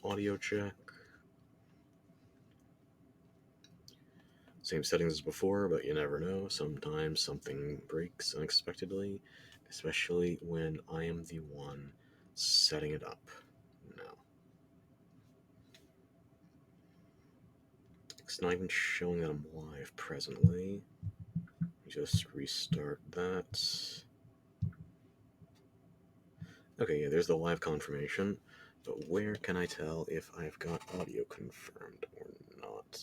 audio check. Same settings as before, but you never know. Sometimes something breaks unexpectedly, especially when I am the one setting it up. No. It's not even showing that I'm live presently. Just restart that. Okay, yeah, there's the live confirmation, but where can I tell if I've got audio confirmed or not?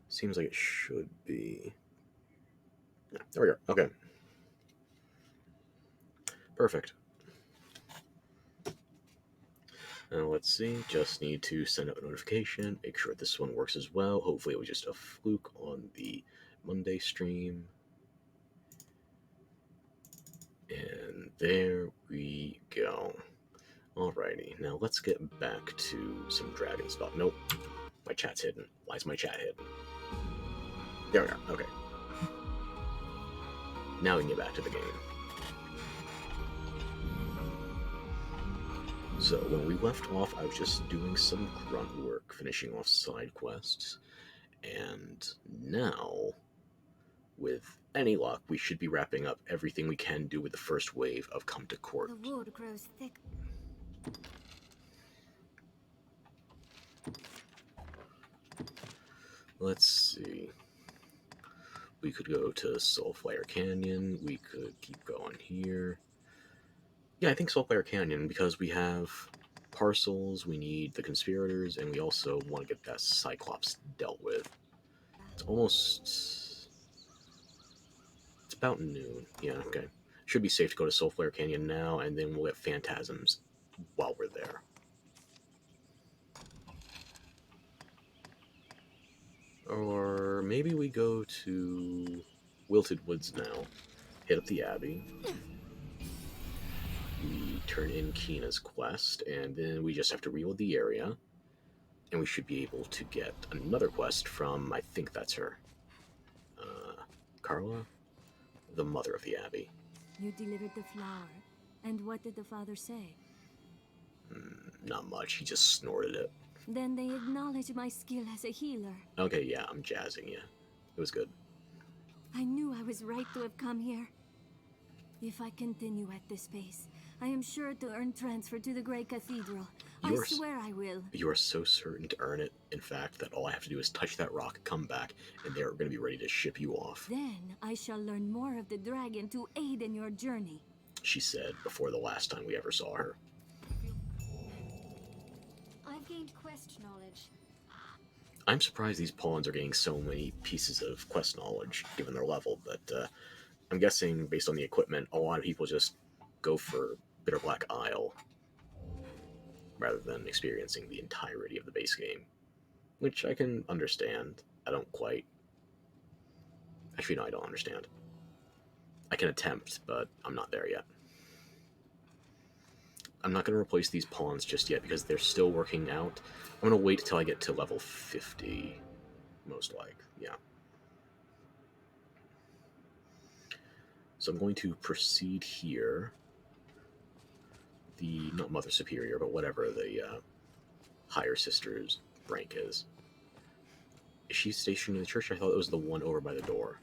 Seems like it should be. Yeah, there we go. Okay. Perfect. Now let's see, just need to send out a notification, make sure this one works as well. Hopefully it was just a fluke on the Monday stream. And there we go. Alrighty, now let's get back to some dragon stuff. Nope, my chat's hidden. Why is my chat hidden? There we are, okay. Now we can get back to the game. So when we left off, I was just doing some grunt work, finishing off side quests, and now, with any luck, we should be wrapping up everything we can do with the first wave of Come to Court. The wood grows thick. Let's see. We could go to Soulflare Canyon. We could keep going here. Yeah, I think Soulflare Canyon, because we have parcels, we need the conspirators, and we also want to get that Cyclops dealt with. It's almost... It's about noon. Yeah, okay. Should be safe to go to Soulflare Canyon now, and then we'll get Phantasms while we're there. Or maybe we go to Wilted Woods now, hit up the Abbey. We turn in Keena's quest, and then we just have to reload the area, and we should be able to get another quest from, I think that's her, Carla, the mother of the Abbey. You delivered the flower. And what did the father say? Not much, he just snorted it. Then they acknowledge my skill as a healer. Okay, yeah, I'm jazzing you. It was good. I knew I was right to have come here. If I continue at this pace, I am sure to earn transfer to the Great Cathedral. I swear I will. You are so certain to earn it, in fact, that all I have to do is touch that rock, come back, and they're going to be ready to ship you off. Then I shall learn more of the dragon to aid in your journey, She said before the last time we ever saw her. I've gained quest knowledge. I'm surprised these pawns are getting so many pieces of quest knowledge, given their level, but I'm guessing, based on the equipment, a lot of people just go for Bitterblack Isle, rather than experiencing the entirety of the base game. Which I can understand. I don't quite... Actually, no, I don't understand. I can attempt, but I'm not there yet. I'm not going to replace these pawns just yet, because they're still working out. I'm going to wait till I get to level 50, most like, yeah. So I'm going to proceed here. The, not Mother Superior, but whatever the higher sister's rank is. Is she stationed in the church? I thought it was the one over by the door.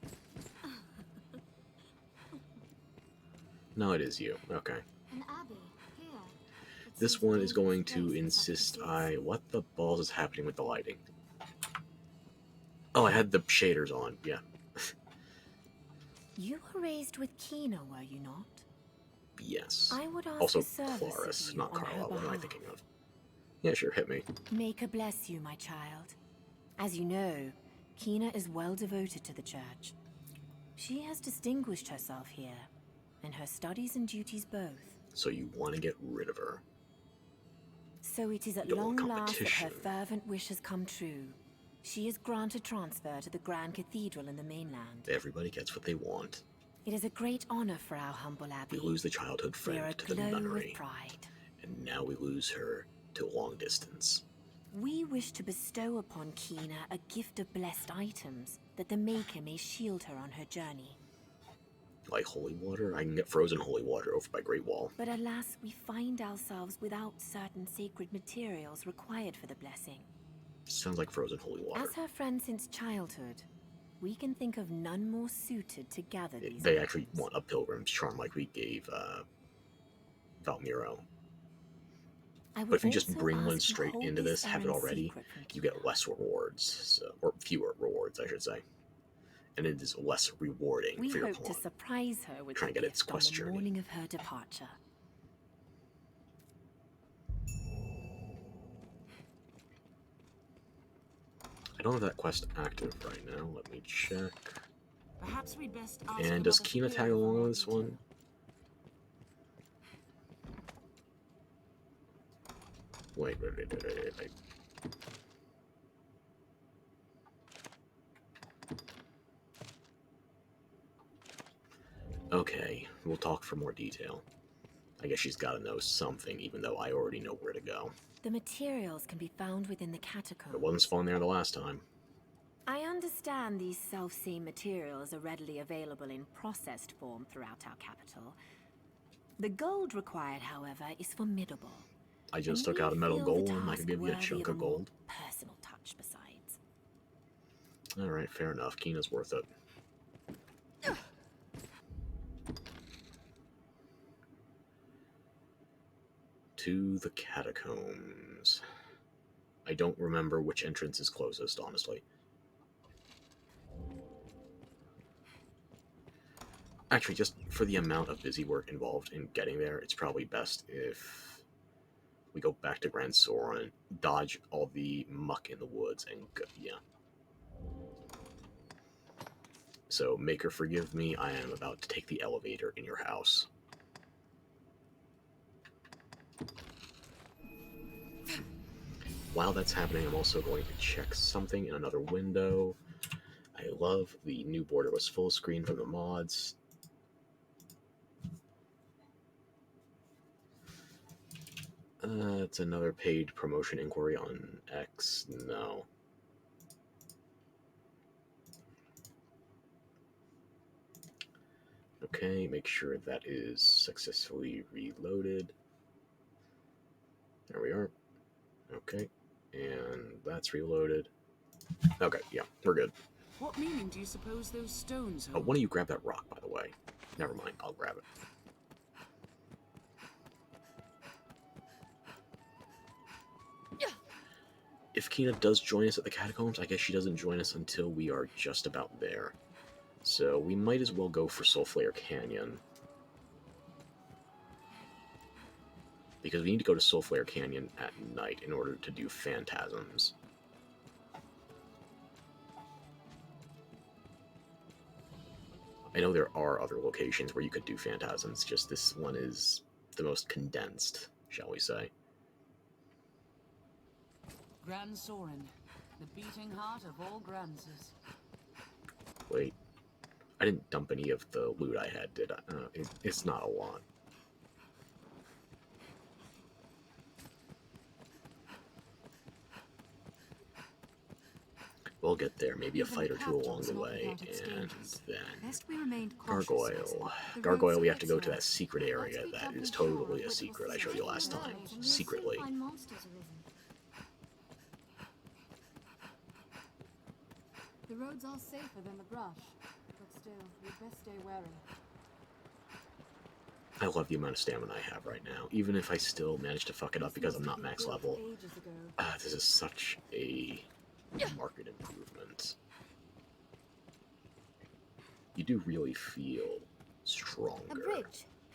No, it is you. Okay. An abbey, here. This one is going to insist what the balls is happening with the lighting? Oh, I had the shaders on, yeah. You were raised with Keena, were you not? Yes. I would ask Also, a service Claris, of you not on her Carla. What am I behalf. thinking of? Yeah, sure, hit me. May her bless you, my child. As you know, Keena is well devoted to the church. She has distinguished herself here, in her studies and duties both. So you want to get rid of her. So it is at You want long last that her competition. fervent wish has come true. She is granted transfer to the Grand Cathedral in the mainland. Everybody gets what they want. It is a great honor for our humble abbey. We lose the childhood We are friend to the aglow with nunnery, pride. and now we lose her to long distance. We wish to bestow upon Keena a gift of blessed items, that the Maker may shield her on her journey. like holy water. I can get frozen holy water over by Great Wall. But alas, we find ourselves without certain sacred materials required for the blessing. Sounds like frozen holy water. As her friend since childhood, we can think of none more suited to gather these They items. actually want a pilgrim's charm like we gave Valmiro. But if you just bring one straight into this, have it already, you get less rewards. So, or fewer rewards, I should say. And it is less rewarding We for your hope pawn. to surprise her with Trying to the get its gift quest on the journey. morning of her departure. I don't have that quest active right now. Let me check. Perhaps we best ask And does another Kina tag superior along for on this more one? Wait. Okay, we'll talk for more detail. I guess she's gotta know something, even though I already know where to go. The materials can be found within the catacombs. It wasn't spawned there the last time. I understand these self-same materials are readily available in processed form throughout our capital. The gold required, however, is formidable. I just and took out a we metal feel the golem. I task could give you a worthy chunk of of a more gold. personal touch besides. Alright, fair enough. Kina's worth it. To the catacombs. I don't remember which entrance is closest, honestly. Actually, just for the amount of busy work involved in getting there, it's probably best if we go back to Grand Soren, dodge all the muck in the woods, and go, yeah. So, Maker, forgive me, I am about to take the elevator in your house. While that's happening, I'm also going to check something in another window. I love the new borderless full screen from the mods. It's another paid promotion inquiry on X. No. Okay, make sure that is successfully reloaded. There we are. Okay, and that's reloaded. Okay, yeah, we're good. What meaning do you suppose those stones hold? Why don't you grab that rock, by the way? Never mind, I'll grab it. If Kina does join us at the catacombs, I guess she doesn't join us until we are just about there. So we might as well go for Soulflare Canyon. Because we need to go to Soulflare Canyon at night in order to do phantasms. I know there are other locations where you could do phantasms, just this one is the most condensed, shall we say. Grand Soren, the beating heart of all Granses. Wait, I didn't dump any of the loot I had, did I? It's not a lot. We'll get there, maybe a fight or two along the way, and then Gargoyle. Gargoyle, we have to go to that secret area that is totally a secret I showed you last time, secretly. The road's all safer than the brush, but still, you'd best stay wary. I love the amount of stamina I have right now, even if I still manage to fuck it up because I'm not max level. This is such a market improvement. You do really feel stronger,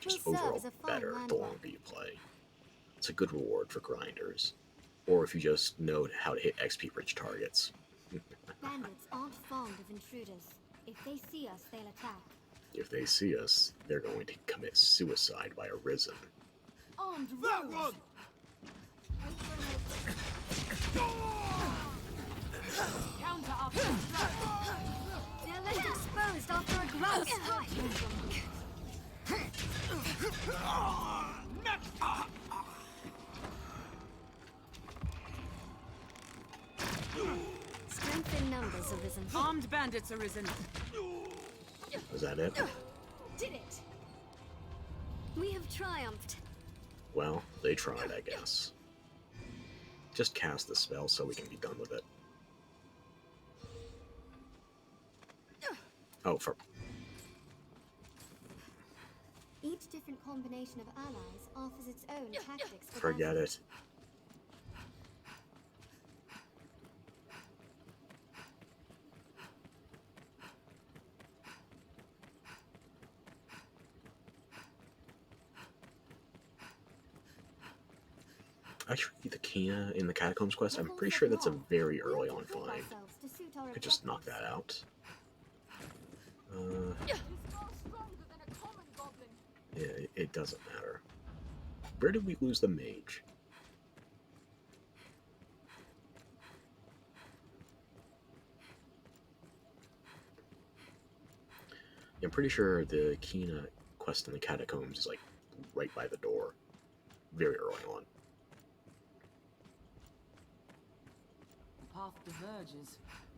just overall better the longer you play. It's a good reward for grinders, or if you just know how to hit XP rich targets. Bandits aren't fond of intruders. If they see us, they'll attack. If they see us, they're going to commit suicide by Arisen. Armed rogues! Counter after strike! They're left exposed after a ground strike. Strength in numbers, Arisen. Armed bandits arisen. Is that it? did it! We have triumphed. Well, they tried, I guess. Just cast the spell so we can be done with it. Oh, for... Each different combination of allies offers its own tactics for Forget battle. it. Actually, the Kina in the Catacombs quest, I'm pretty sure that's a very early on find. I could just knock that out. Yeah, it doesn't matter. Where did we lose the mage? Yeah, I'm pretty sure the Kina quest in the Catacombs is like right by the door. Very early on. The path diverges.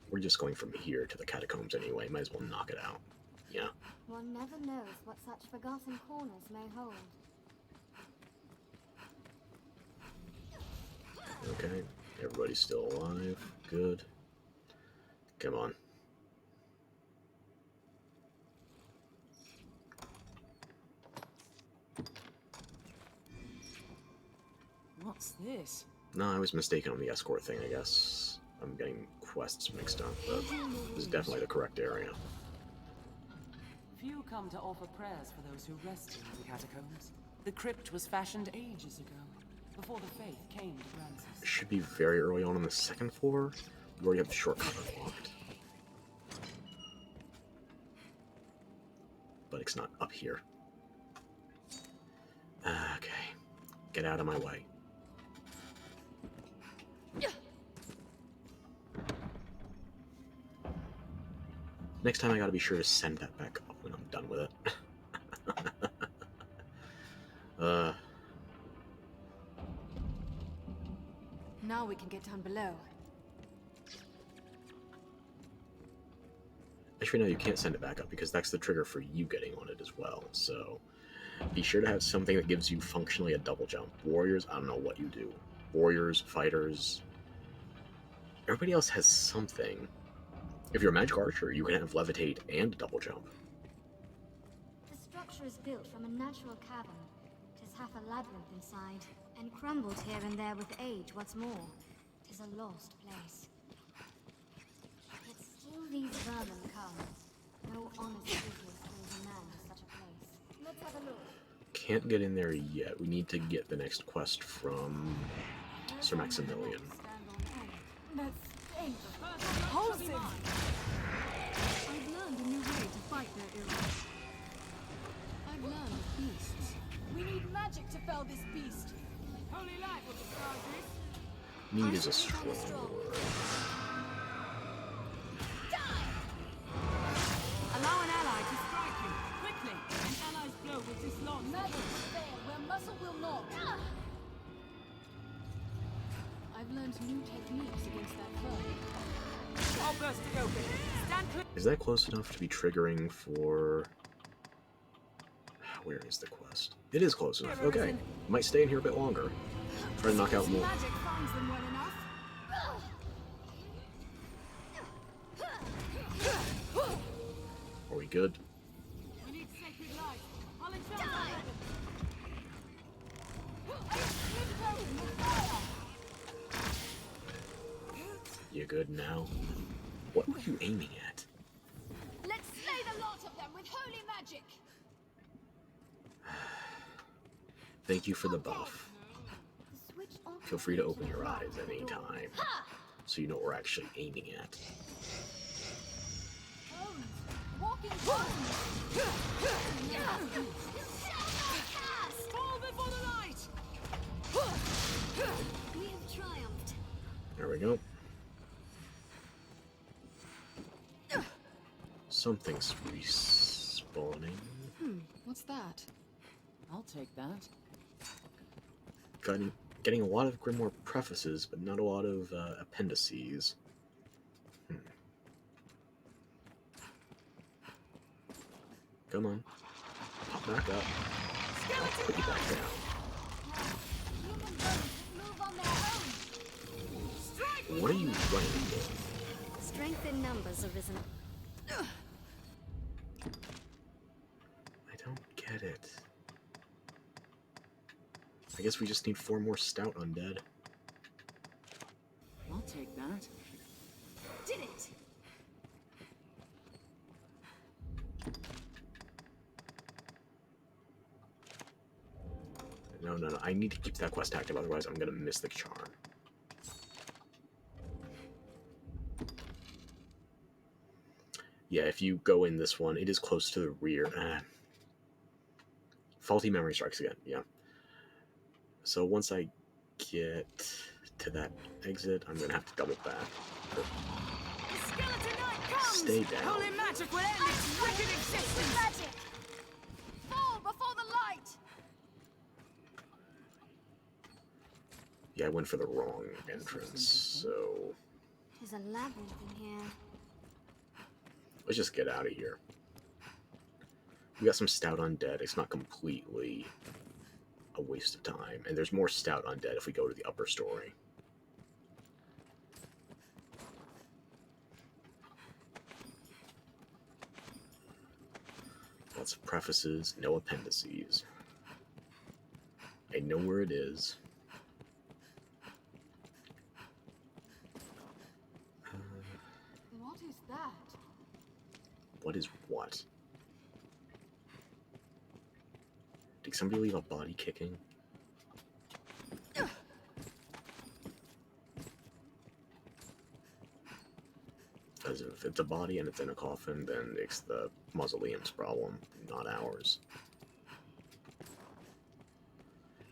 We're just going from here to the Catacombs anyway. Might as well knock it out. Yeah. One never knows what such forgotten corners may hold. Okay. Everybody's still alive. Good. Come on. What's this? No, I was mistaken on the escort thing, I guess. I'm getting quests mixed up, but this is definitely the correct area. Few come to offer prayers for those who rest in the catacombs. The crypt was fashioned ages ago, before the faith came to It Francis. should be very early on the second floor. We already have the shortcut unlocked. But it's not up here. Okay. Get out of my way. Next time I gotta be sure to send that back up when I'm done with it. Now we can get down below. Actually, no, you can't send it back up because that's the trigger for you getting on it as well. So be sure to have something that gives you functionally a double jump. Warriors, I don't know what you do. Warriors, fighters, everybody else has something. If you're a magic archer, you can have levitate and double jump. The structure is built from a natural cavern. Tis half a labyrinth inside, and crumbled here and there with age. What's more, tis a lost place. Yet still these vermin come. No honest business brings a man to such a place. Let's have a look. Can't get in there yet. We need to get the next quest from Sir Maximilian. That stinks. Repulsive. I've learned a new way to fight their ills. I've learned of beasts. We need magic to fell this beast. Holy light will disguise this. Need is a strong word. Allow an ally to strike you. Quickly. An ally's blow will dislodge. Magic will fail where muscle will not. I've learned new techniques against that foe. I'll burst it open. Stand clear. Is that close enough to be triggering for... Where is the quest? It is close enough. Okay. Might stay in here a bit longer. Try to knock out more. Magic finds them well enough. Are we good? We need sacred light. I'll enchant You good now? What were you aiming at? Let's slay the lot of them with holy magic. Thank you for the buff. The switch Feel free to open your eyes at any time, so you know what we're actually aiming at. Walking bones. Fall before the light. We have triumphed. There we go. Something's respawning. What's that? I'll take that. Getting a lot of Grimoire prefaces, but not a lot of appendices. Come on. Back up. I'll put you back down. Human bones move on their own. What are you running for? Strength in numbers arisen. I don't get it. I guess we just need 4 more stout undead. I'll take that. Did it! No, no, no. I need to keep that quest active, otherwise I'm gonna miss the charm. Yeah, if you go in this one, it is close to the rear. Faulty memory strikes again, yeah. So once I get to that exit, I'm gonna have to double back. The skeleton knight comes! Stay down. Holy magic will end its wicked existence! Magic. Fall before the light! Yeah, I went for the wrong entrance, so There's a labyrinth in here. let's just get out of here. We got some stout undead. It's not completely a waste of time. And there's more stout undead if we go to the upper story. Lots of prefaces, no appendices. I know where it is. What is that? What is what? Did somebody leave a body kicking? Because if it's a body and it's in a coffin, then it's the mausoleum's problem, not ours.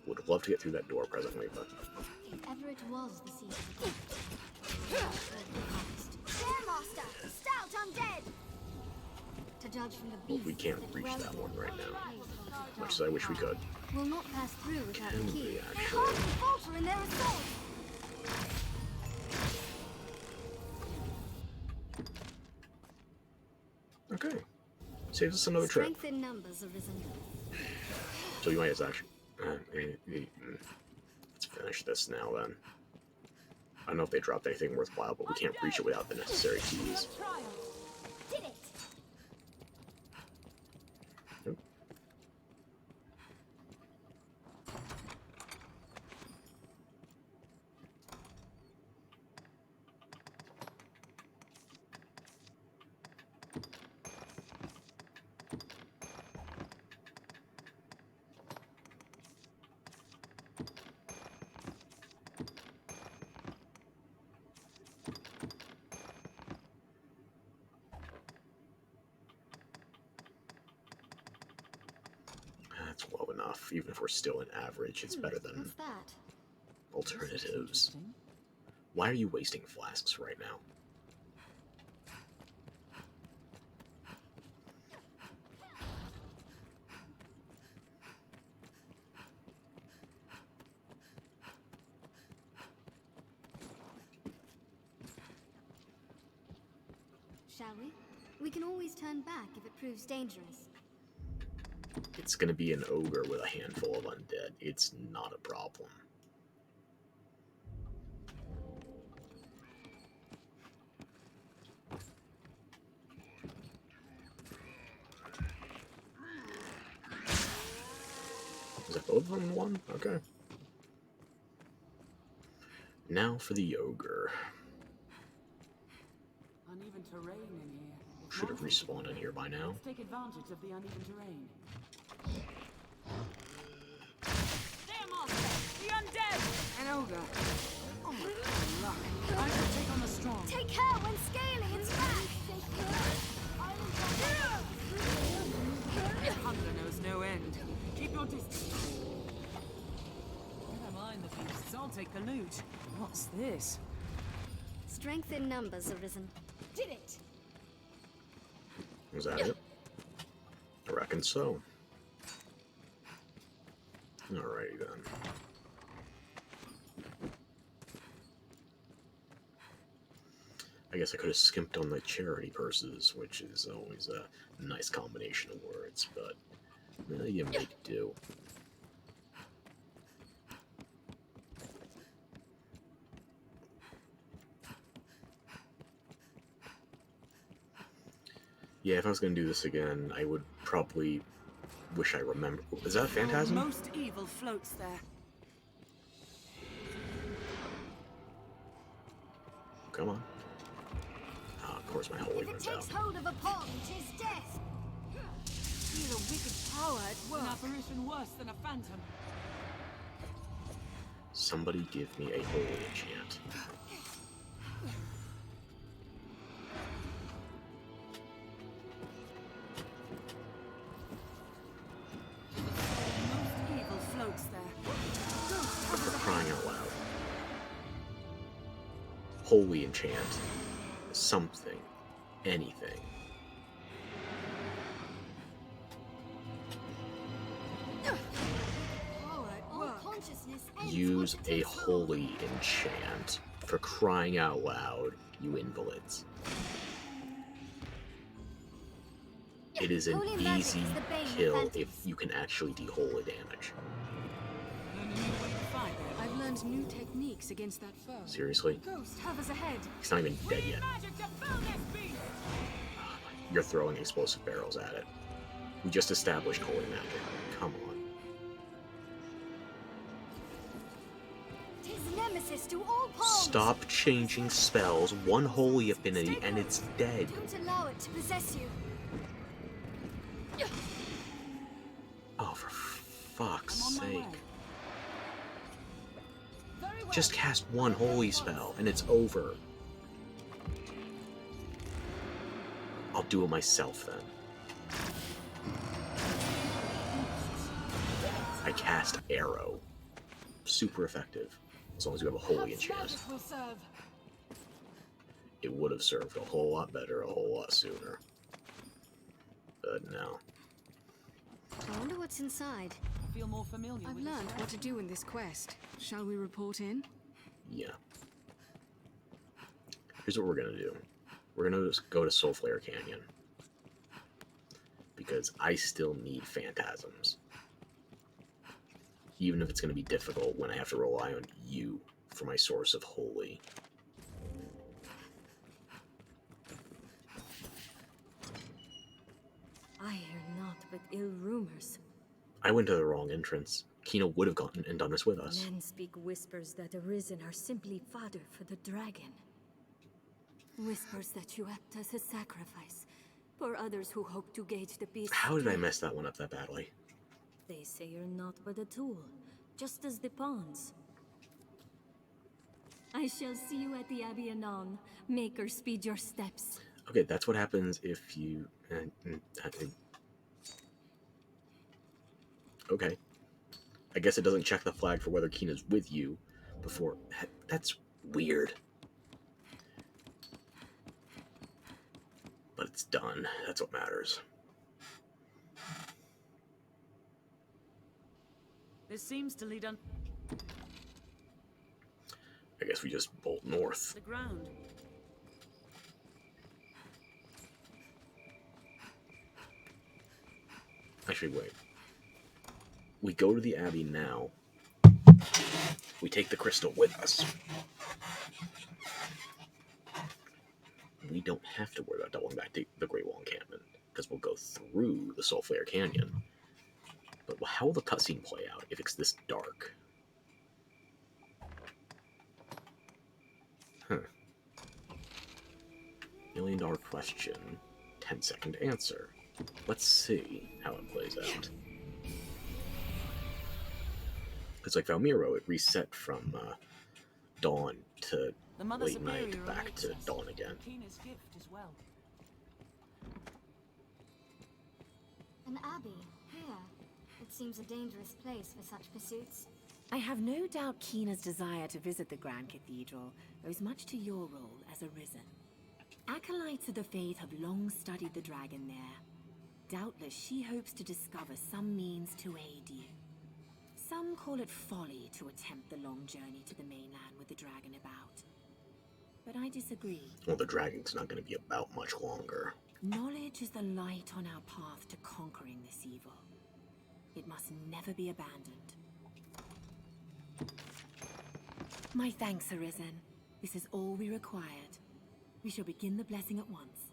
Would love to get through that door presently, but If ever it was the season of death. Stairmaster! Stout undead! To judge from the beast we can't reach that one right now. Much as I wish we could. Will not pass through without Can the we key. They actually? hardly falter in their assault! Okay. Saves us another trip. Strength in numbers arisen. So you might just actually... let's finish this now, then. I don't know if they dropped anything worthwhile, but we can't reach it without the necessary keys. Did it! Nope. That's low enough. Even if we're still in average, it's better than What's that? alternatives. Why are you wasting flasks right now? Shall we? We can always turn back if it proves dangerous. It's gonna be an ogre with a handful of undead. It's not a problem. Is that both of them in one? Okay. Now for the ogre. Uneven terrain in here. If Should have monsters respawned in here by now. Let's take advantage of the uneven terrain. Stairmaster! The undead! An ogre. Oh my luck. I can take on the strong. Take care when scaling its back! Hunger knows no end. Keep your distance. Never mind the beasts. I'll take the loot. What's this? Strength in numbers arisen. Did it! Was that it? I reckon so. Alrighty then. I guess I could have skimped on the charity purses, which is always a nice combination of words, but You make do. Yeah, if I was gonna do this again, I would probably wish I remember. Is that a phantasm? Most evil floats there. Come on. Ah, of course my holy If it runs takes out. hold of a pawn, 'tis death. Feel a wicked power at work. An apparition worse than a phantom. Somebody give me a holy enchant. Most evil floats there. For crying out loud. Holy enchant. Something. Anything. All consciousness ends Use once it a takes hold. holy enchant. For crying out loud, you invalids. It is an Holy magic easy is the bane of kill phantoms. if you can actually do holy damage. I've learned new techniques against that foe. Seriously? Ghost hovers ahead. He's not even dead yet. Magic to fill this beast. You're throwing explosive barrels at it. We just established holy magic. Come on. 'Tis nemesis to all pawns. Stop changing spells. One holy affinity and it's dead. Don't allow it to possess you. Oh, for fuck's On my sake. way. Very well. Just cast one holy spell and it's over. I'll do it myself then. I cast Arrow. Super effective. As long as you have a holy enchant. Magic will serve. It would have served a whole lot better, a whole lot sooner. But no. I wonder what's inside. I feel more familiar I've with learned this what to do in this quest. Shall we report in? Yeah. Here's what we're gonna do. We're gonna just go to Soulflare Canyon. Because I still need phantasms. Even if it's gonna be difficult when I have to rely on you for my source of holy. I hear naught but ill rumors. I went to the wrong entrance. Kino would have gone and done this with us. Men speak whispers that Arisen are simply fodder for the dragon. Whispers that you act as a sacrifice for others who hope to gauge the beast's How did I strength. mess that one up that badly? They say you're naught but a tool, just as the pawns. I shall see you at the Abbey anon. Make her speed your steps. Okay, that's what happens if you... Okay. I guess it doesn't check the flag for whether Kina's with you before... That's weird. But it's done. That's what matters. This seems to lead on I guess we just bolt north. the ground. Actually, wait. We go to the Abbey now. We take the crystal with us. We don't have to worry about doubling back to the Great Wall encampment, because we'll go through the Soulflare Canyon. But how will the cutscene play out if it's this dark? Huh. $1 million question. 10-second answer. Let's see how it plays out. It's like Valmiro, it reset from dawn to The Mother late Superior night back awaits to us. dawn again. Kina's gift as well. An abbey, here. It seems a dangerous place for such pursuits. I have no doubt Kina's desire to visit the Grand Cathedral owes much to your role as Arisen. Acolytes of the faith have long studied the dragon there. Doubtless she hopes to discover some means to aid you. Some call it folly to attempt the long journey to the mainland with the dragon about. But I disagree. Well, the dragon's not going to be about much longer. Knowledge is the light on our path to conquering this evil. It must never be abandoned. My thanks, Arisen. This is all we required. We shall begin the blessing at once.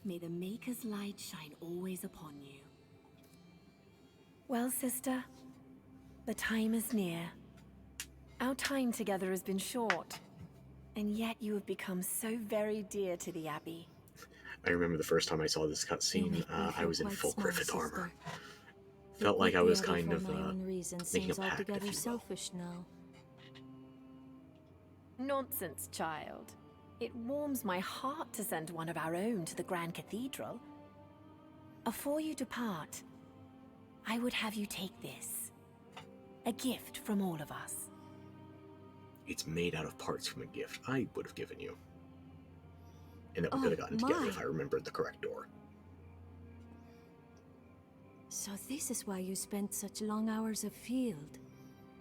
May the Maker's light shine always upon you. Well, sister, the time is near. Our time together has been short, and yet you have become so very dear to the Abbey. I remember the first time I saw this cutscene, I was in full Griffith armor. It Felt like I was for kind of my own reasons making a seems pact, if altogether you will. selfish now. Nonsense, child. It warms my heart to send one of our own to the Grand Cathedral. Afore you depart, I would have you take this. A gift from all of us. It's made out of parts from a gift I would have given you. And that we Oh, could have gotten together my. if I remembered the correct door. So this is why you spent such long hours afield.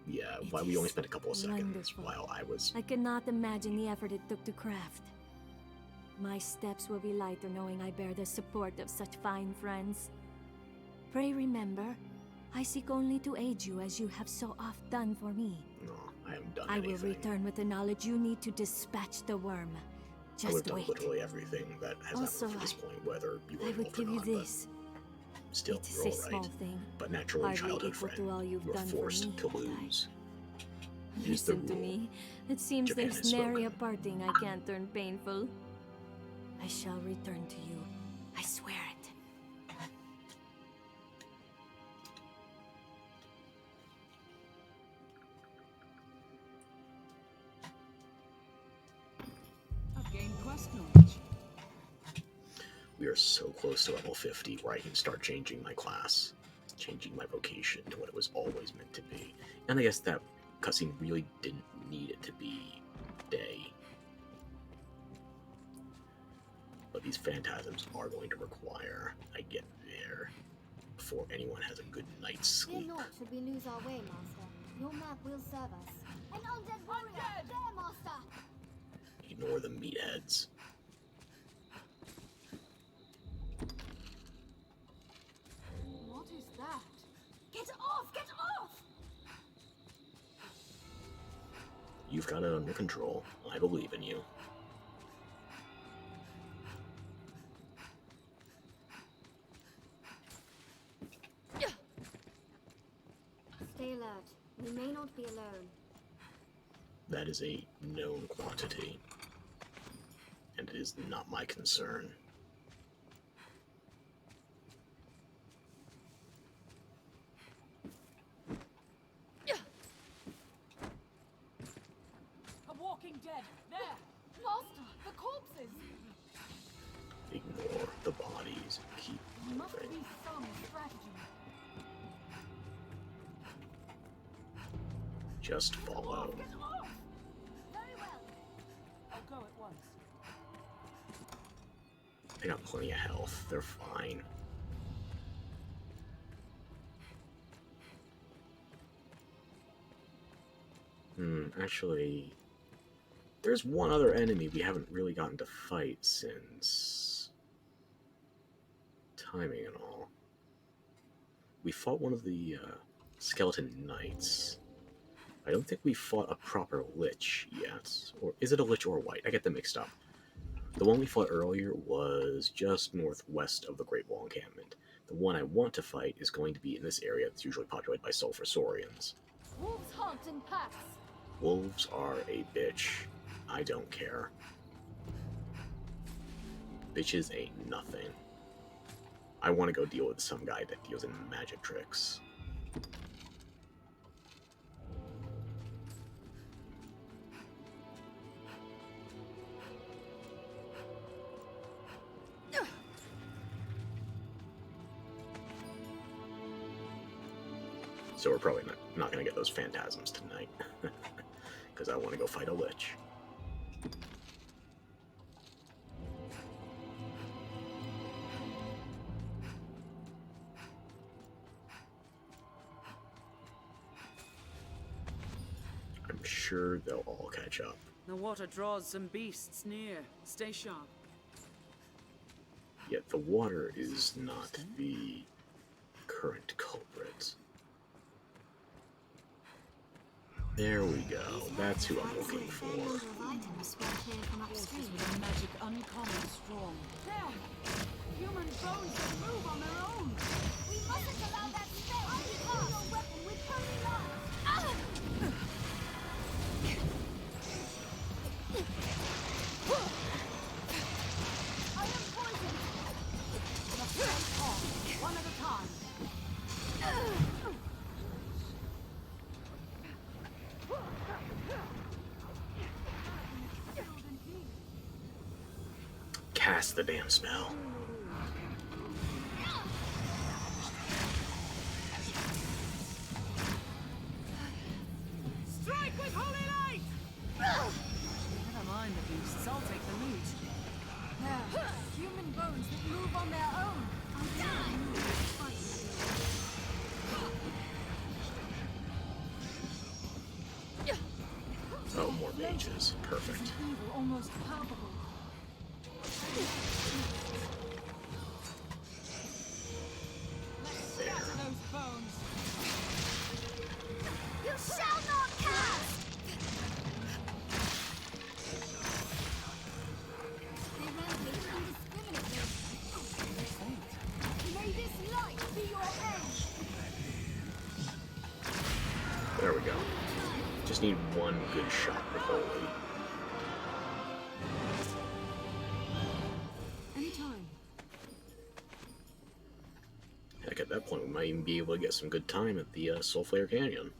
Yeah, It why we only is spent a couple of seconds wonderful. while I was... I cannot imagine the effort it took to craft. My steps will be lighter knowing I bear the support of such fine friends. Pray remember, I seek only to aid you as you have so oft done for me. No, I haven't done I anything. will return with the knowledge you need to dispatch the worm. I would have Just done wait. literally everything that has Also, happened to this point, whether you were I would involved or give you not, but this. still, It is you're a all small right. thing. But naturally, Hardly childhood equal friend, to all you've you are done for forced me, to but lose. It is the Listen to rule. me. It seems Japan there's has nary a spoken. parting I can't turn painful. I shall return to you. I swear it. I've gained quest knowledge. We are so close to level 50 where I can start changing my class, changing my vocation to what it was always meant to be. And I guess that cutscene really didn't need it to be day. But these phantasms are going to require I get there before anyone has a good night's Fear sleep. not should we lose our way, Master. Your map will serve us. An undead warrior! There, Master! Ignore the meatheads. What is that? Get off! Get off! You've got it under control. I believe in you. Stay alert. We may not be alone. That is a known quantity. And it is not my concern. A walking dead. There. Master, the corpses! Ignore the bodies. Keep There must moving. be some strategy. Just follow. Get off! Very well. I'll go at once. They got plenty of health. They're fine. Actually, there's one other enemy we haven't really gotten to fight since timing and all. We fought one of the skeleton knights. I don't think we fought a proper lich yet. Or is it a lich or a white? I get them mixed up. The one we fought earlier was just northwest of the Great Wall encampment. The one I want to fight is going to be in this area that's usually populated by sulfur saurians. Wolves hunt in packs. Wolves are a bitch. I don't care. Bitches ain't nothing. I want to go deal with some guy that deals in magic tricks. So we're probably not going to get those phantasms tonight. Because I want to go fight a lich. I'm sure they'll all catch up. The water draws some beasts near. Stay sharp. Yet the water is not the current culprit. There we go. That's who I'm looking A for. number of items swept here from upstream. Horses with a magic uncommon strong. There! Human bones that move on their own! We mustn't allow that spell to be cast. Your weapon with holy light. I am poisoned! Just stand on, one at a time. Cast the damn spell. Strike with holy light! Never mind the beasts, I'll take the loot. There! Human bones that move on their own! Oh, more mages. Perfect. Evil almost palpable. There. Scatter those bones! You shall not cast. They rampage indiscriminately. May this light be your end. There we go. Just need one good shot with Golly. Anytime. Heck, at that point, we might even be able to get some good time at the Soulflare Canyon.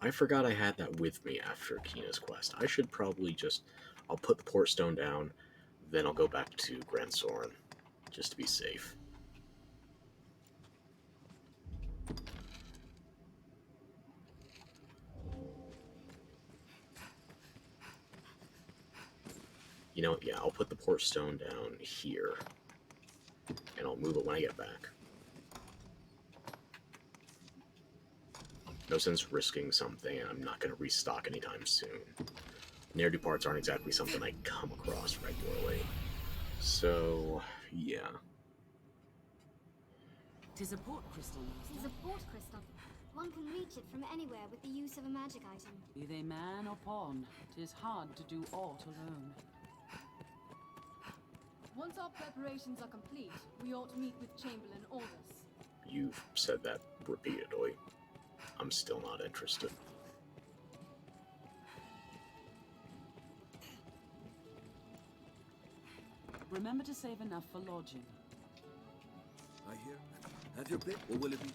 I forgot I had that with me after Kina's quest. I should probably just... I'll put the port stone down, then I'll go back to Grand Soren, just to be safe. You know, yeah, I'll put the port stone down here, and I'll move it when I get back. No sense risking something, and I'm not going to restock anytime soon. Ne'er-do parts aren't exactly something I come across regularly. So, yeah. Tis a port crystal, It is a port crystal. One can reach it from anywhere with the use of a magic item. be they man or pawn, 'tis hard to do aught alone. Once our preparations are complete, we ought to meet with Chamberlain Aldous. You've said that repeatedly. I'm still not interested. Remember to save enough for lodging. I hear. Have your pick, or will it be?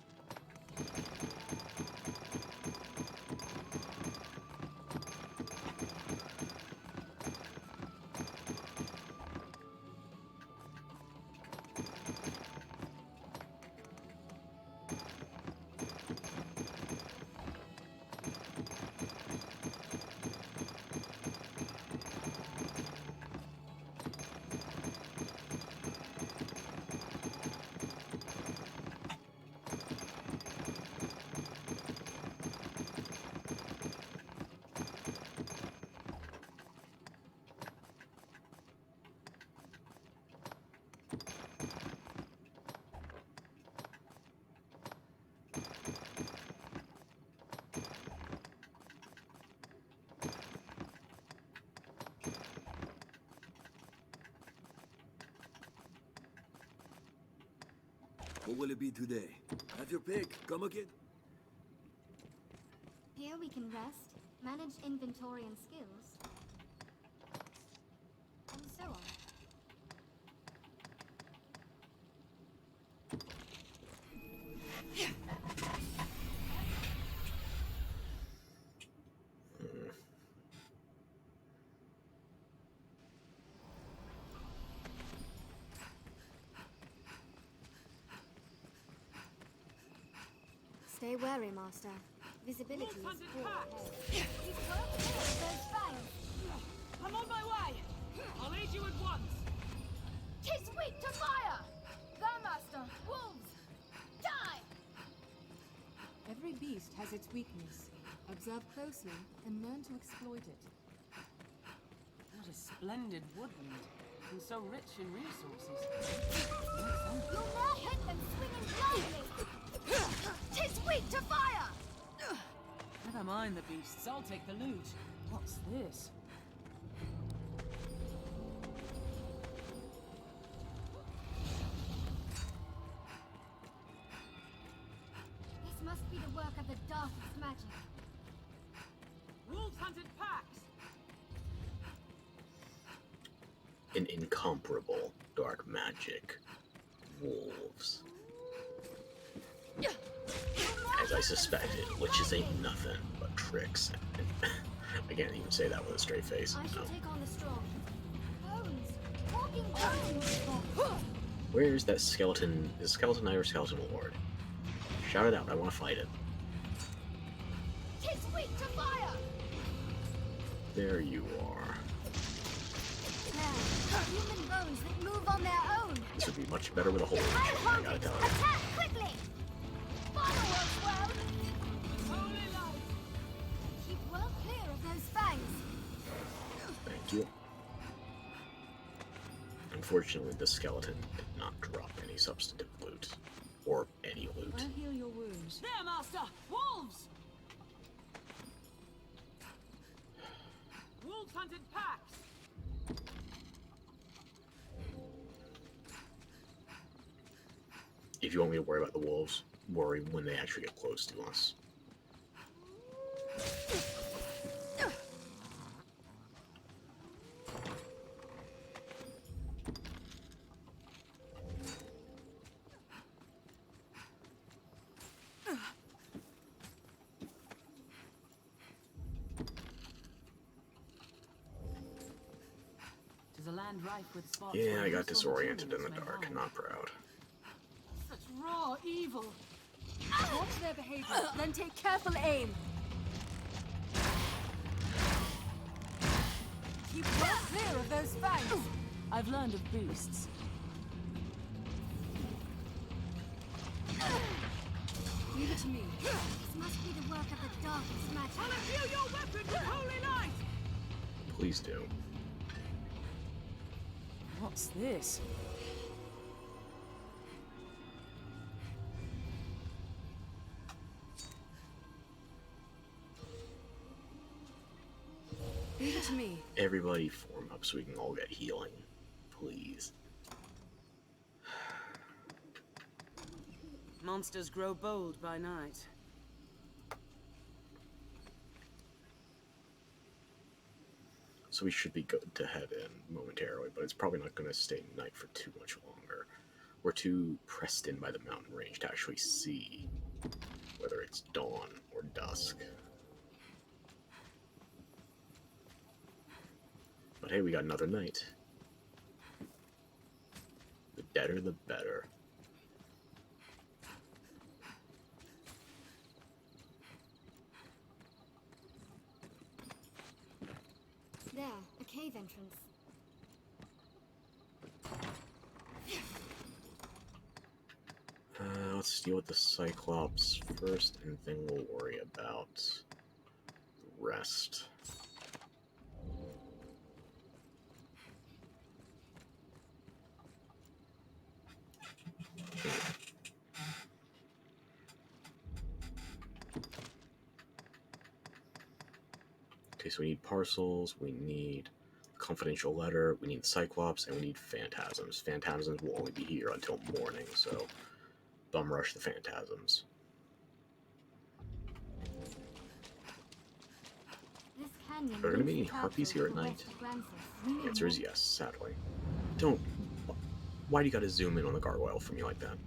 What will it be today? Have your pick. Come again. Here we can rest, manage inventory and skills, and so on. Stay wary, Master. Visibility is poor ahead. Those fangs! I'm on my way! I'll aid you at once! 'Tis weak to fire! There, Master! Wolves! Die! Every beast has its weakness. Observe closely and learn to exploit it. What a splendid woodland, and so rich in resources. You'll now hit them swinging blindly! 'Tis weak to fire! Never mind the beasts, I'll take the loot. What's this? This must be the work of the darkest magic. Wolves hunted packs! An incomparable dark magic. Wolves. As I suspected, witches ain't nothing but tricks. I can't even say that with a straight face. I shall No. take on the strong. Bones! Walking bones! Where's that skeleton? Is skeleton knight or skeleton lord? Shout it out, I want to fight it. 'Tis weak to fire! There you are. There, human bones that move on their own! This would be much better with a hole. I'll I hold gotta it! tell you. Attack quickly! Fire works well! Holy light! Keep well clear of those fangs! Thank you. Unfortunately, the skeleton did not drop any substantive loot. Or any loot. I'll heal your wounds. There, Master! Wolves! Wolves hunted packs! If you want me to worry about the wolves, worry when they actually get close to us. Tis a land rife with spots. Yeah, where I got useful disoriented in the materials may dark. hide. Not proud. Such raw evil. Watch their behavior, then take careful aim. Keep well clear of those fangs. I've learned of beasts. Leave it to me. This must be the work of the darkest magic. I'll imbue your weapon with holy light! Please do. What's this? Leave it to me. Everybody form up so we can all get healing. Please. Monsters grow bold by night. So we should be good to head in momentarily, but it's probably not going to stay night for too much longer. We're too pressed in by the mountain range to actually see whether it's dawn or dusk. But hey, we got another night. The deader, the better. There, a cave entrance. Let's deal with the Cyclops first, and then we'll worry about the rest. Okay, so we need parcels, we need confidential letter, we need Cyclops, and we need Phantasms. Phantasms will only be here until morning, so bum rush the Phantasms. This canyon. Are there gonna be any links the harpies here at turtle night? to the west of Grancis. The answer is yes, sadly. Don't... Why do you gotta zoom in on the gargoyle for me like that?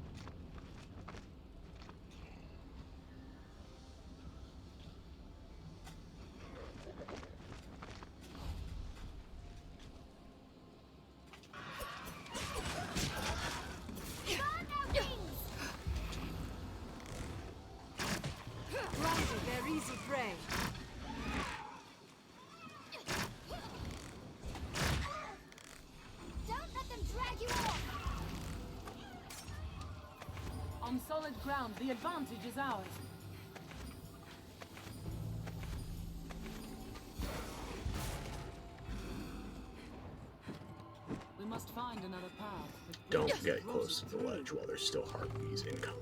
Granted, they're easy prey. Don't let them drag you off! On solid ground, the advantage is ours. We must find another path. with Don't bridges get and close to the roses ledge while there's still harpies incoming.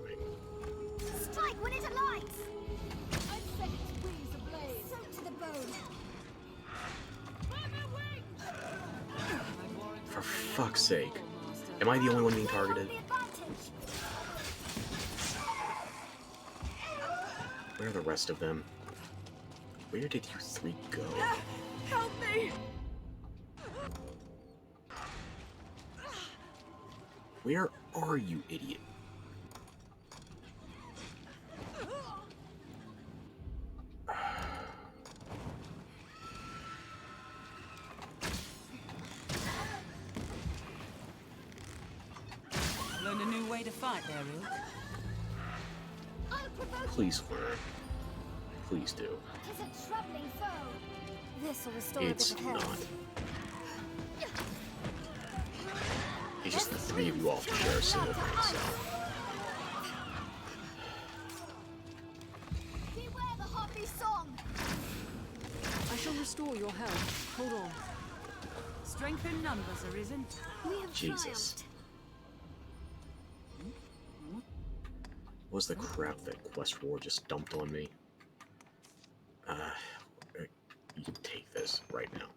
fuck's sake. Am I the only one being targeted? Where are the rest of them? Where did you three go? Help me! Where are you, idiot? Learned a new way to fight there, Ilk. I'll provoke Please learn. Please do. Tis a troubling foe. This will restore It's a bit of not. health. It's just the three of you all to share a single brain cell. Beware the harpy song. I shall restore your health. Hold on. Strength in numbers, Arisen. We have Jesus. triumphed. What was the crap that Quest War just dumped on me? You can take this right now.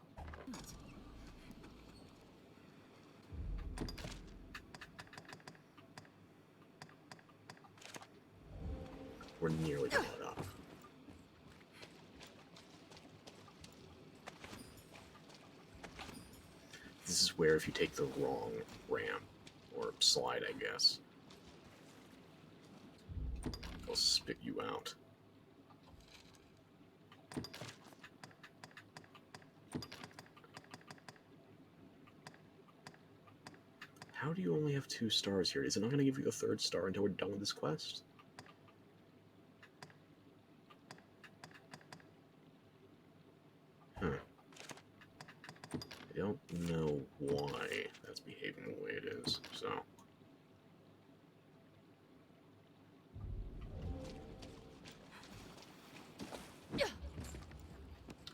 We're nearly caught up. This is where if you take the wrong ramp, or slide, I guess, it'll spit you out. How do you only have 2 stars here? Is it not going to give you a 3rd star until we're done with this quest? Huh. I don't know why that's behaving the way it is, so...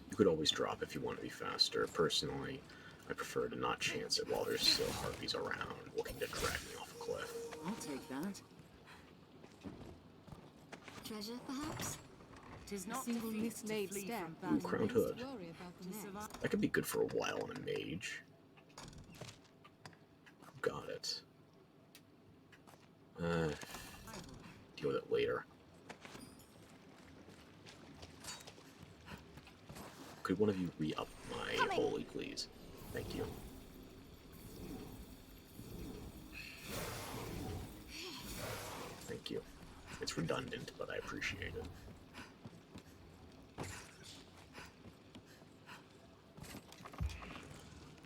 You could always drop if you want to be faster. Personally, I prefer to not chance it while there's still harpies around looking to drag me off a cliff. I'll take that. Treasure, perhaps? Tis A not single defeat mismade to flee step. from Ooh, battle. Crowned Hood. Worry about the To next. survive. That could be good for a while on a mage. Got it. Deal with it later. Could one of you re-up my holy, please? Thank you. Thank you. It's redundant, but I appreciate it.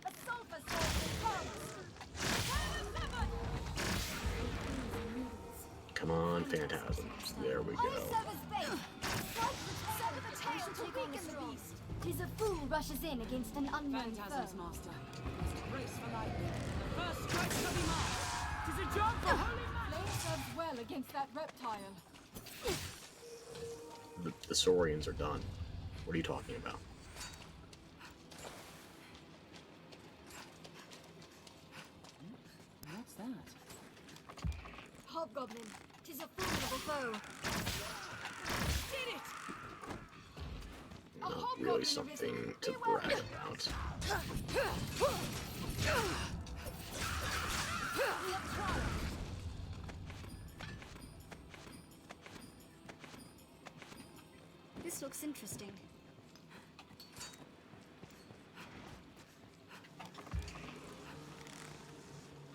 A sulfur sword comes. Come on, phantasms. There we go. Tis a fool rushes in against an unknown Phantasms, foe. Master. Must brace for lightning. The first strike shall be marked. 'Tis a job for holy man. Flame serves well against that reptile. The Saurians are done. What are you talking about? What's that? Hobgoblin, tis a formidable foe. Did it! Not really something to brag about. This looks interesting.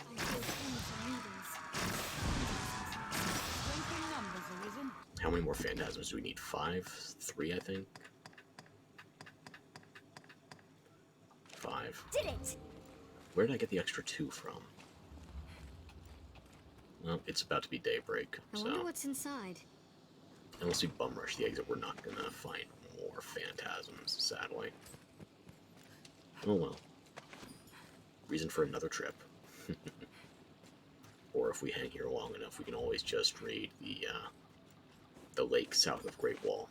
I feel things and needles. Strength in numbers, Arisen. How many more phantasms do we need? 5? 3, I think? 5. Did it! Where did I get the extra 2 from? Well, it's about to be daybreak, I wonder so what's inside. unless we bum rush the exit, we're not gonna find more phantasms, sadly. Oh well. Reason for another trip. Or if we hang here long enough, we can always just raid the lake south of Great Wall.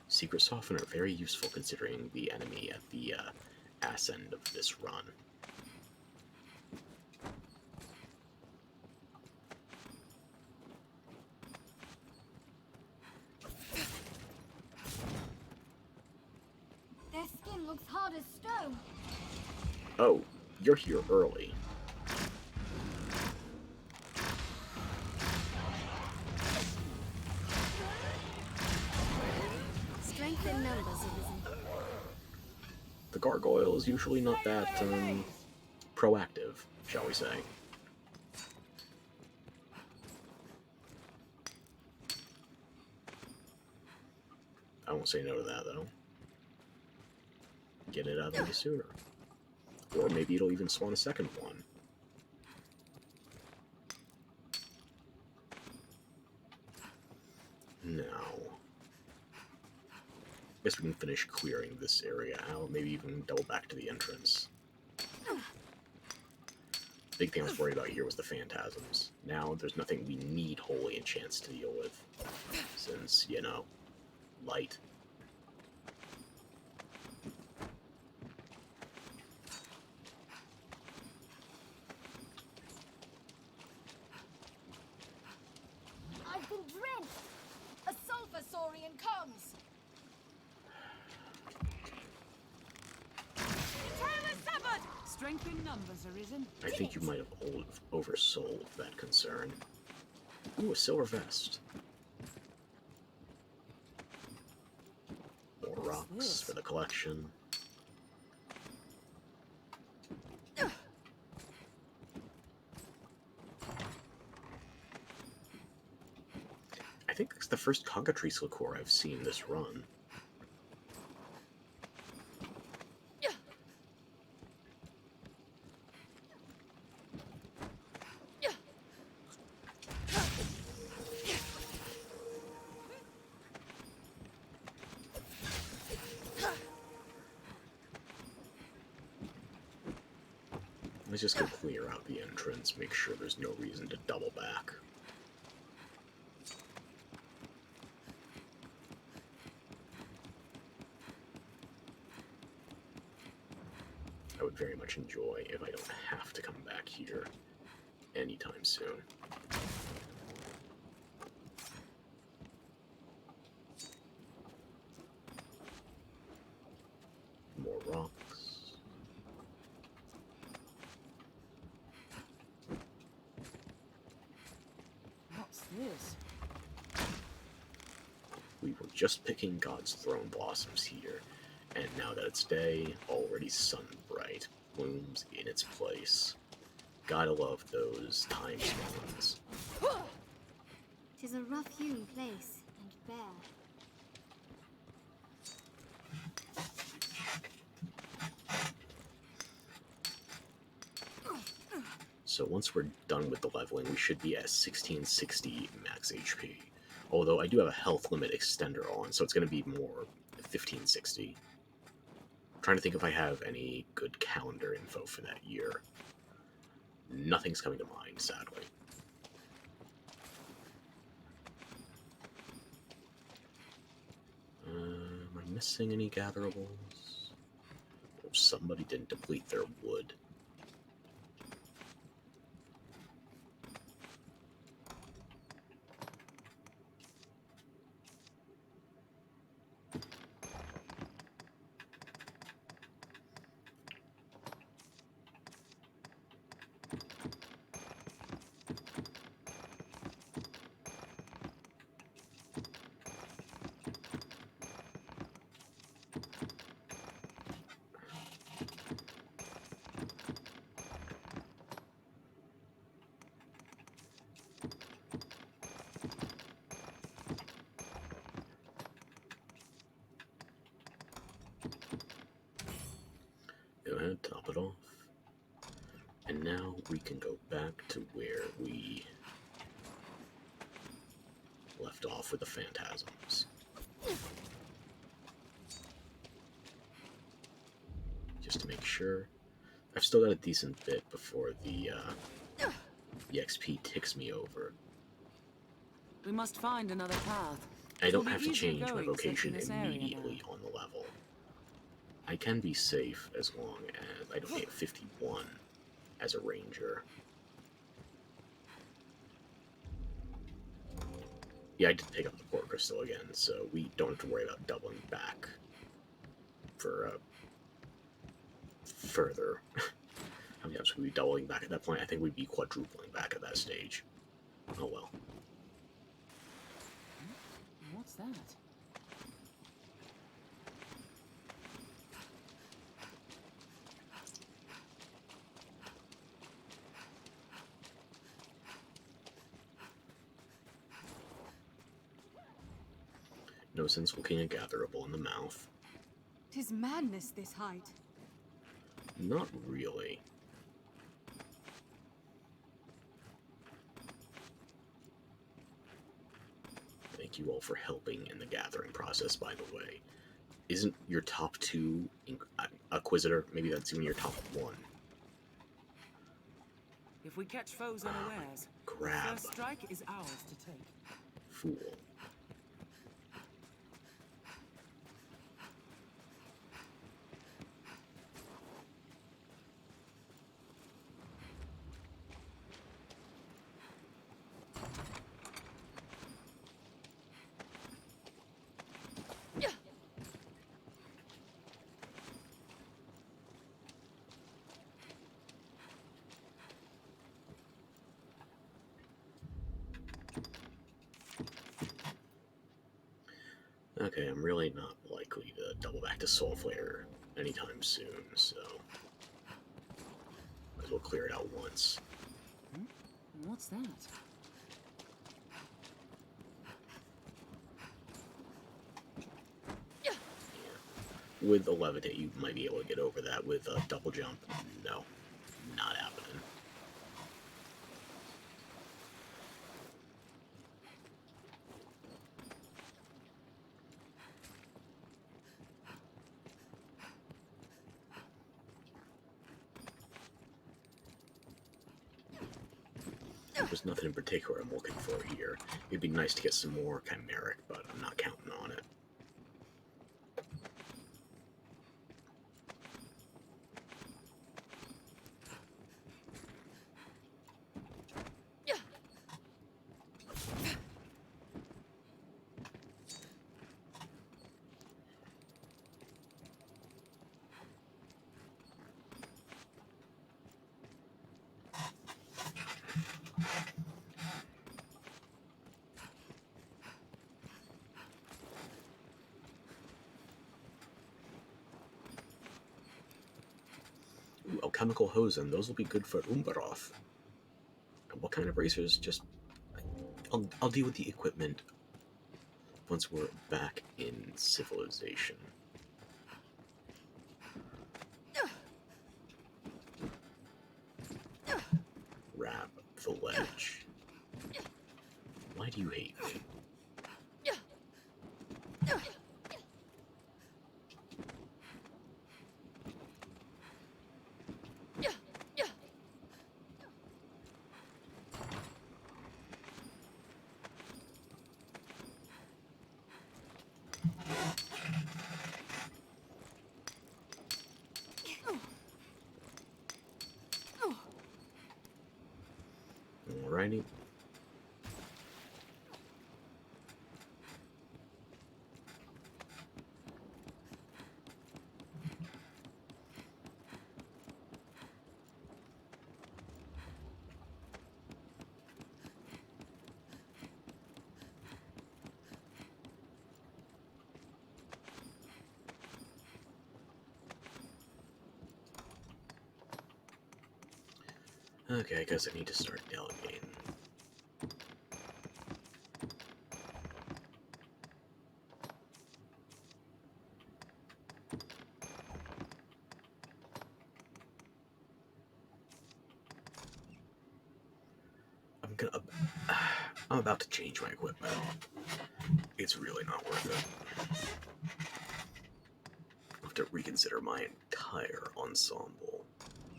Secret Softener, very useful considering the enemy at the ass end of this run. Their skin looks harder as stone. Oh, you're here early. Strength in numbers, Arisen. The gargoyle is usually not that, proactive, shall we say. I won't say no to that, though. Get it out of the way sooner. Or maybe it'll even spawn a second one. Now, guess we can finish clearing this area out, maybe even double back to the entrance. Big thing I was worried about here was the phantasms. Now there's nothing we need Holy Enchants to deal with, since, you know, light. I've been drenched! A sulfur saurian comes! Tail is severed! Strength in numbers, Arisen. I think you might have oversold that concern. Ooh, a silver vest. More rocks for the collection. I think it's the first cockatrice liqueur I've seen this run. Let's just go clear out the entrance, make sure there's no reason to double back. I would very much enjoy if I don't have to come back here anytime soon. More rocks. What's this? We were just picking God's throne blossoms here, and now that it's day, already sun bright, blooms in its place. Gotta love those time spawns. Tis a rough-hewn place, and bare. So once we're done with the leveling, we should be at 1660 max HP. Although I do have a health limit extender on, so it's going to be more 1560. I'm trying to think if I have any good calendar info for that year. Nothing's coming to mind, sadly. Am I missing any gatherables? Oh, somebody didn't deplete their wood. Go ahead, top it off. And now we can go back to where we left off with the phantasms. Just to make sure. I've still got a decent bit before the EXP ticks me over. We must find another path. I It'll don't be have to easier change my going vocation searching this area immediately now. on the level. I can be safe as long as I don't get 51 as a ranger. Yeah, I did pick up the port crystal again, so we don't have to worry about doubling back for further. How many times would we be doubling back at that point? I think we'd be quadrupling back at that stage. Oh well. What's that? No sense looking a gatherable in the mouth. 'Tis madness, this height. Not really. Thank you all for helping in the gathering process, by the way. Isn't your top 2 Inquisitor? Maybe that's even your top 1. If we catch foes unawares, the Grab. first strike is ours to take. Fool. Okay, I'm really not likely to double back to Soul Flare anytime soon, so might as well clear it out once. What's that? Yeah. With a Levitate, you might be able to get over that. With a double jump, no, not happening. There's nothing in particular I'm looking for here. It'd be nice to get some more chimeric, but I'm not counting on it. Ooh, alchemical hosen, those will be good for Umbaroth. What kind of bracers? Just I'll deal with the equipment once we're back in civilization. Wrap the ledge. Why do you hate me? Alrighty. Okay, I guess I need to start delegating. I'm about to change my equipment. It's really not worth it. I'll have to reconsider my entire ensemble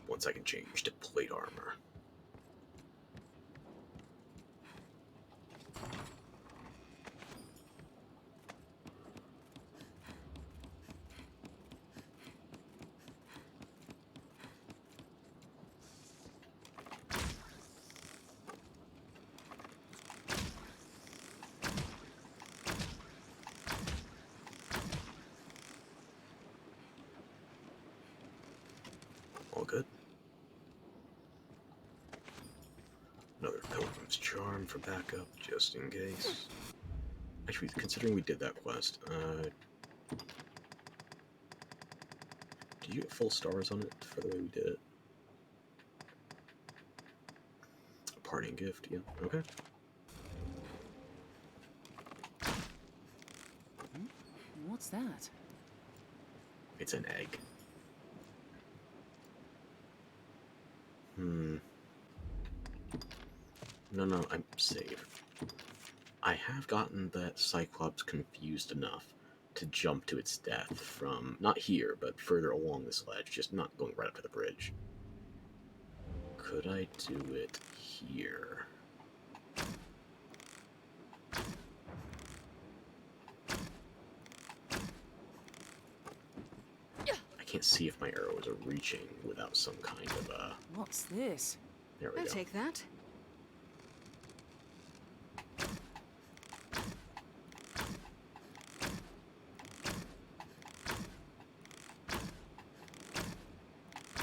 once I can change to plate armor. good. Another Pilgrim's Charm for backup, just in case. Actually, considering we did that quest, did you get full stars on it for the way we did it? A parting gift, yeah, okay. What's that? It's an egg. No, I'm safe. I have gotten that Cyclops confused enough to jump to its death from, not here, but further along this ledge, just not going right up to the bridge. Could I do it here? I can't see if my arrows are reaching without some kind of What's this? There we I'll go. take that.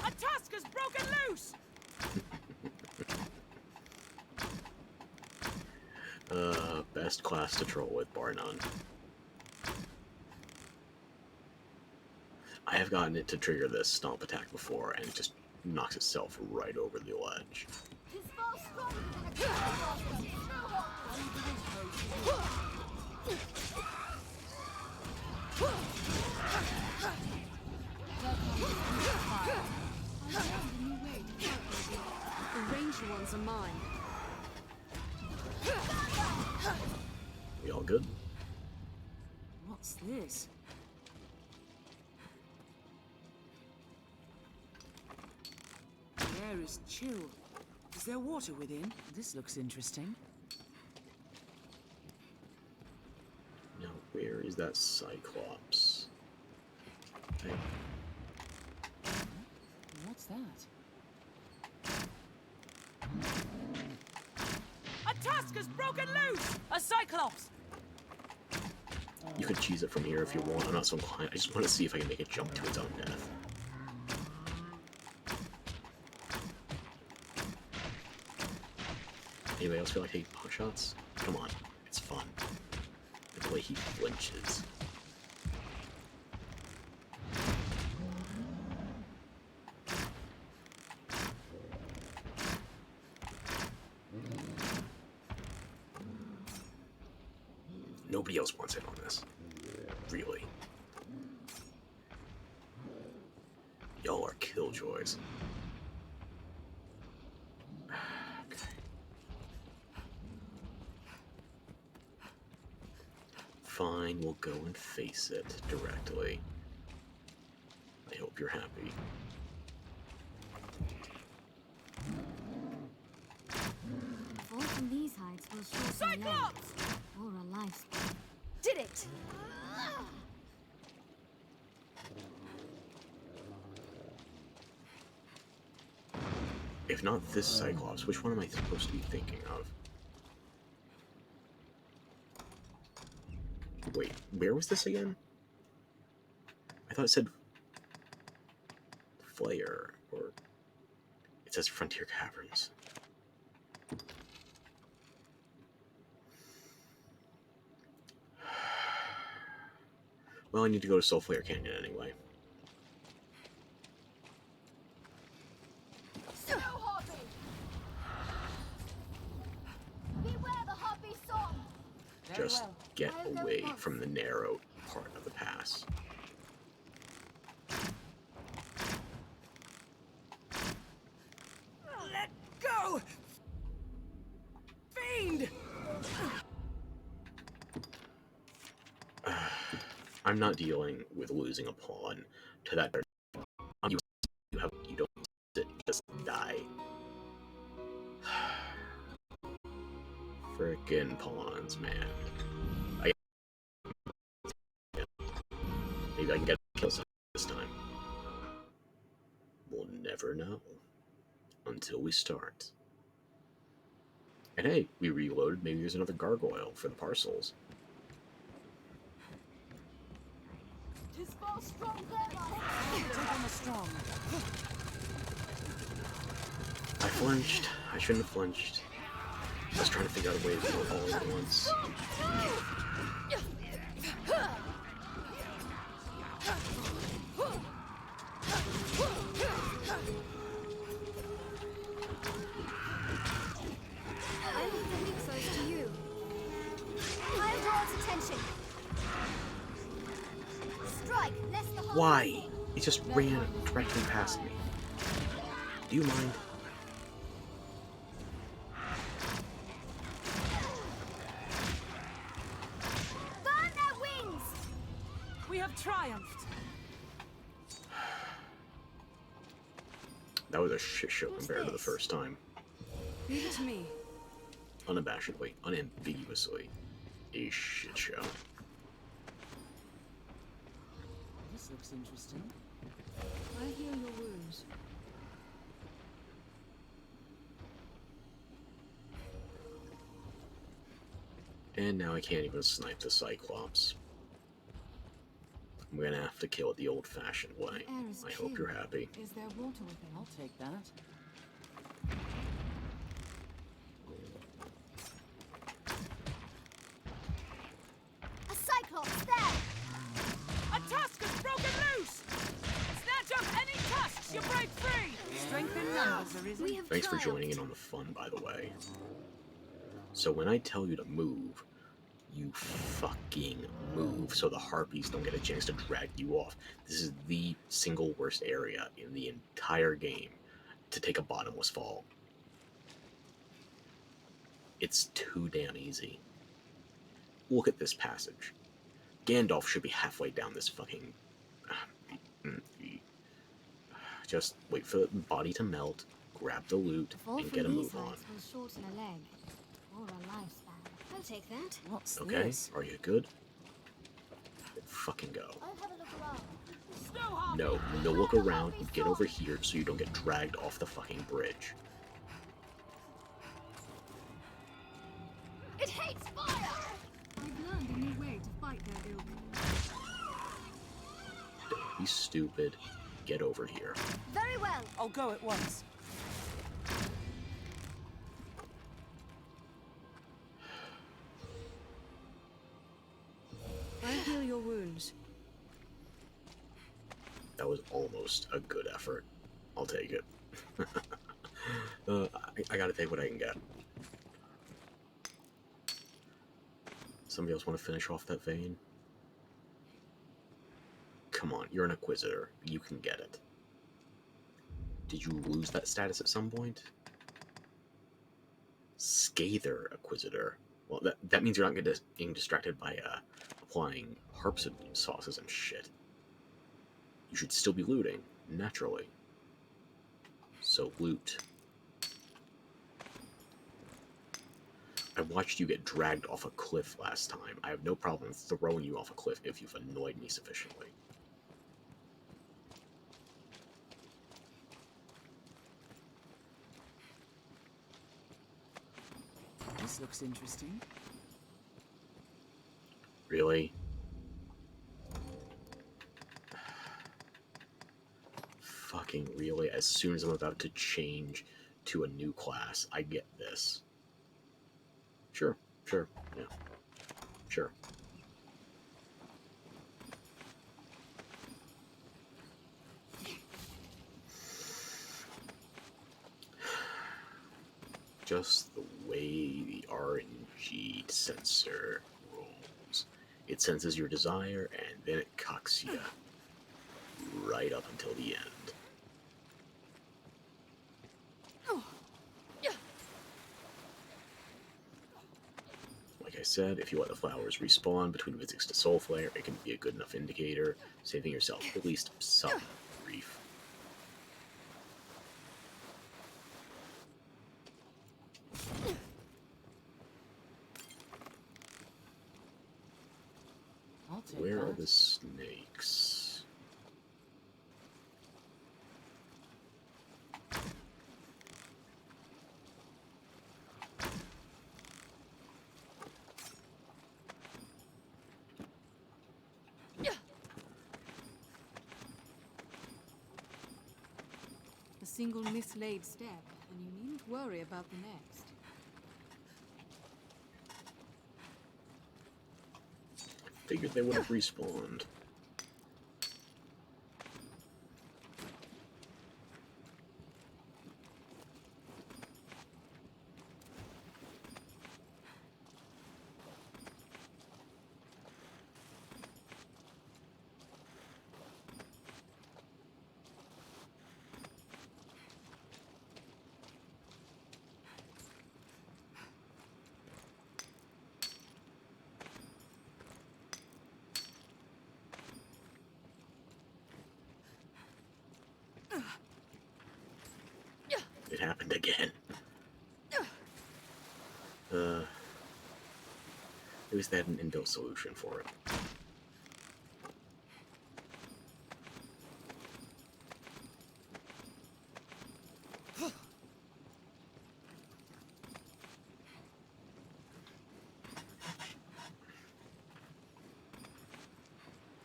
A tusk has broken loose! Best class to troll with, bar none. I have gotten it to trigger this stomp attack before, and it just knocks itself right over the ledge. He's far stronger than The ranged ones are mine. We all good? What's this? The air is chill. Is there water within? This looks interesting. Now, where is that Cyclops? Hey, What's that? A tusk has broken loose! A cyclops! you could cheese it from here if you want. I'm not so inclined. I just want to see if I can make it jump to its own death. Anybody else feel like taking pot shots? Come on, it's fun. The way he flinches. Nobody else wants in on this. Really. Y'all are killjoys. Okay. Fine, we'll go and face it directly. I hope you're happy. A fall from these heights will shorten a leg or a lifespan. Did it! If not this Cyclops, which one am I supposed to be thinking of? Wait, where was this again? I thought it said Flare, or it says Frontier Caverns. Well, I need to go to Soul Flare Canyon anyway. Snow Harpy! Beware the Harpy song! Just get away from the narrow part of the pass. Let go! Fiend! I'm not dealing with losing a pawn to that. You don't sit, just die. Frickin' pawns, man. Maybe I can get a kill this time. We'll never know until we start. And hey, we reloaded. Maybe there's another gargoyle for the parcels. Tis far stronger than Take on the strong. I flinched. I shouldn't have flinched. I was trying to figure out a way to do it all at once. I leave the Mixos to you. I draw its attention. Strike, lest the whole Why? It just ran directly past me. Do you mind? burn their wings! We have triumphed. That was a shit show compared to the first time. Leave it to me. Unabashedly, unambiguously, a shit show. This looks interesting. I heal your wounds. And now I can't even snipe the Cyclops. I'm gonna have to kill it the old-fashioned way. Air is I hope clear. you're happy. Is there water within? I'll take that. A Cyclops there! A tusk has broken loose! Snatch up any tusks you break free! Strength in numbers, Arisen. We have Thanks for triumphed. joining in on the fun, by the way. So when I tell you to move, you fucking move so the harpies don't get a chance to drag you off. This is the single worst area in the entire game to take a bottomless fall. It's too damn easy. Look at this passage. Gandalf should be halfway down this fucking... Just wait for the body to melt, grab the loot, The fall and from get a these move on. heights will shorten a leg. Or a lifespan. I'll take that. What's Okay, this? are you good? Then fucking go. I'll have a look around. No, no look around and get over here so you don't get dragged off the fucking bridge. It hates fire! I've learned a new way to fight their ilk. Don't be stupid. Get over here. Very well. I'll go at once. I heal your wounds. That was almost a good effort. I'll take it. I gotta take what I can get. Somebody else want to finish off that vein? Come on, you're an Inquisitor. You can get it. Did you lose that status at some point? Scather Inquisitor. Well, that means you're not getting distracted by applying harps sauces and shit. You should still be looting, naturally. So loot. I watched you get dragged off a cliff last time. I have no problem throwing you off a cliff if you've annoyed me sufficiently. This looks interesting. Really? Fucking really? As soon as I'm about to change to a new class, I get this. Sure, yeah. Sure. Just the way the RNG sensor rolls. It senses your desire, and then it cocks you right up until the end. Like I said, if you let the flowers respawn between visits to Soulflare, it can be a good enough indicator, saving yourself at least some grief. I'll take Where that. are the snakes? A single mislaid step, and you just worry about the next. Figured they would have respawned. It happened again. At least they had an inbuilt solution for it.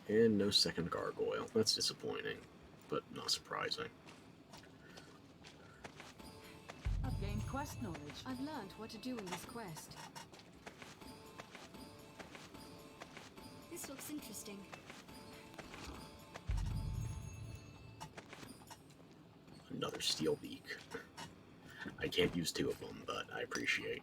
And no second gargoyle. That's disappointing, but not surprising. I've gained quest knowledge. I've learned what to do in this quest. This looks interesting. Another steel beak. I can't use two of them, but I appreciate.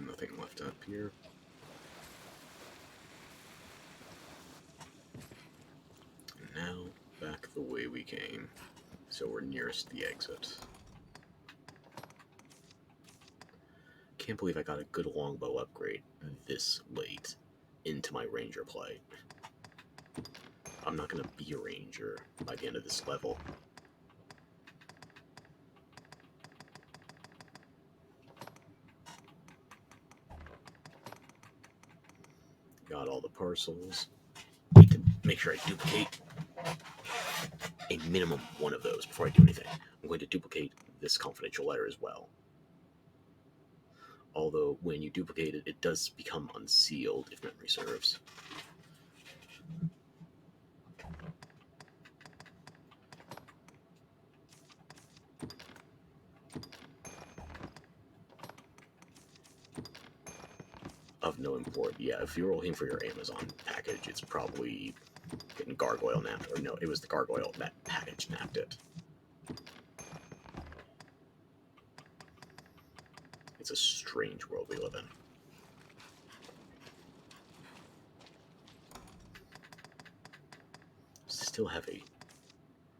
Nothing left up here. And now, back the way we came. So we're nearest the exit. Can't believe I got a good longbow upgrade this late into my ranger play. I'm not gonna be a ranger by the end of this level. Got all the parcels. Need to make sure I duplicate a minimum one of those before I do anything. I'm going to duplicate this confidential letter as well. Although when you duplicate it, it does become unsealed if memory serves. Of no import. Yeah, if you're looking for your Amazon package, it's probably getting gargoyle napped. Or no, it was the gargoyle that package napped it. It's a strange world we live in. Still heavy.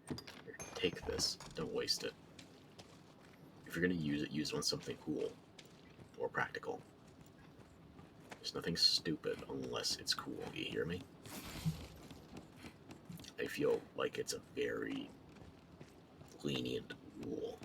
Here, take this. Don't waste it. If you're going to use it on something cool or practical. There's nothing stupid unless it's cool, you hear me? I feel like it's a very lenient rule.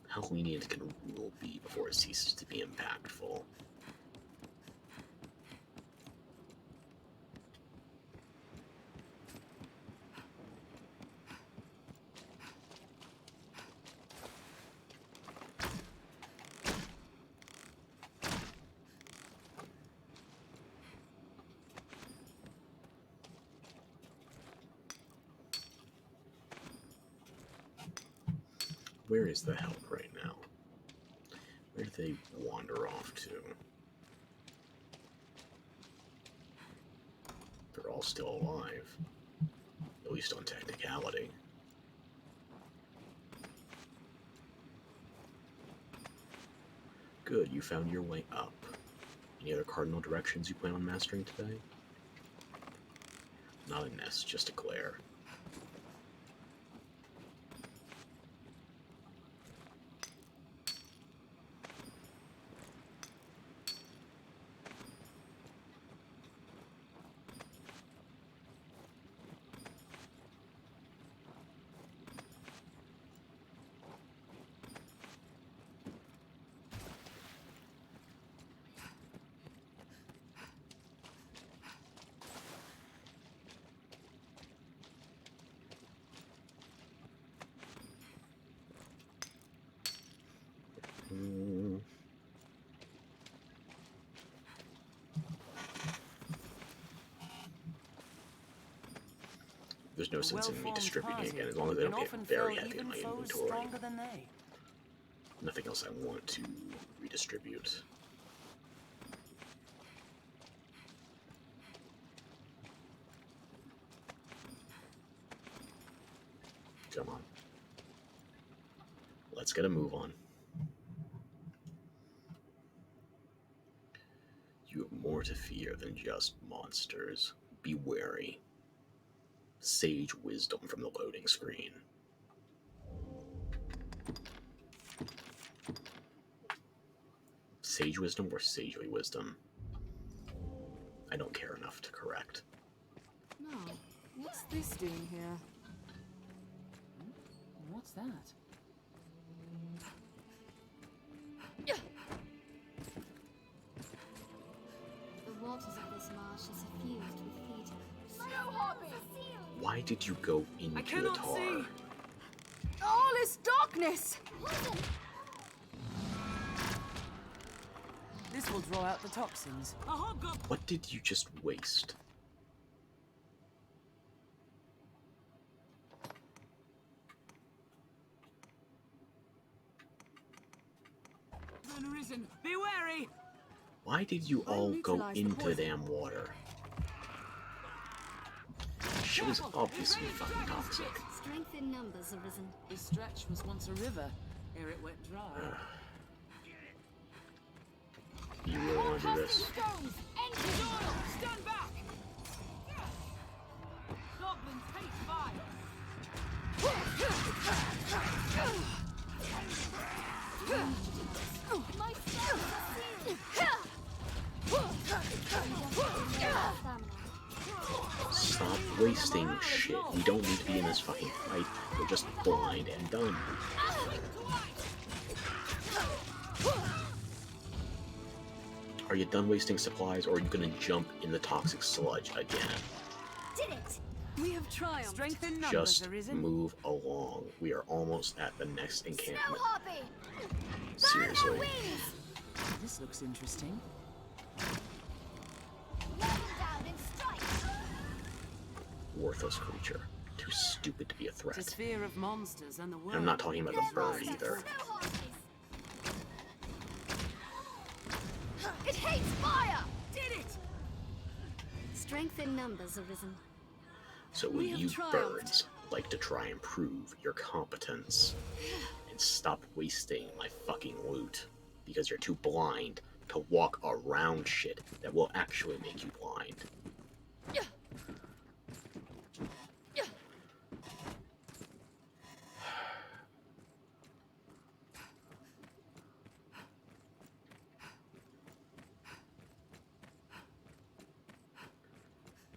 How lenient can a rule be before it ceases to be impactful? Where is the help right now? Where do they wander off to? They're all still alive. At least on technicality. Good, you found your way up. Any other cardinal directions you plan on mastering today? Not a nest, just a glare. There's no sense in me distributing again as long as they don't get very heavy in my inventory. Nothing else I want to redistribute. Come on. Let's get a move on. You have more to fear than just monsters. Be wary. Sage wisdom from the loading screen. Sage wisdom or sagely wisdom? I don't care enough to correct. No. What's this doing here? What's that? The waters of this marsh are suffused with theater. Why did you go into the tar? See. All is darkness! This will draw out the toxins. A hobgoblin. What did you just waste? Arisen, be wary! Why did you all go into the damn water? She was obviously fucking toxic. Strength in numbers, Arisen. This stretch was once a river, ere it went dry. You really want to do this? Stones! Engine oil! Stand back! Goblins hate fire! My spells are sealed! Stop wasting shit. We don't need to be in this fucking fight. We're just blind and done. Are you done wasting supplies, or are you gonna jump in the toxic sludge again? Did it! We have triumphed. Strength in numbers, Just Arisen. move along. We are almost at the next encampment. Harpy! Seriously. This looks interesting. Let him down and strike! Worthless creature. Too stupid to be a threat. Tis fear of monsters and the world. And I'm not talking about the bird either. It hates fire! Did it! Strength in numbers, Arisen. So will you birds like to try and prove your competence and stop wasting my fucking loot because you're too blind to walk around shit that will actually make you blind?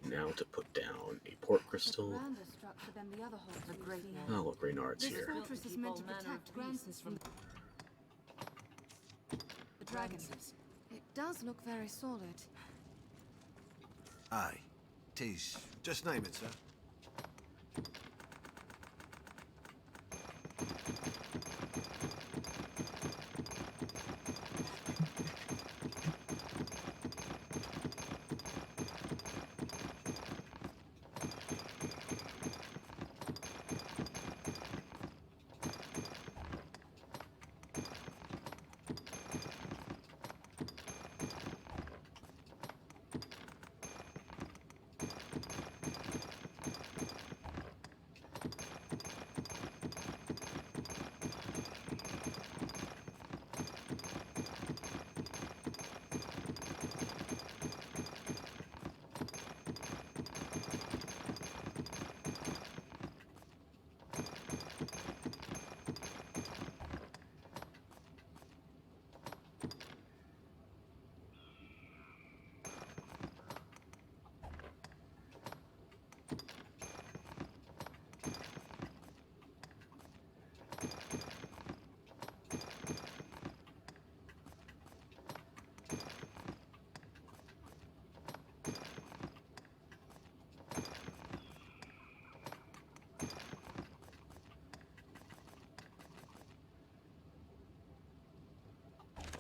Now to put down a port crystal. Grander structure than the other halls we've seen. Oh, look, Reynard's This here. fortress is meant to protect Grances from the dragons. It does look very solid. Aye. Tis. Just name it, sir.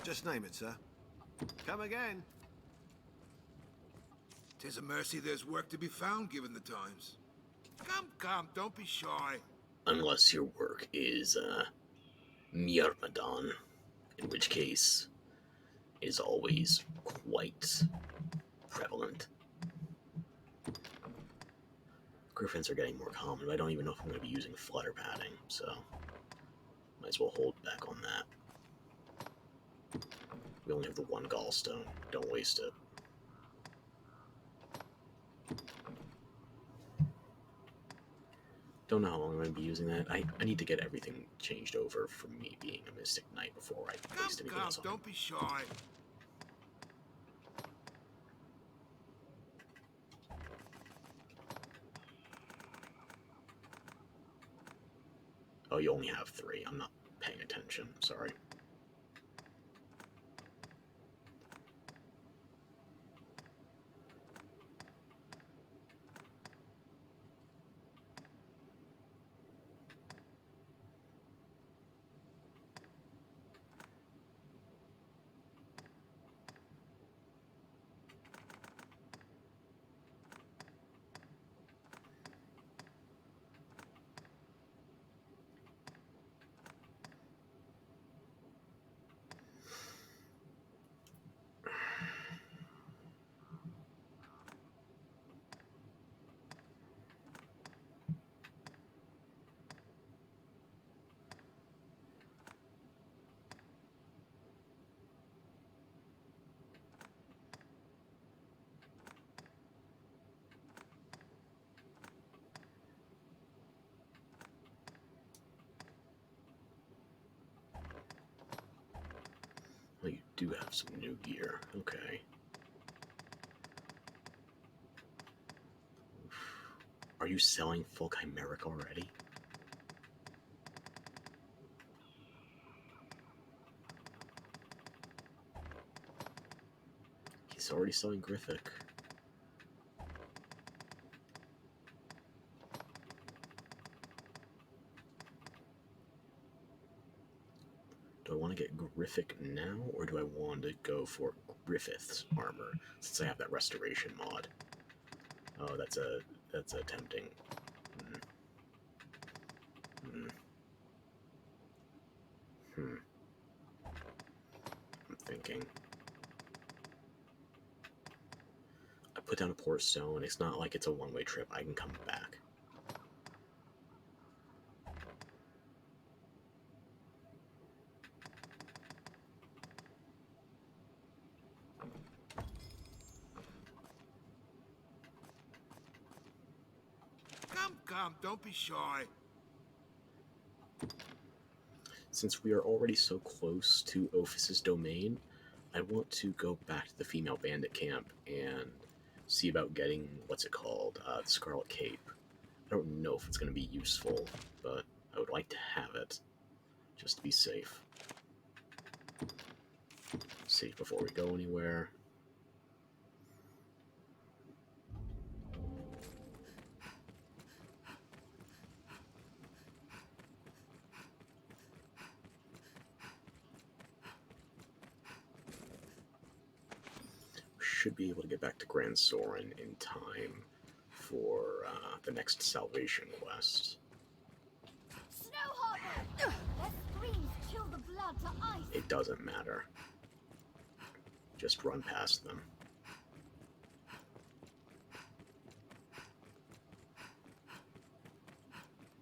Just name it, sir. Come again. 'Tis a mercy there's work to be found given the times. Come, don't be shy. Unless your work is, Myrmidon, in which case is always quite prevalent. Griffins are getting more common, but I don't even know if I'm going to be using flutter padding, so might as well hold back on that. We only have the one gallstone. Don't waste it. Don't know how long I'm going to be using that. I need to get everything changed over for me being a Mystic Knight before I waste anything else on it. Don't be shy. Oh, you only have 3. I'm not paying attention. Sorry. Well, you do have some new gear. Okay. Are you selling full chimeric already? He's already selling Gryphic. Do I want to get Gryphic now, or do I want to go for Griffith's armor, since I have that restoration mod? Oh, that's tempting. I'm thinking. I put down a port stone. It's not like it's a one-way trip. I can come back. Come, don't be shy. Since we are already so close to Ophus's domain, I want to go back to the female bandit camp and see about getting, what's it called, the Scarlet Cape. I don't know if it's going to be useful, but I would like to have it, just to be safe. Safe before we go anywhere. Should be able to get back to Grand Soren in time for the next Salvation quest. Snowhopper! Their screams chill the blood to ice. It doesn't matter. Just run past them.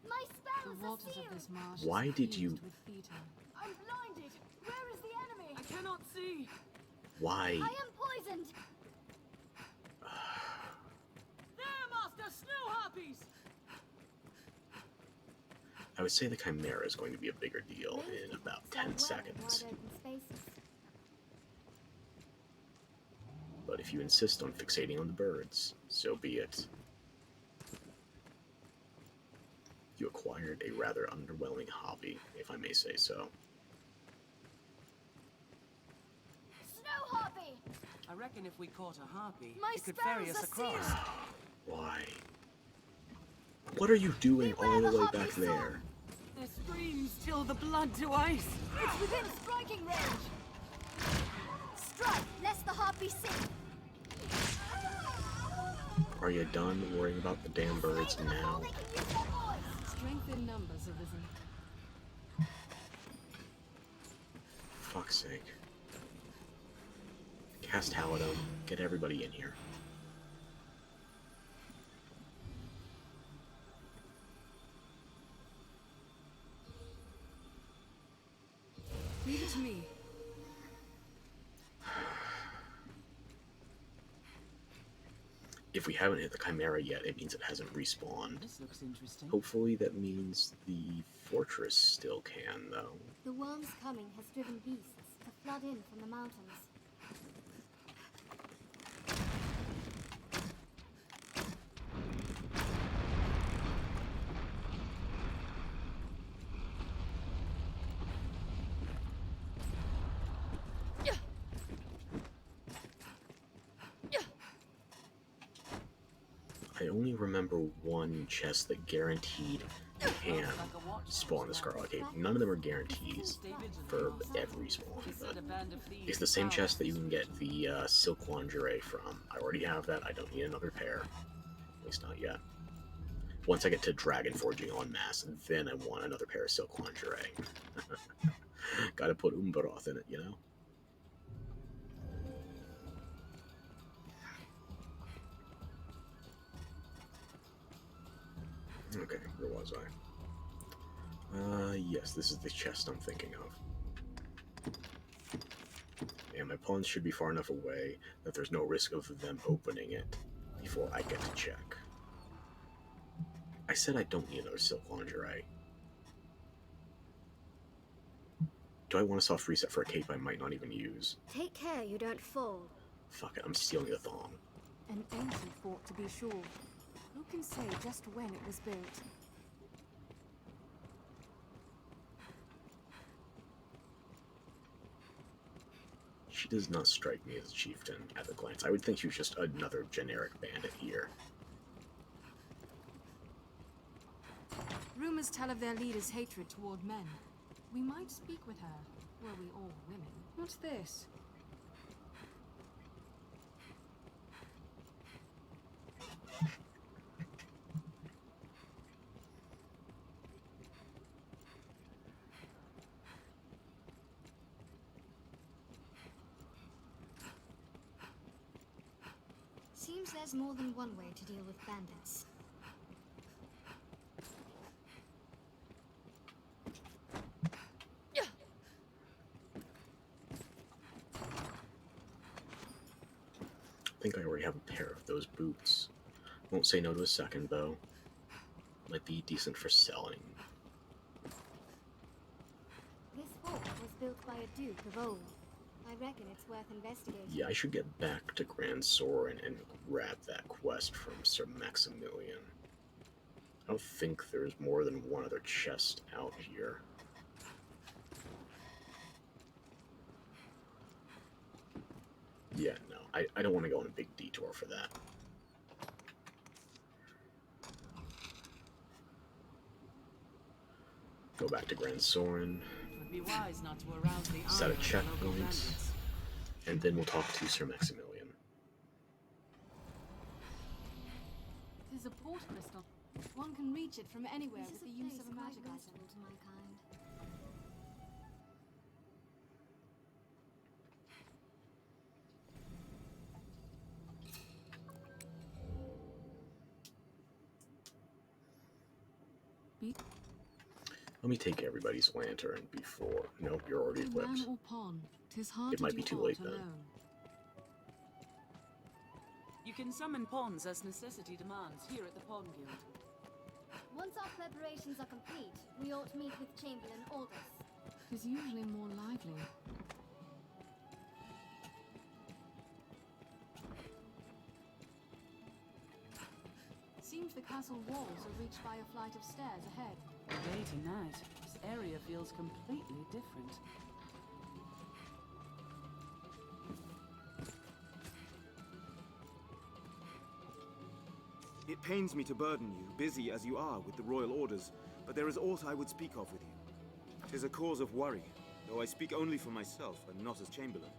My The spells are waters of sealed. this marsh Why is did you- fused with Theta. I'm blinded. Where is the enemy? I cannot see. Why? I am poisoned. There, Master! Snow harpies! I would say the Chimera is going to be a bigger deal in about 10 seconds. But if you insist on fixating on the birds, so be it. You acquired a rather underwhelming hobby, if I may say so. Snowharpy! I reckon if we caught a harpy, My it could ferry spells us are across. sealed. Why? What are you doing Beware all the the way hobby back sword. there? Their screams chill the blood to ice. It's within striking range. right, lest the heart be sick. Are you done worrying about the damn birds now? They can use their voice. Strength in numbers, Arisen. Fuck's sake. Cast Halidom. Get everybody in here. Leave it to me. If we haven't hit the Chimera yet, it means it hasn't respawned. This looks interesting. Hopefully that means the fortress still can, though. The worm's coming has driven beasts to flood in from the mountains. I only remember one chest that guaranteed can spawn the Scarlet Cave. None of them are guarantees for every spawn, but it's the same chest that you can get the Silk Lingerie from. I already have that. I don't need another pair. At least not yet. Once I get to Dragon Forging en masse, then I want another pair of Silk Lingerie. Gotta put Umbaroth in it, you know? Okay, where was I? Yes, this is the chest I'm thinking of. And my pawns should be far enough away that there's no risk of them opening it before I get to check. I said I don't need another Silk Lingerie. Do I want a soft reset for a cape I might not even use? Take care you don't fall. Fuck it, I'm stealing the thong. An ancient fort, to be sure. Who can say just when it was built? She does not strike me as a chieftain at a glance. I would think she was just another generic bandit here. Rumors tell of their leader's hatred toward men. We might speak with her, were we all women. What's this? Seems there's more than one way to deal with bandits. I think I already have a pair of those boots. Won't say no to a second, though. Might be decent for selling. This fort was built by a duke of old. I reckon it's worth investigating. Yeah, I should get back to Grand Soren and grab that quest from Sir Maximilian. I don't think there's more than one other chest out here. Yeah, no, I don't want to go on a big detour for that. Go back to Grand Soren, Would be wise not to arouse the set a ire of the local checkpoint, bandits. and then we'll talk to Sir Maximilian. Tis a port crystal. One can reach it from anywhere This with is the use place of a quite magic item. restful to my kind. Let me take everybody's lantern before... Nope, you're already To equipped. man or pawn, 'tis hard It to might do be too aught late then. alone. You can summon pawns as necessity demands here at the Pawn Guild. Once our preparations are complete, we ought to meet with Chamberlain Aldous. 'Tis usually more lively. Seems the castle walls are reached by a flight of stairs ahead. Day to night, this area feels completely different. It pains me to burden you, busy as you are with the royal orders, but there is aught I would speak of with you. 'Tis a cause of worry, though I speak only for myself and not as Chamberlain.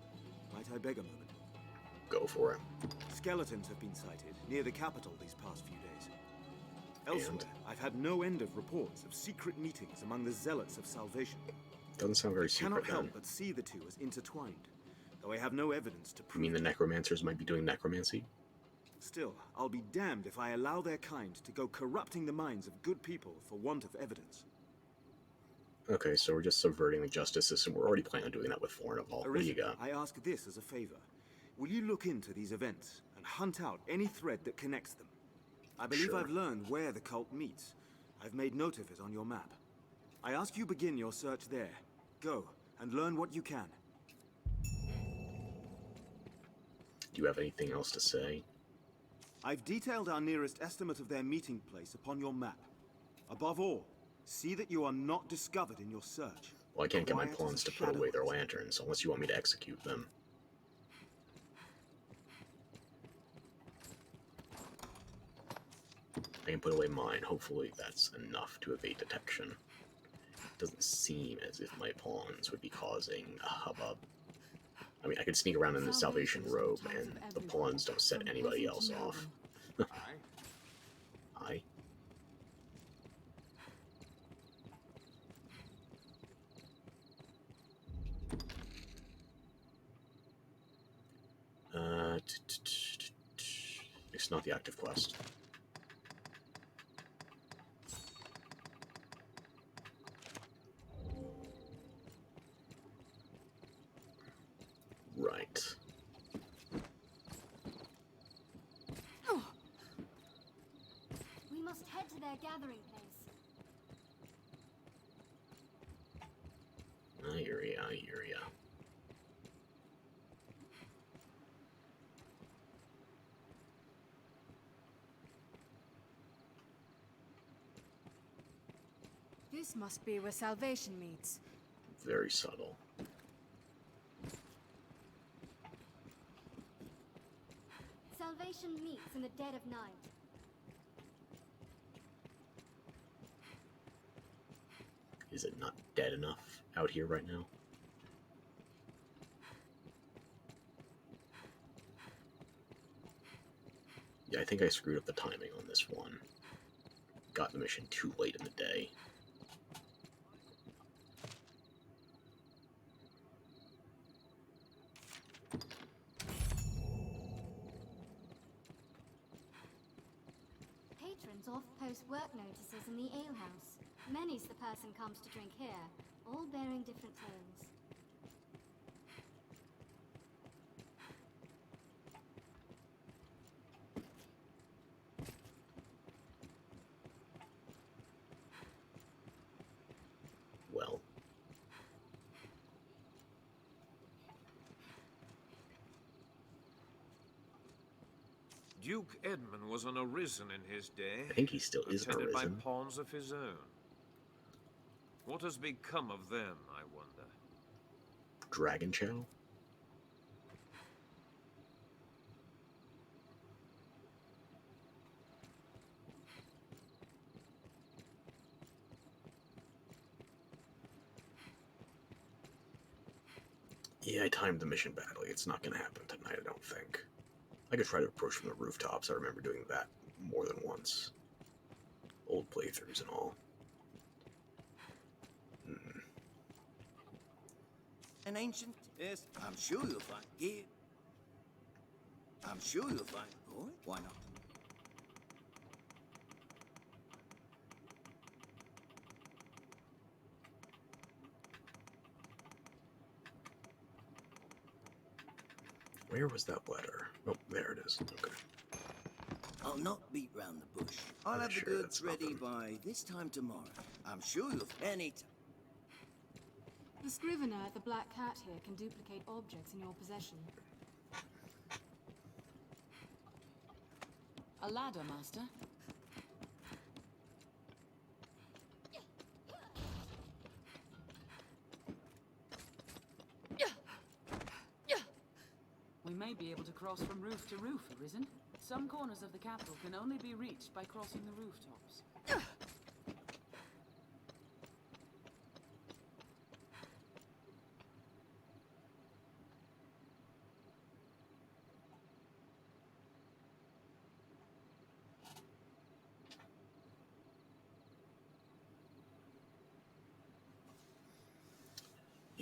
Might I beg a moment? Go for it. Skeletons have been sighted near the capital these past few days. Elsewhere, I've had no end of reports of secret meetings among the zealots of salvation. Doesn't sound very I cannot secret help then. but see the two as intertwined, though I have no evidence to You prove mean the it. necromancers might be doing necromancy? Still, I'll be damned if I allow their kind to go corrupting the minds of good people for want of evidence. Okay, so we're just subverting the justice system. We're already planning on doing that with Fornival. What do you Arisen, got? I ask this as a favor. Will you look into these events and hunt out any thread that connects them? I believe Sure. I've learned where the cult meets. I've made note of it on your map. I ask you begin your search there. Go, and learn what you can. Do you have anything else to say? I've detailed our nearest estimate of their meeting place upon your map. Above all, see that you are not discovered in your search. Well, I can't get my Quiet as pawns a to put away their shadow. lanterns unless you want me to execute them. I can put away mine. Hopefully that's enough to evade detection. Doesn't seem as if my pawns would be causing a hubbub. I mean, I could sneak around in the Salvation robe, and the pawns don't set anybody else off. Aye. It's not the active quest. Right. We must head to their gathering place. I hear ya, I hear ya. This must be where Salvation meets. Very subtle. Salvation meets in the dead of night. Is it not dead enough out here right now? Yeah, I think I screwed up the timing on this one. Got the mission too late in the day. Patrons oft post work notices in the alehouse. Many's the person comes to drink here, all bearing different tales. Well, Duke Edmund was an Arisen in his day. I think he still is an attended by Arisen. pawns of his own. What has become of them, I wonder? Dragon Chow? Yeah, I timed the mission badly. It's not gonna happen tonight, I don't think. I could try to approach from the rooftops. I remember doing that more than once. Old playthroughs and all. An ancient? Yes, I'm sure you'll find gear. I'm sure you'll find. Oh, why not? Where was that letter? Oh, there it is. Okay. I'll not beat round the bush. I'll have sure the goods that's ready nothing. by this time tomorrow. I'm sure you'll any time. The scrivener at the Black Cat here can duplicate objects in your possession. A ladder, Master. We may be able to cross from roof to roof, Arisen. Some corners of the capital can only be reached by crossing the rooftops.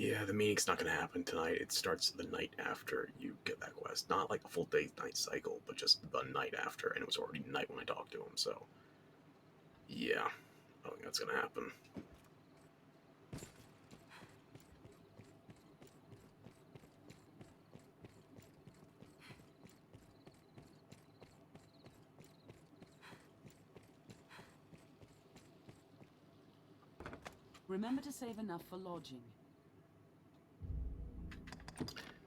Yeah, the meeting's not gonna happen tonight. It starts the night after you get that quest. Not like a full day night cycle, but just the night after, and it was already night when I talked to him, so yeah, I don't think that's gonna happen. Remember to save enough for lodging.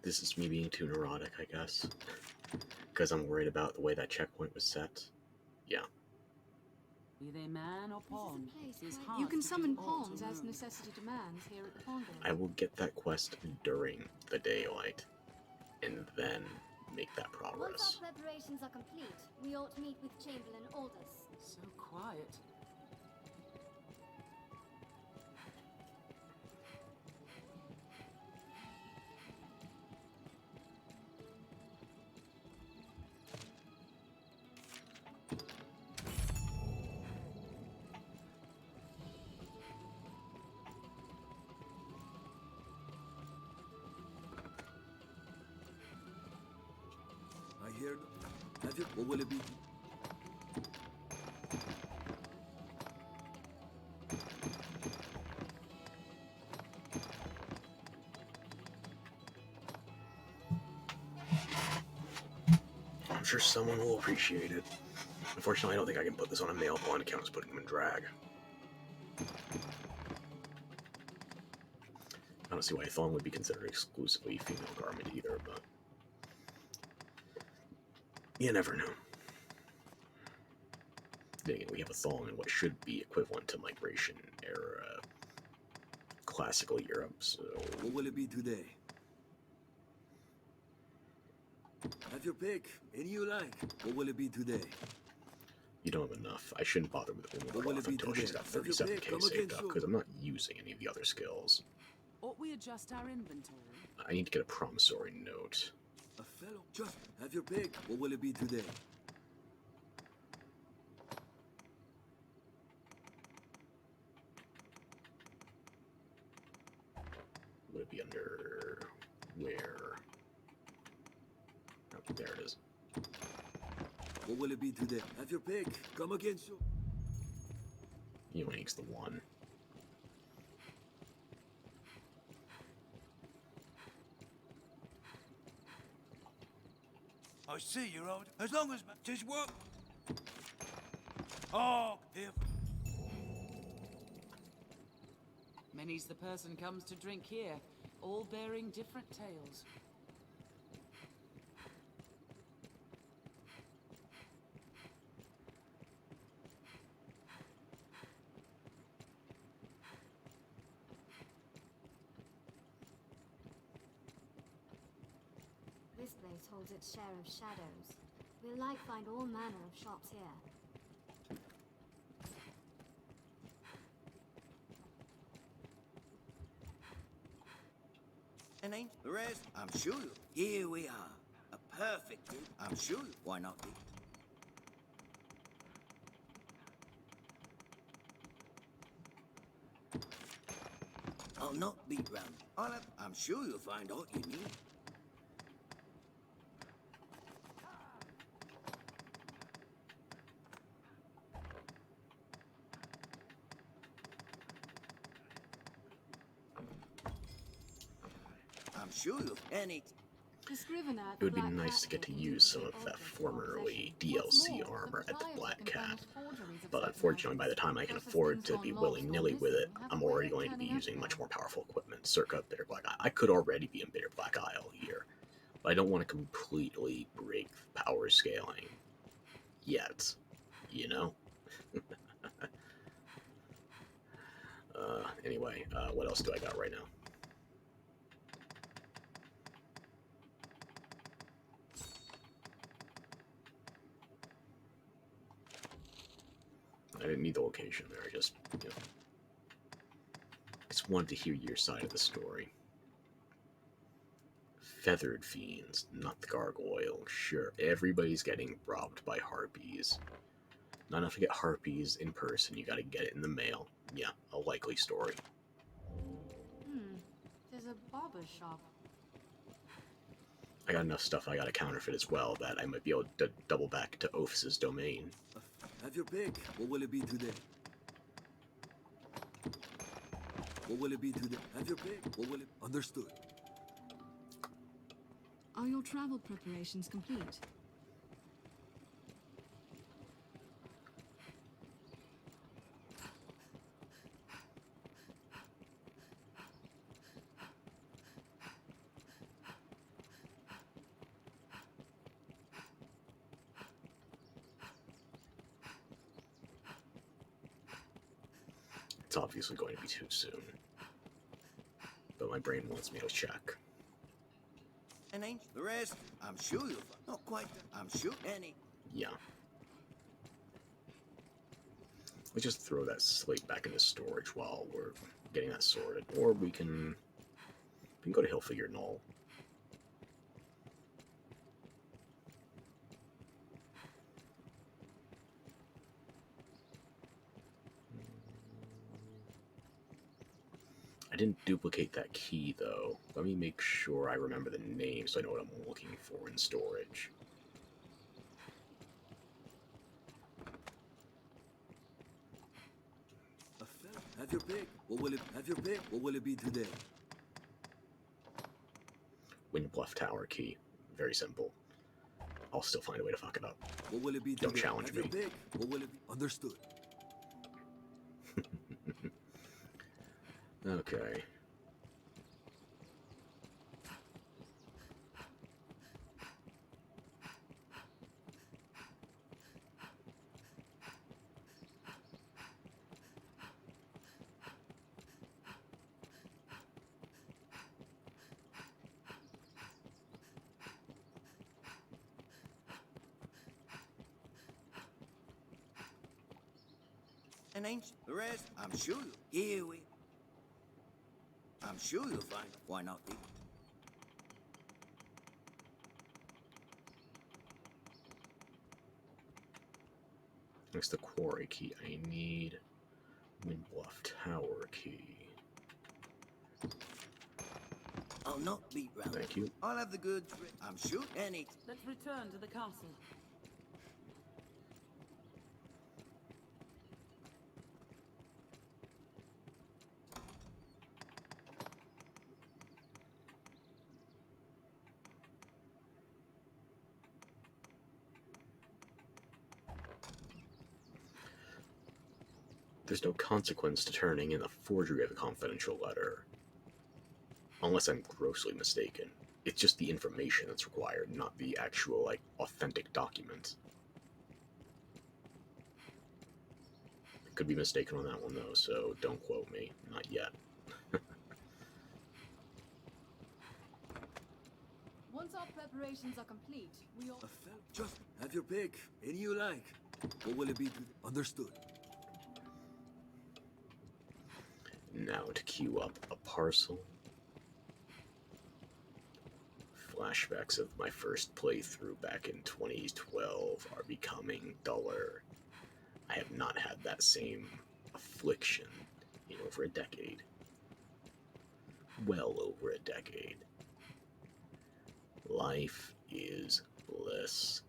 This is me being too neurotic, I guess, because I'm worried about the way that checkpoint was set. Yeah. Be they man or pawn, it's hard You can to summon do aught pawns as alone. necessity demands here at the pawn I will get that quest during the daylight, and then make that progress. Once our preparations are complete, we ought to meet with Chamberlain Aldous. So quiet. I hear. Have you? What will it be? I'm sure someone will appreciate it. Unfortunately, I don't think I can put this on a male pawn account as putting them in drag. I don't see why a thong would be considered exclusively female garment either, but you never know. Then again, we have a thong in what should be equivalent to migration era classical Europe, so... What will it be today? Have your pick. Any you like. What will it be today? You don't have enough. I shouldn't bother with the What will woman it be until she's today? got Have your pick. 37k Come saved again up, soon. because I'm not using any of the other skills. Ought we adjust our inventory? I need to get a promissory note. A fellow. Just have your pick. What will it be today? Would it be under... where? Oh, there it is. What will it be today? Have your pick. Come again soon. Unique's the one. I see you, Old. As long as tis work. Oh, here. Many's the person comes to drink here, all bearing different tales. This place holds its share of shadows. We'll like find all manner of shops here. And ain't the rest? I'm sure. Here we are. A perfect dude. I'm sure. Why not be? I'll not beat round. I'm sure you'll find all you need. I'm sure you'll any. It would be nice to get to use some of that formerly DLC armor at the Black Cat, but unfortunately by the time I can afford to be willy-nilly with it, I'm already going to be using much more powerful equipment, circa Bitter Black Isle. I could already be in Bitter Black Isle here, but I don't want to completely break power scaling yet, you know? Anyway, what else do I got right now? I didn't need the location there, I just, you know, just wanted to hear your side of the story. Feathered fiends, not the gargoyle. Sure, everybody's getting robbed by harpies. Not enough to get harpies in person, you gotta get it in the mail. Yeah, a likely story. There's a barber's shop. I got enough stuff I gotta counterfeit as well that I might be able to double back to Ophus's domain. Have your pick. What will it be today? What will it be today? Have your pick. What will it... Understood. Are your travel preparations complete? It's obviously going to be too soon. But my brain wants me to check. And ain't the rest? I'm sure you'll find. Not quite. I'm sure. Any. Yeah. Let's just throw that slate back into storage while we're getting that sorted. Or we can go to Hillfigure Knoll. I didn't duplicate that key, though. Let me make sure I remember the name so I know what I'm looking for in storage. Have your pick. What will it... Have your pick. What will it be today? Wind Bluff Tower key. Very simple. I'll still find a way to fuck it up. What will it be today? Don't challenge Have me. your pick. What will it be? Understood. Okay. And ain't the rest? I'm sure you'll. Here we. I'm sure you'll find. Why not be? Next, the quarry key. I need Wind Bluff Tower key. I'll not beat round. Thank you. I'll have the goods. I'm sure. Any. Let's return to the castle. There's no consequence to turning in the forgery of the confidential letter. Unless I'm grossly mistaken. It's just the information that's required, not the actual, like, authentic document. I could be mistaken on that one, though, so don't quote me. Not yet. Once our preparations are complete, we all... Just have your pick. Any you like. What will it be today? Understood. Now to queue up a parcel. Flashbacks of my first playthrough back in 2012 are becoming duller. I have not had that same affliction in over a decade. Well over a decade. Life is bliss.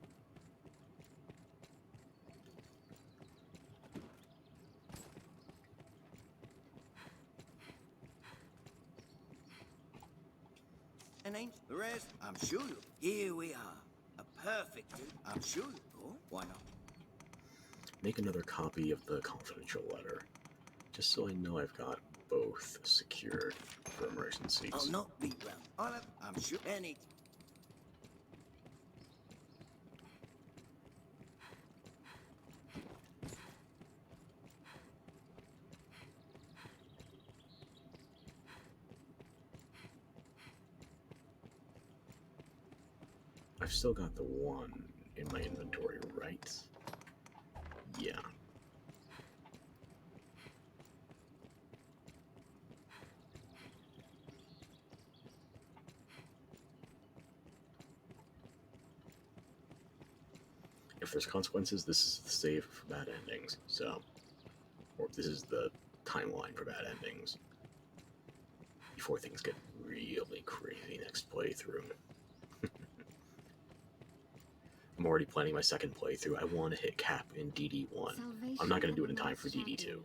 And ain't the rest? I'm sure you'll. Here we are. A perfect. I'm sure you'll. Oh, why not? Make another copy of the confidential letter, just so I know I've got both secured for emergencies. I'll not beat round. I'll have. I'm sure. Any. I've still got the one in my inventory, right? Yeah. If there's consequences, this is the save for bad endings, so... Or this is the timeline for bad endings. You before things get really crazy next playthrough. I'm already planning my second playthrough. I want to hit cap in DD1. I'm not going to do it in time for DD2.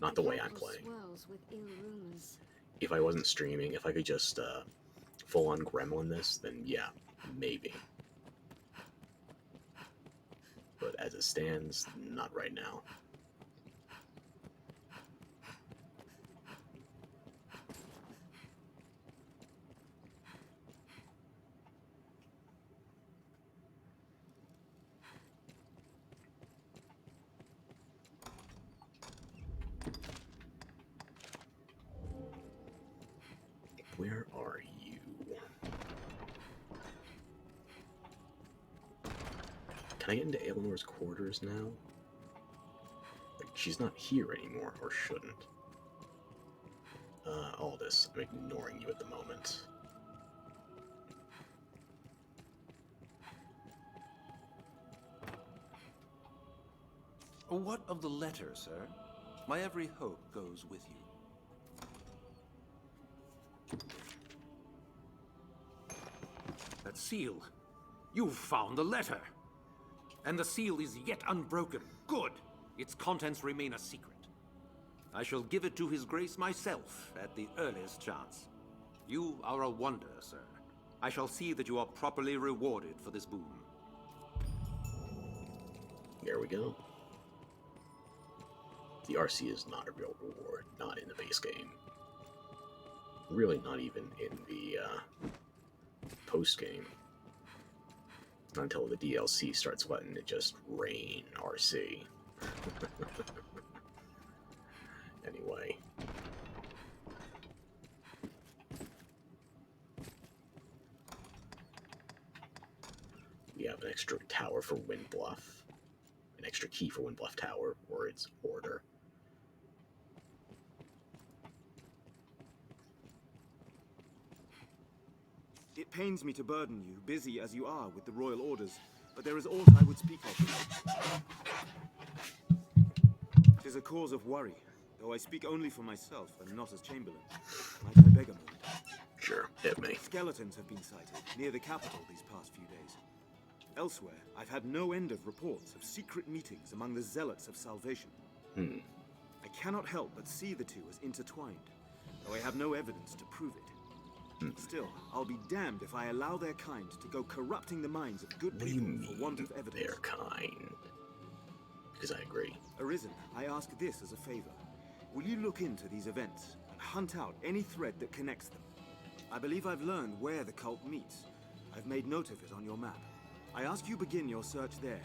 Not the way I'm playing. If I wasn't streaming, if I could just full-on gremlin this, then yeah, maybe. But as it stands, not right now. Where are you? Can I get into Eleanor's quarters now? Like, she's not here anymore, or shouldn't. All this, I'm ignoring you at the moment. What of the letter, sir? My every hope goes with you. That seal. You've found the letter. And the seal is yet unbroken. Good. Its contents remain a secret. I shall give it to His Grace myself at the earliest chance. You are a wonder, sir. I shall see that you are properly rewarded for this boon. There we go. The RC is not a real reward, not in the base game. Really not even in the post-game. Not until the DLC starts letting it just rain RC. Anyway. We have an extra tower for Wind Bluff. An extra key for Wind Bluff Tower, or its order. It pains me to burden you, busy as you are with the royal orders, but there is aught I would speak of. It is a cause of worry, though I speak only for myself and not as Chamberlain. Might I beg a moment? Sure, hit me. Skeletons have been sighted near the capital these past few days. Elsewhere, I've had no end of reports of secret meetings among the zealots of salvation. I cannot help but see the two as intertwined, though I have no evidence to prove it. Still, I'll be damned if I allow their kind to go corrupting the minds of good people for want of evidence. Their kind? Because I agree. Arisen, I ask this as a favor. Will you look into these events and hunt out any thread that connects them? I believe I've learned where the cult meets. I've made note of it on your map. I ask you begin your search there.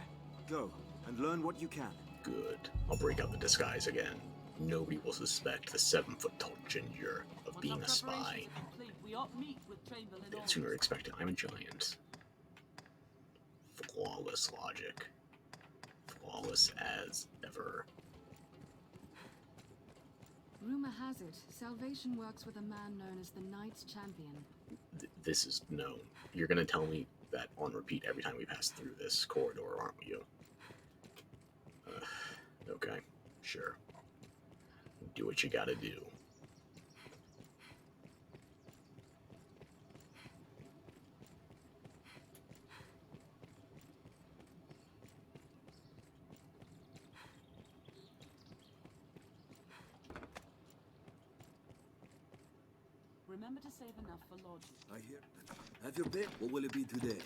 Go, and learn what you can. Good. I'll break out the disguise again. Nobody will suspect the 7-foot-tall ginger of being a spy. Sooner expected. I'm a giant. Flawless logic. Flawless as ever. Rumor has it, Salvation works with a man known as the Knights Champion. This is known. You're gonna tell me that on repeat every time we pass through this corridor, aren't you? Okay, sure. Do what you gotta do. Remember to save enough for lodging. I hear. Have your pick. What will it be today?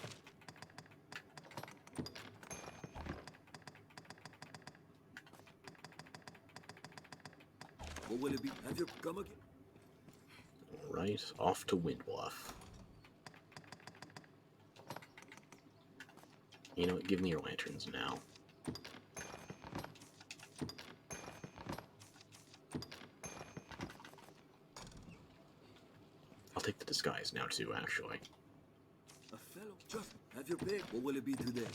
What will it be? Have your come again? Alright, off to Wind Bluff. You know what, give me your lanterns now. I'll take the disguise now too, actually. A fellow, just have your pick. What will it be today?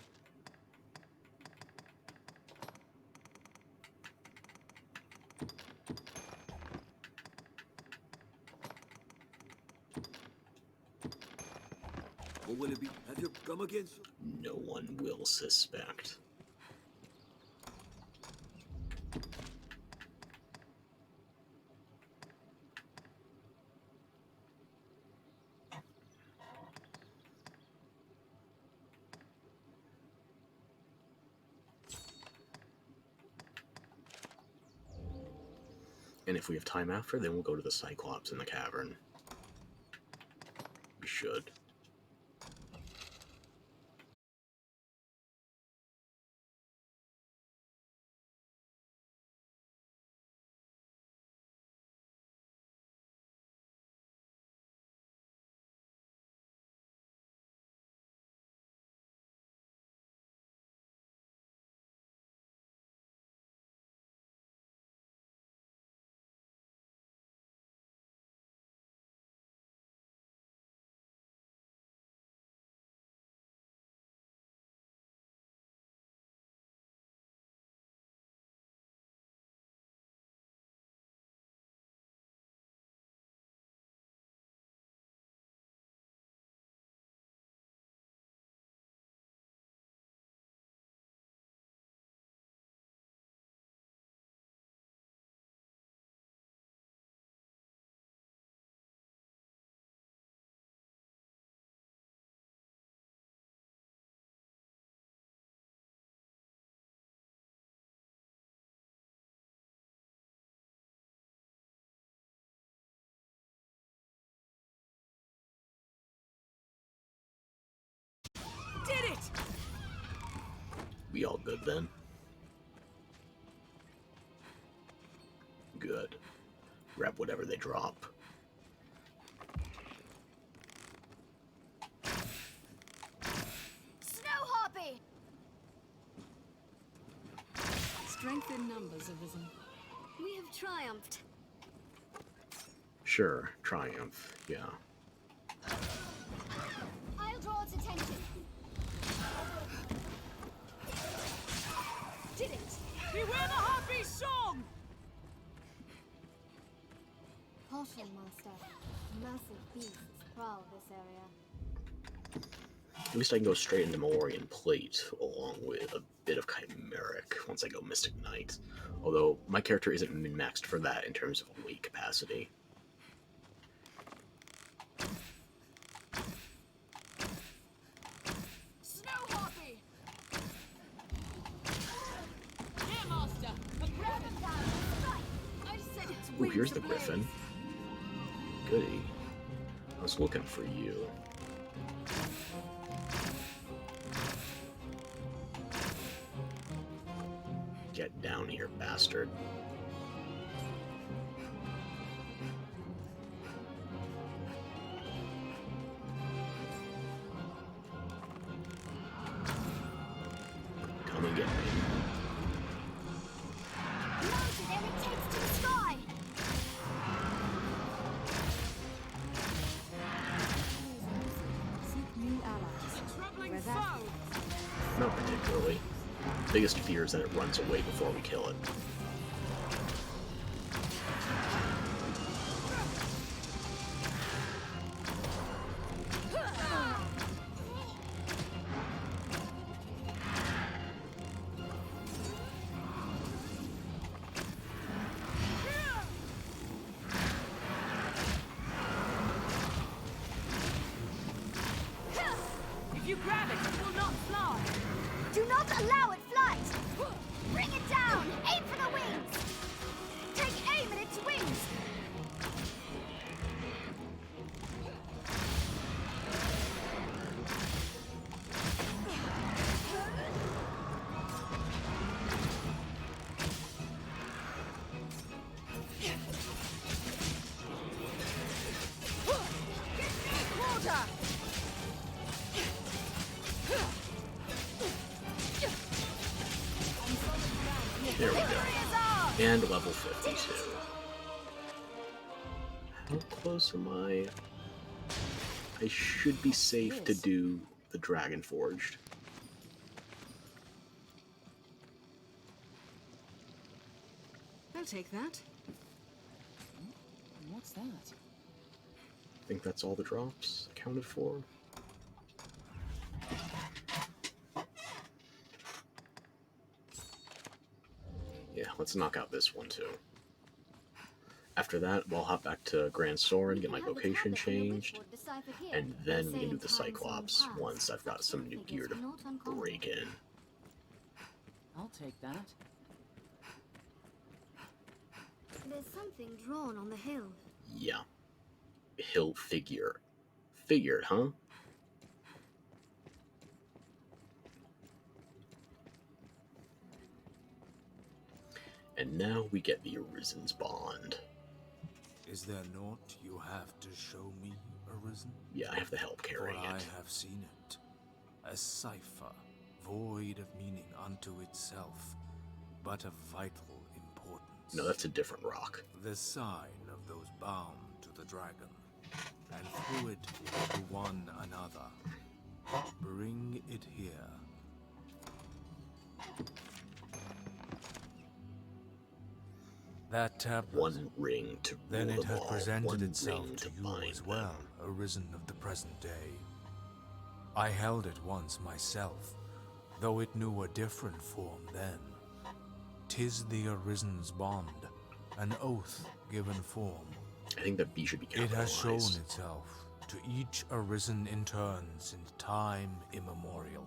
What will it be? Have you come again, sir? No one will suspect. And if we have time after, then we'll go to the Cyclops in the cavern. We should. Did it! We all good then? Good. Grab whatever they drop. Snow Harpy! Strength in numbers, Arisen. We have triumphed. Sure, triumph, yeah. I'll draw its attention. Did it! Beware the Harpy's song! Caution, Master. Massive beasts prowl this area. At least I can go straight into Memorian Plate, along with a bit of Chimeric once I go Mystic Knight. Although, my character isn't min-maxed for that in terms of weight capacity. Snow Harpy! Here, Master! A griffin down! Strike! I said it's Ooh, here's the Griffin. Goody. I was looking for you. Get down here, bastard. Come and get me. Mounted irritates to the sky! Seek new allies. A troubling Where that foe! Not particularly. Biggest fear is that it runs away before we kill it. If you grab it, it will not fly! Do not allow it flight! Bring it down! Aim for the wings! Take aim at its wings! Quarter! There we go. And level 52. How close am I? I should be safe to do the Dragon Forged. I'll take that. What's that? I think that's all the drops accounted for. Yeah, let's knock out this one too. After that, we'll hop back to Grand Soren, get my vocation changed, and then we can do the Cyclops once I've got some new gear to break in. I'll take that. There's something drawn on the hill. Yeah. Hill figure. Figured, huh? And now we get the Arisen's bond. Is there naught you have to show me, Arisen? Yeah, I have the help carrying For I it. have seen it. A cipher, void of meaning unto itself, but of vital importance. No, that's a different rock. The sign of those bound to the dragon, and through it to one another. Bring it here. That tablet. One ring to rule Then it them has all, presented one itself ring to you bind as well, Arisen of the present day. I held it once myself, though it knew a different form then. 'Tis the Arisen's bond, an oath given form. I think that B should be It has capitalized. shown itself to each Arisen in turn since time immemorial,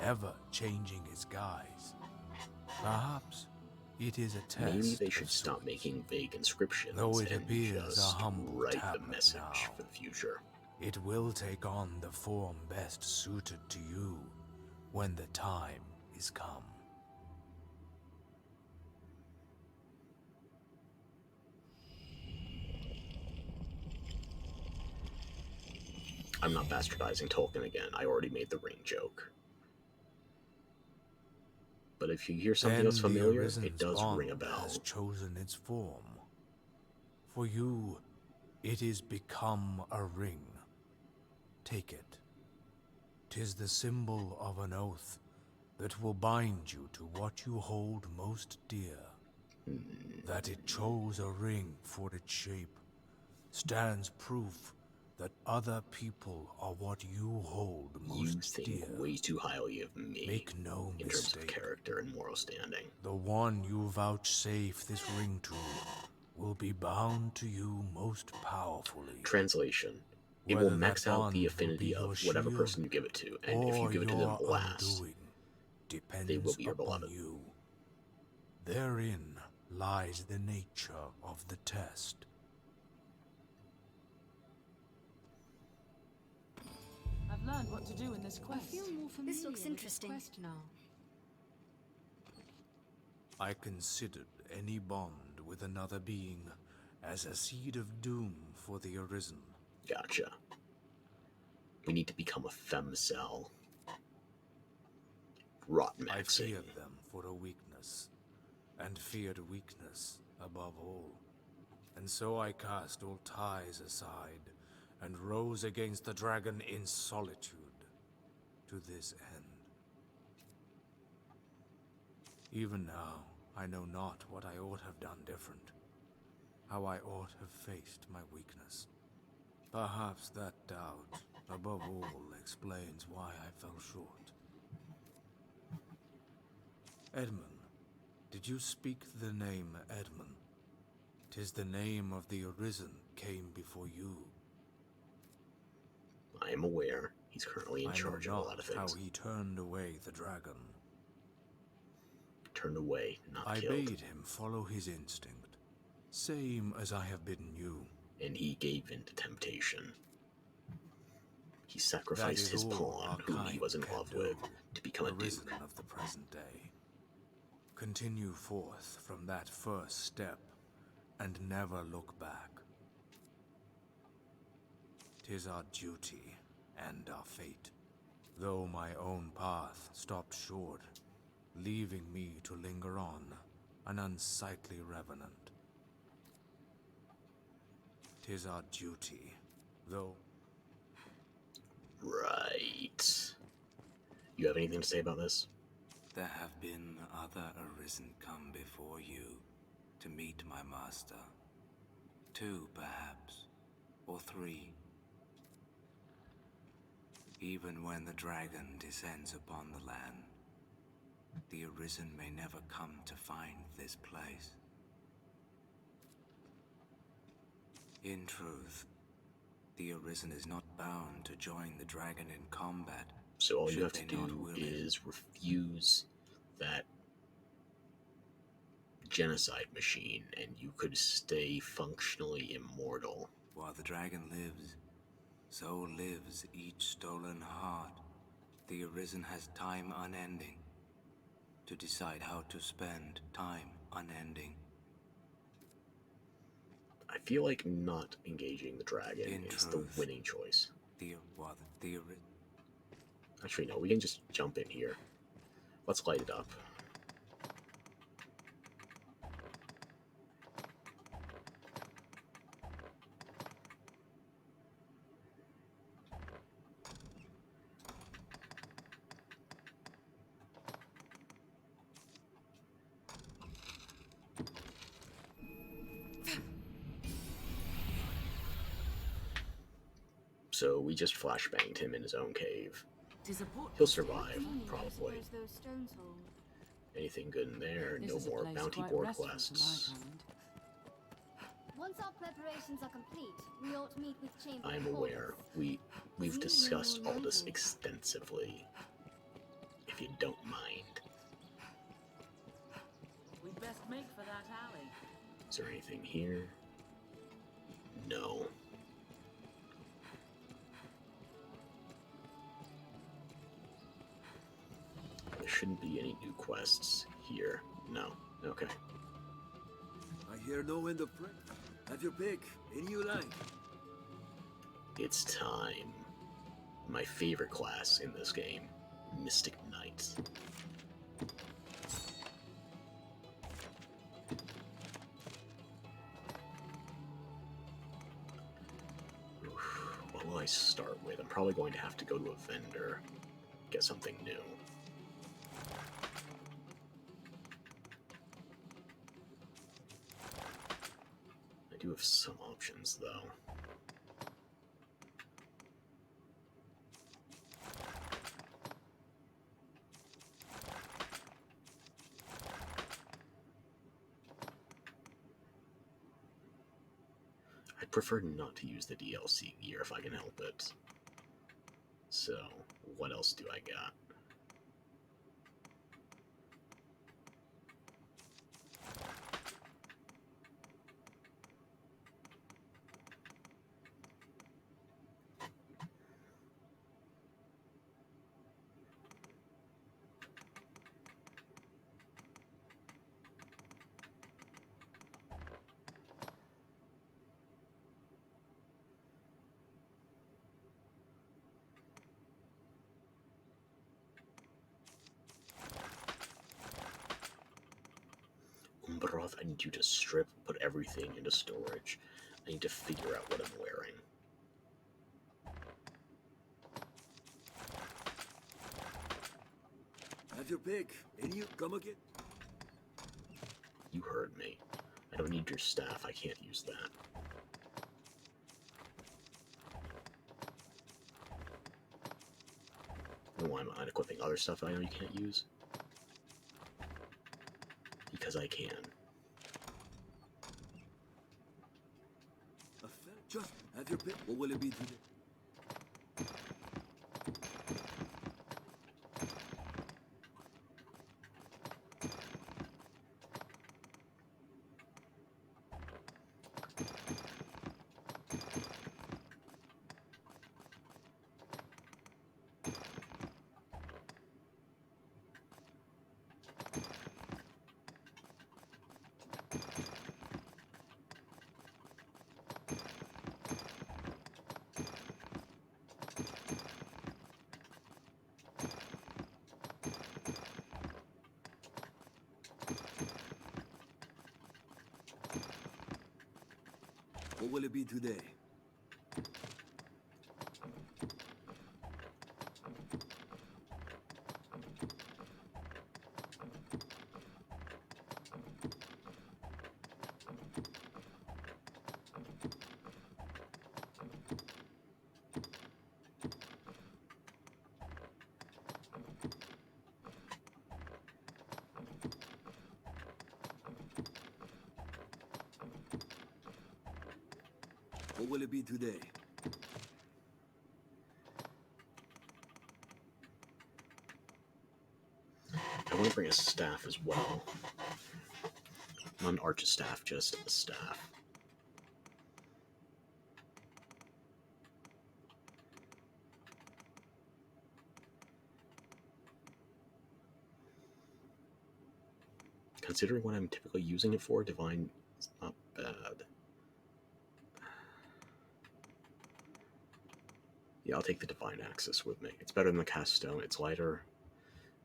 ever changing its guise. Perhaps it is a test. Maybe they should stop making vague inscriptions Though it and appears just a humble write the tablet message now, for the future. it will take on the form best suited to you when the time is come. I'm not bastardizing Tolkien again. I already made the ring joke. But if you hear something Then else familiar, the Arisen's it does bond ring a bell. has chosen its form. For you, it is become a ring. Take it. 'Tis the symbol of an oath that will bind you to what you hold most dear. That it chose a ring for its shape stands proof that other people are what you hold You most think dear. way too highly of me Make no in terms of mistake. character and moral standing. The one you vouchsafe this ring to will be bound to you most powerfully. Translation. It will Whether max that out bond the will affinity be your of whatever shield person you give it to, and if you or give it to them your last, undoing depends they will be your upon beloved. you. Therein lies the nature of the test. I've learned what to do in this I quest. feel more familiar This looks with interesting. quest now. I considered any bond with another being as a seed of doom for the Arisen. Gotcha. We need to become a femcell. Rot I maxing. feared them for a weakness, and feared weakness above all. And so I cast all ties aside, and rose against the dragon in solitude, to this end. Even now, I know not what I ought have done different, how I ought have faced my weakness. Perhaps that doubt, above all, explains why I fell short. Edmund, did you speak the name Edmund? 'Tis the name of the Arisen came before you. I am aware he's currently in charge of a lot of how things. he turned away the dragon. Turned away, not I killed. bade him follow his instinct, same as I have bidden you. And he gave in to temptation. He That sacrificed is his all pawn, our whom he kind was in can love do, with, to become a Arisen duke. of the present day. Continue forth from that first step, and never look back. 'Tis our duty and our fate, though my own path stopped short, leaving me to linger on, an unsightly revenant. 'Tis our duty, though... Right. You have anything to say about this? There have been other Arisen come before you to meet my master. 2, perhaps, or 3. Even when the dragon descends upon the land, the Arisen may never come to find this place. In truth, the Arisen is not bound to join the dragon in combat. So all you should have to they not do will it. is refuse that genocide machine, and you could stay functionally immortal. While the dragon lives, so lives each stolen heart. The Arisen has time unending to decide how to spend time unending. I feel like not engaging the dragon is the winning choice. Actually, no, we can just jump in here. Let's light it up. So we just flashbanged him in his own cave. He'll survive, probably. Anything good in there? No more bounty board quests. Once our preparations are complete, we ought to meet with Chamber. I'm aware. We've discussed all this extensively. If you don't mind. We'd best make for that alley. Is there anything here? No. There shouldn't be any new quests here. No. Okay. I hear no end of prayer. Have your pick. Any you like. It's time. My favorite class in this game. Mystic Knight. What will I start with? I'm probably going to have to go to a vendor. Get something new. I do have some options, though. I prefer not to use the DLC gear if I can help it. So, what else do I got? Umbroth, I need you to strip, put everything into storage. I need to figure out what I'm wearing. Have your pick. Any you come again? You heard me. I don't need your staff. I can't use that. And why am I unequipping other stuff I know you can't use? Because I can. Just have your pick. What will it be today? What will it be today? What will it be today? I want to bring a staff as well. Not an archer staff, just a staff. Considering what I'm typically using it for, divine is not bad. Yeah, I'll take the divine axis with me. It's better than the cast stone. It's lighter.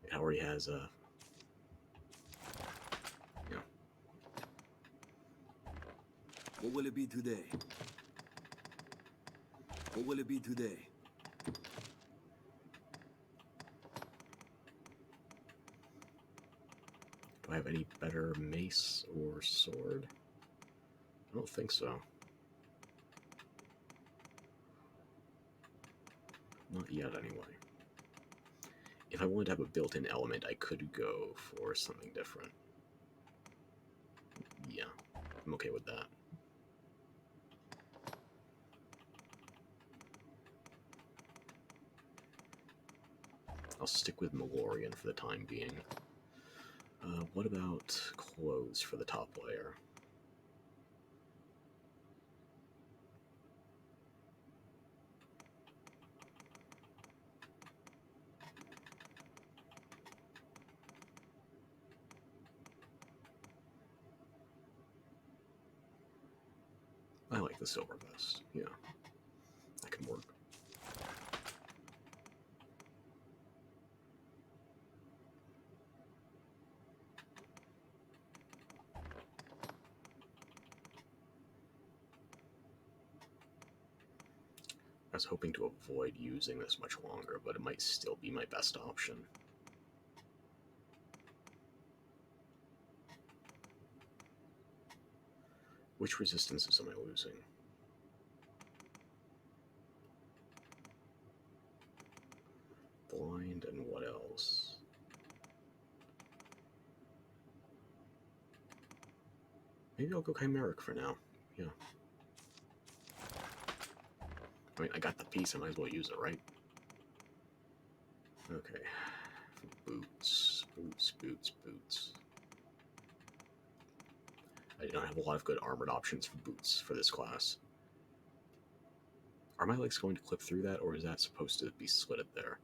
It already has a... yeah. What will it be today? What will it be today? Do I have any better mace or sword? I don't think so. Not yet, anyway. If I wanted to have a built-in element, I could go for something different. Yeah, I'm okay with that. I'll stick with Malorian for the time being. What about clothes for the top layer? I like the silver vest. Yeah, that can work. I was hoping to avoid using this much longer, but it might still be my best option. Which resistances am I losing? Blind and what else? Maybe I'll go Chimeric for now. Yeah. I mean, I got the piece, I might as well use it, right? Okay. Boots, boots, boots, boots. I don't have a lot of good armored options for boots for this class. Are my legs going to clip through that, or is that supposed to be slitted there?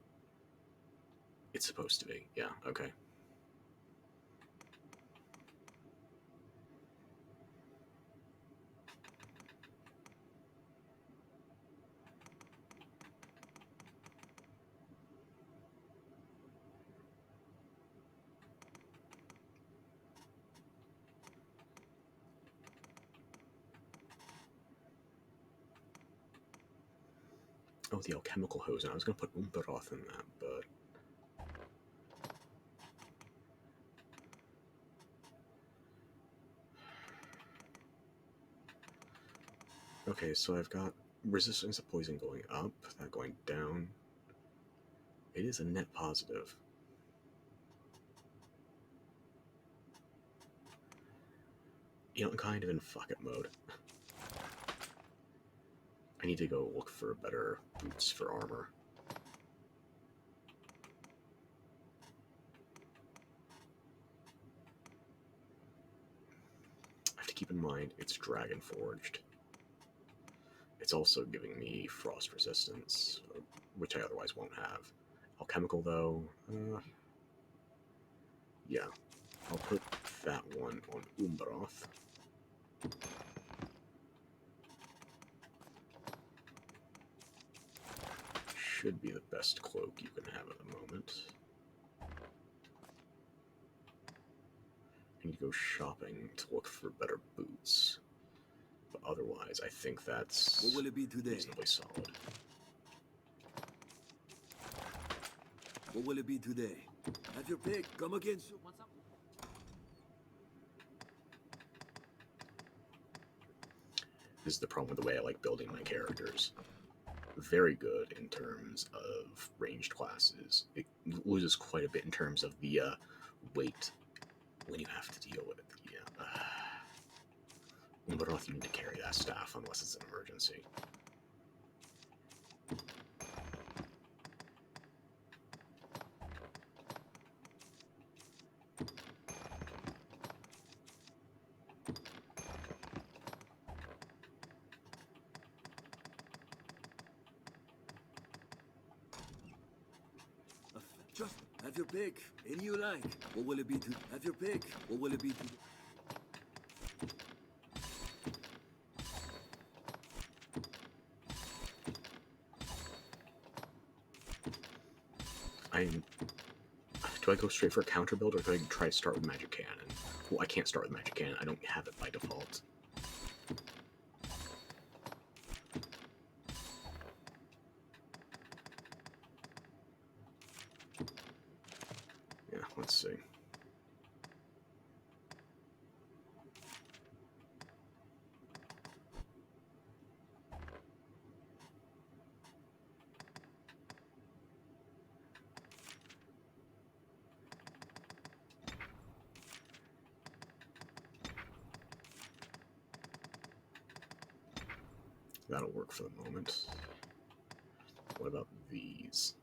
It's supposed to be, yeah, okay. Oh, the alchemical hose, and I was going to put Umberoth in that, but... Okay, so I've got resistance to poison going up, that going down. It is a net positive. You know, I'm kind of in fuck it mode. I need to go look for better boots for armor. I have to keep in mind, it's dragon forged. It's also giving me frost resistance, which I otherwise won't have. Alchemical, though, yeah. I'll put that one on Umberoth. Should be the best cloak you can have at the moment. I need to go shopping to look for better boots. But otherwise, I think that's what will it be today? Reasonably solid. What will it be today? Have your pick. Come again soon. What's up? This is the problem with the way I like building my characters. Very good in terms of ranged classes. It loses quite a bit in terms of the weight when you have to deal with it. Yeah. Umberoth, you need to carry that staff unless it's an emergency. Just have your pick. Any you like. What will it be to have your pick? What will it be to Do I go straight for a counter build, or do I try to start with magic cannon? Well, I can't start with magic cannon. I don't have it by default. Yeah, let's see. That'll work for the moment. What about these?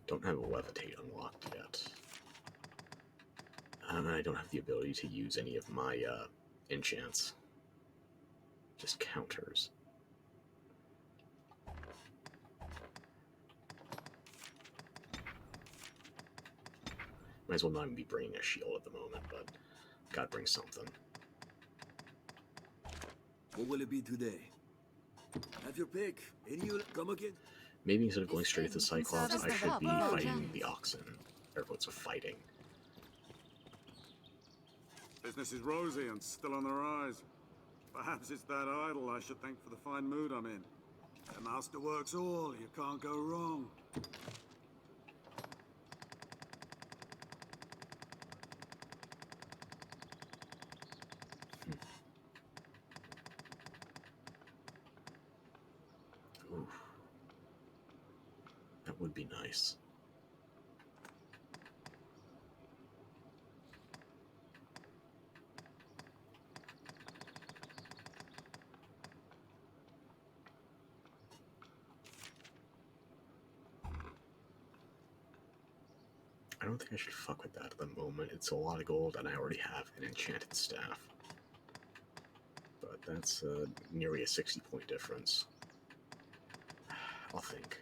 Don't have a levitate unlocked yet. And I don't have the ability to use any of my enchants. Just counters. Might as well not even be bringing a shield at the moment, but gotta bring something. What will it be today? Have your pick. Any you come again? Maybe instead of going straight to the Cyclops, I should be fighting the Oxen. Air quotes of fighting. Business is rosy and still on the rise. Perhaps it's that idol I should thank for the fine mood I'm in. The master works all, you can't go wrong. Oof. That would be nice. I don't think I should fuck with that at the moment. It's a lot of gold, and I already have an enchanted staff. But that's nearly a 60-point difference. I'll think.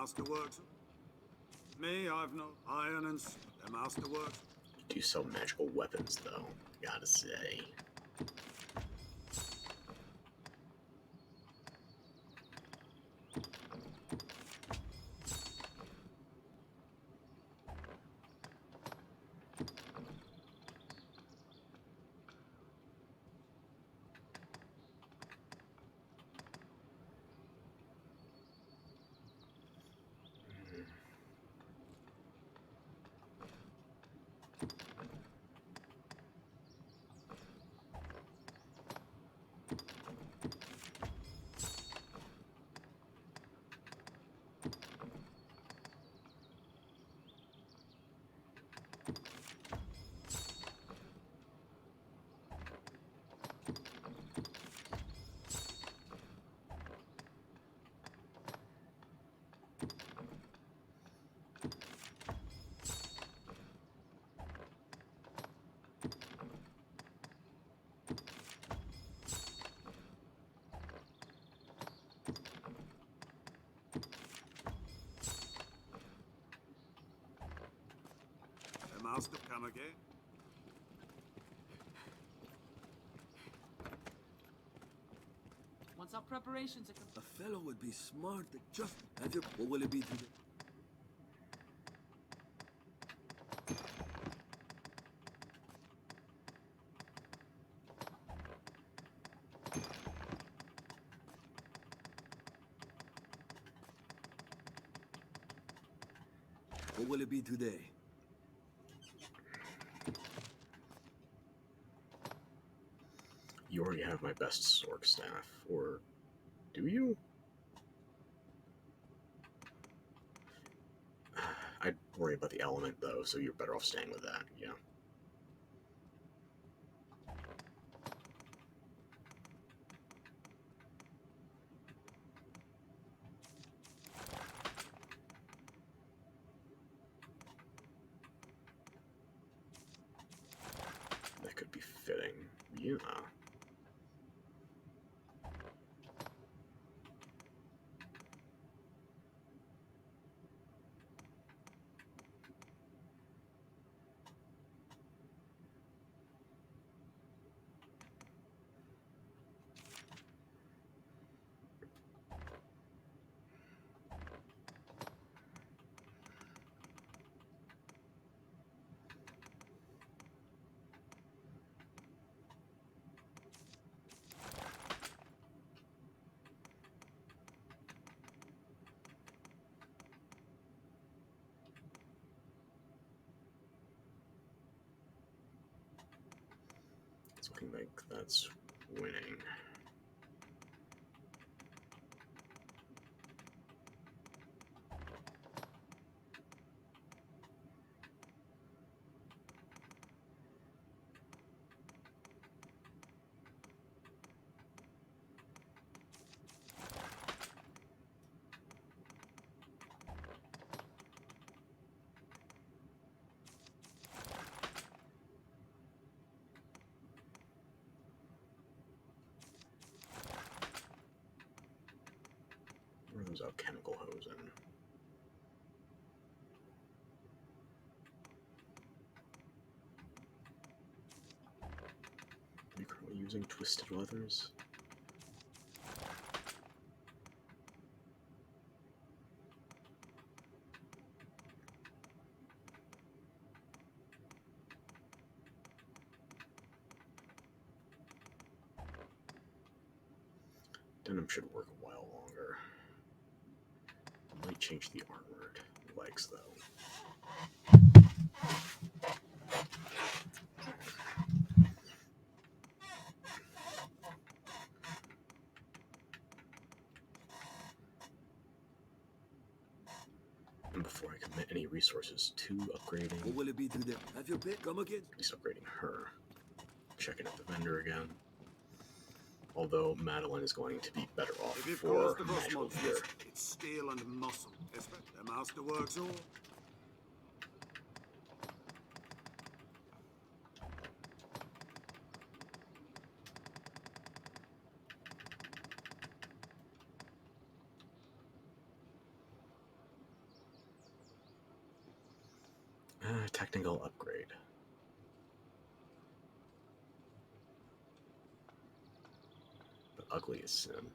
masterworks. Me, I've no iron and the masterworks. Do sell magical weapons, though, gotta say. The master come again. Once our preparations are complete. A fellow would be smart to just have your... What will it be today? What will it be today? You already have my best Sork staff, or do you? I'd worry about the element, though, so you're better off staying with that, yeah. That could be fitting, yeah. It's looking like that's winning. Where are those alchemical hosen? Are you currently using twisted leathers? Denim should work a while longer. Might change the armored legs, though. And before I commit any resources to upgrading... What will it be today? Have your pick, come again? At least upgrading her. Checking out the vendor again. Although Madeline is going to be better off If you've for crossed the magical cosmos, gear. it's steel and muscle. The masterworks all. technical upgrade. But ugly is sin.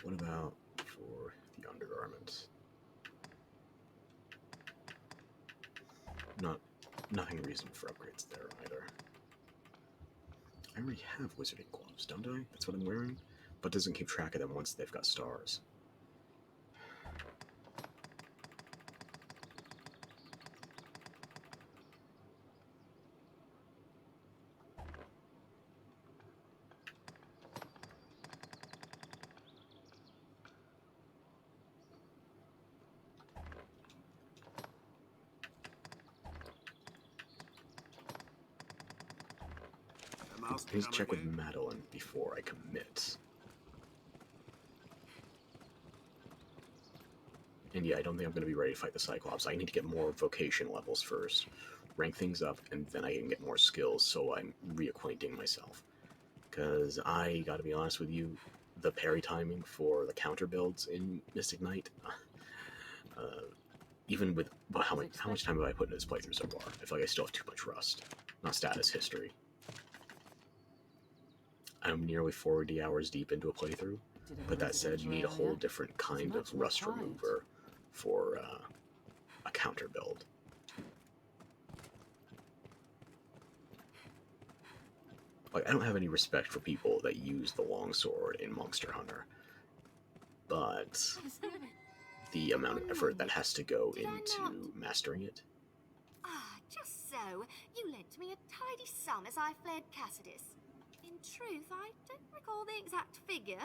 What about for the undergarments? Nothing reasonable for upgrades there either. I already have wizarding gloves, don't I? That's what I'm wearing? But doesn't keep track of them once they've got stars. I need to check with Madeline before I commit. And yeah, I don't think I'm going to be ready to fight the Cyclops. I need to get more vocation levels first, rank things up, and then I can get more skills, so I'm reacquainting myself. Because I gotta be honest with you, the parry timing for the counter builds in Mystic Knight, even with how much time have I put in this playthrough so far? I feel like I still have too much rust. Not status, history. I'm nearly 40 hours deep into a playthrough, but that said, you need a whole different kind of rust remover for a counter build. Like, I don't have any respect for people that use the longsword in Monster Hunter, but the amount of effort that has to go into mastering it. Ah, just so. You lent me a tidy sum as I fled Cassidus. In truth, I don't recall the exact figure,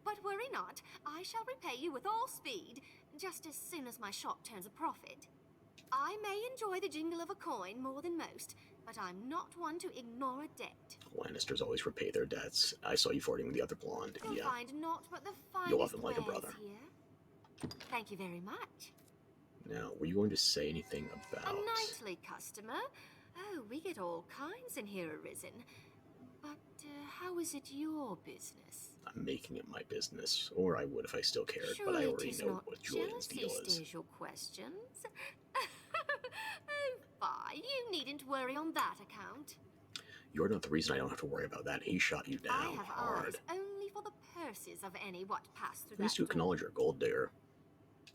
but worry not. I shall repay you with all speed, just as soon as my shop turns a profit. I may enjoy the jingle of a coin more than most, but I'm not one to ignore a debt. Lannisters always repay their debts. I saw you flirting with the other blonde. You'll Yeah. find naught but the You'll love finest him like a wares brother. here. Thank you very much. Now, were you going to say anything about... A nightly customer? Oh, we get all kinds in here, Arisen. But how is it your business? I'm making it my business, or I would if I still cared, Surely but I already 'tis know not what Julian's jealousy deal is. stays your questions. Oh, fie, you needn't worry on that account. You're not the reason I don't have to worry about that. He shot you down I have hard. eyes only for the purses of any what pass through At least that you door. acknowledge you're a gold digger.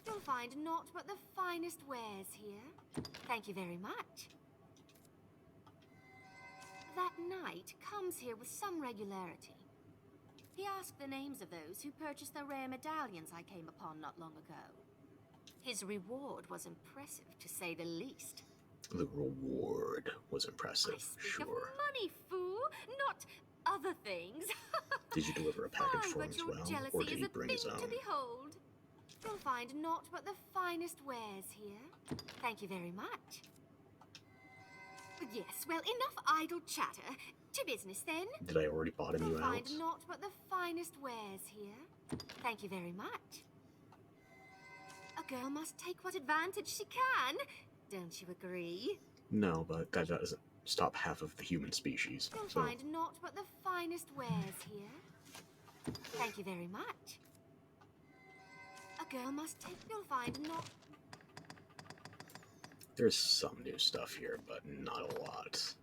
You'll find naught but the finest wares here. Thank you very much. That knight comes here with some regularity. He asked the names of those who purchased the rare medallions I came upon not long ago. His reward was impressive, to say the least. The reward was impressive, I speak sure. of money, fool, not other things. Did you deliver a package Fie, for him but as your well, jealousy or did is he a bring thing his own? to behold. You'll find naught but the finest wares here. Thank you very much. Yes, well, enough idle chatter. To business, then. Did I already bottom you You'll out? find naught but the finest wares here. Thank you very much. A girl must take what advantage she can. Don't you agree? No, but that doesn't stop half of the human species. You'll So find naught but the finest wares here. Thank you very much. A girl must take. You'll find naught. there's some new stuff here, but not a lot.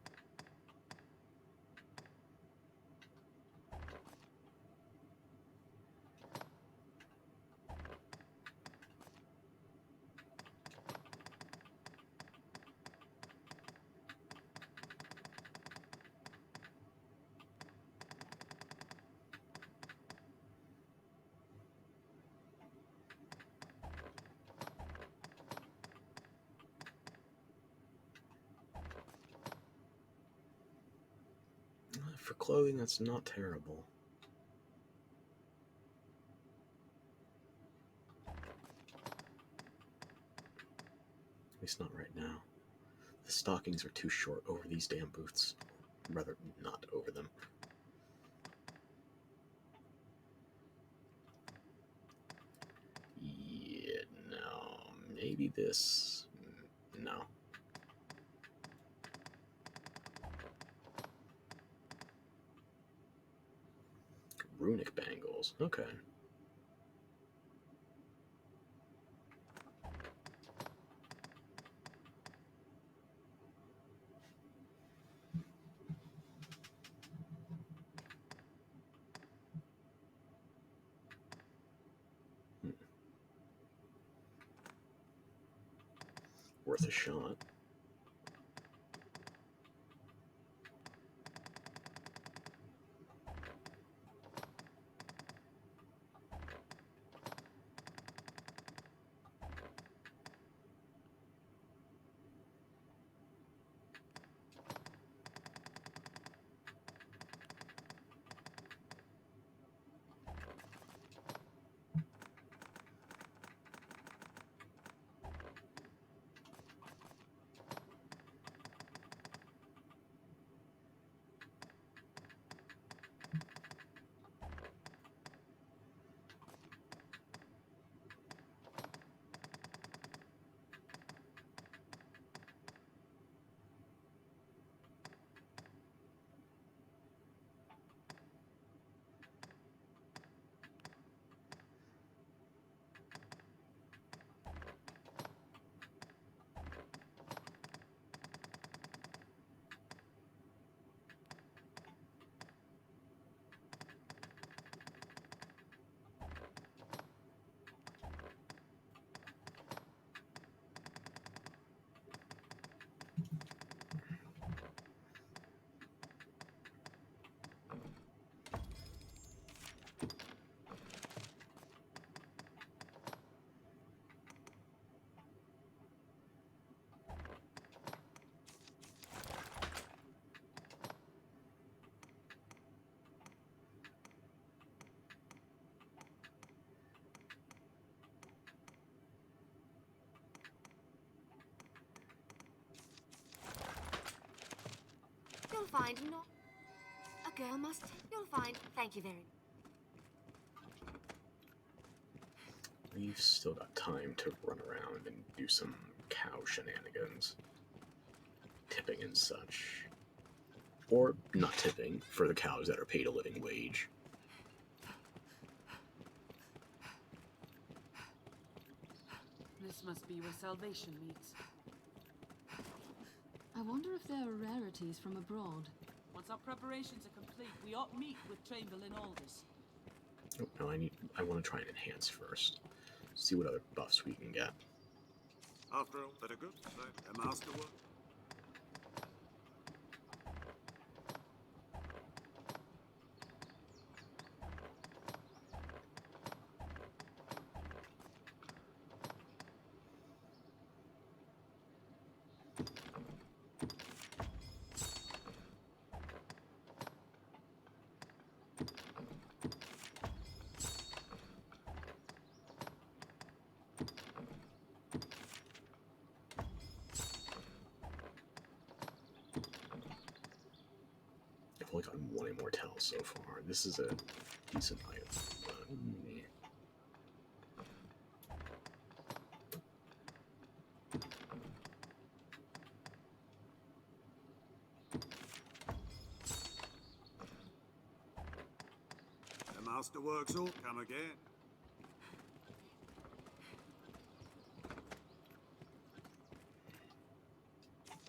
For clothing, that's not terrible. At least not right now. The stockings are too short over these damn boots. Rather, not over them. Yeah, no. Maybe this. No. Runic bangles. Okay. worth a shot. You'll find not... A girl must... You'll find... Thank you very much. We've still got time to run around and do some cow shenanigans. Tipping and such. Or not tipping, for the cows that are paid a living wage. This must be where salvation meets. I wonder if there are rarities from abroad. Once our preparations are complete, we ought meet with Chamberlain Aldous. Oh, no, I want to try and enhance first. See what other buffs we can get. After all, that a good say, a masterwork. I've only gotten one immortal so far. This is a decent item. The masterworks all come again.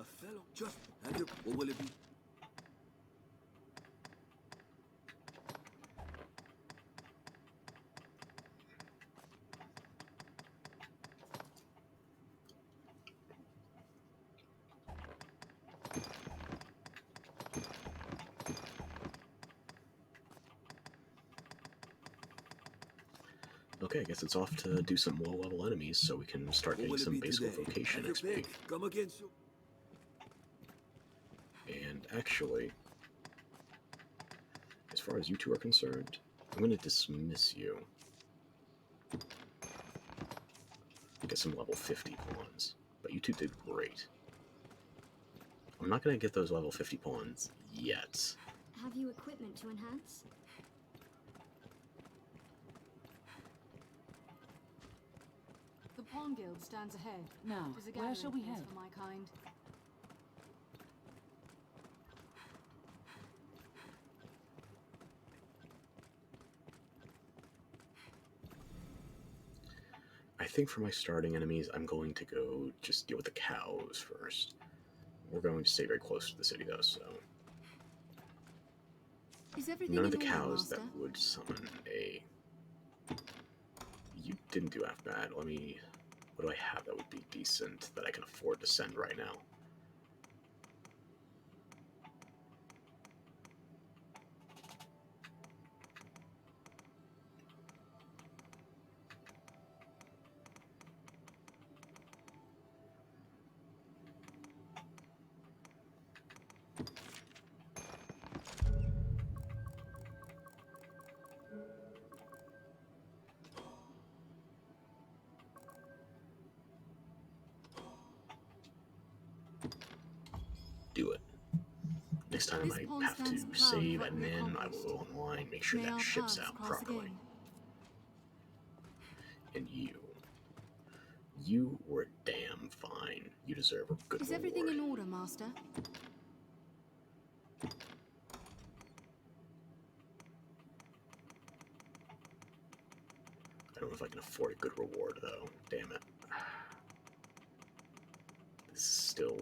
A fellow just have your... What will it be? Okay, I guess it's off to do some low-level enemies so we can start getting some basic vocation XP. Come again soon. And actually, as far as you two are concerned, I'm going to dismiss you. Get some level 50 pawns, but you two did great. I'm not going to get those level 50 pawns yet. Have you equipment to enhance? The Pawn Guild stands ahead. Now, It is a where shall we gathering head? place for my kind. I think for my starting enemies, I'm going to go just deal with the cows first. We're going to stay very close to the city, though, so... Is everything None of the in order, cows Master? that would summon a... You didn't do half bad. Let me What do I have that would be decent that I can afford to send right now? Do it. Next time I have to save and then I will go online, make sure that ships out properly. And you were damn fine. You deserve a good reward. Is everything in order, Master? I don't know if I can afford a good reward though. Damn it. This is still...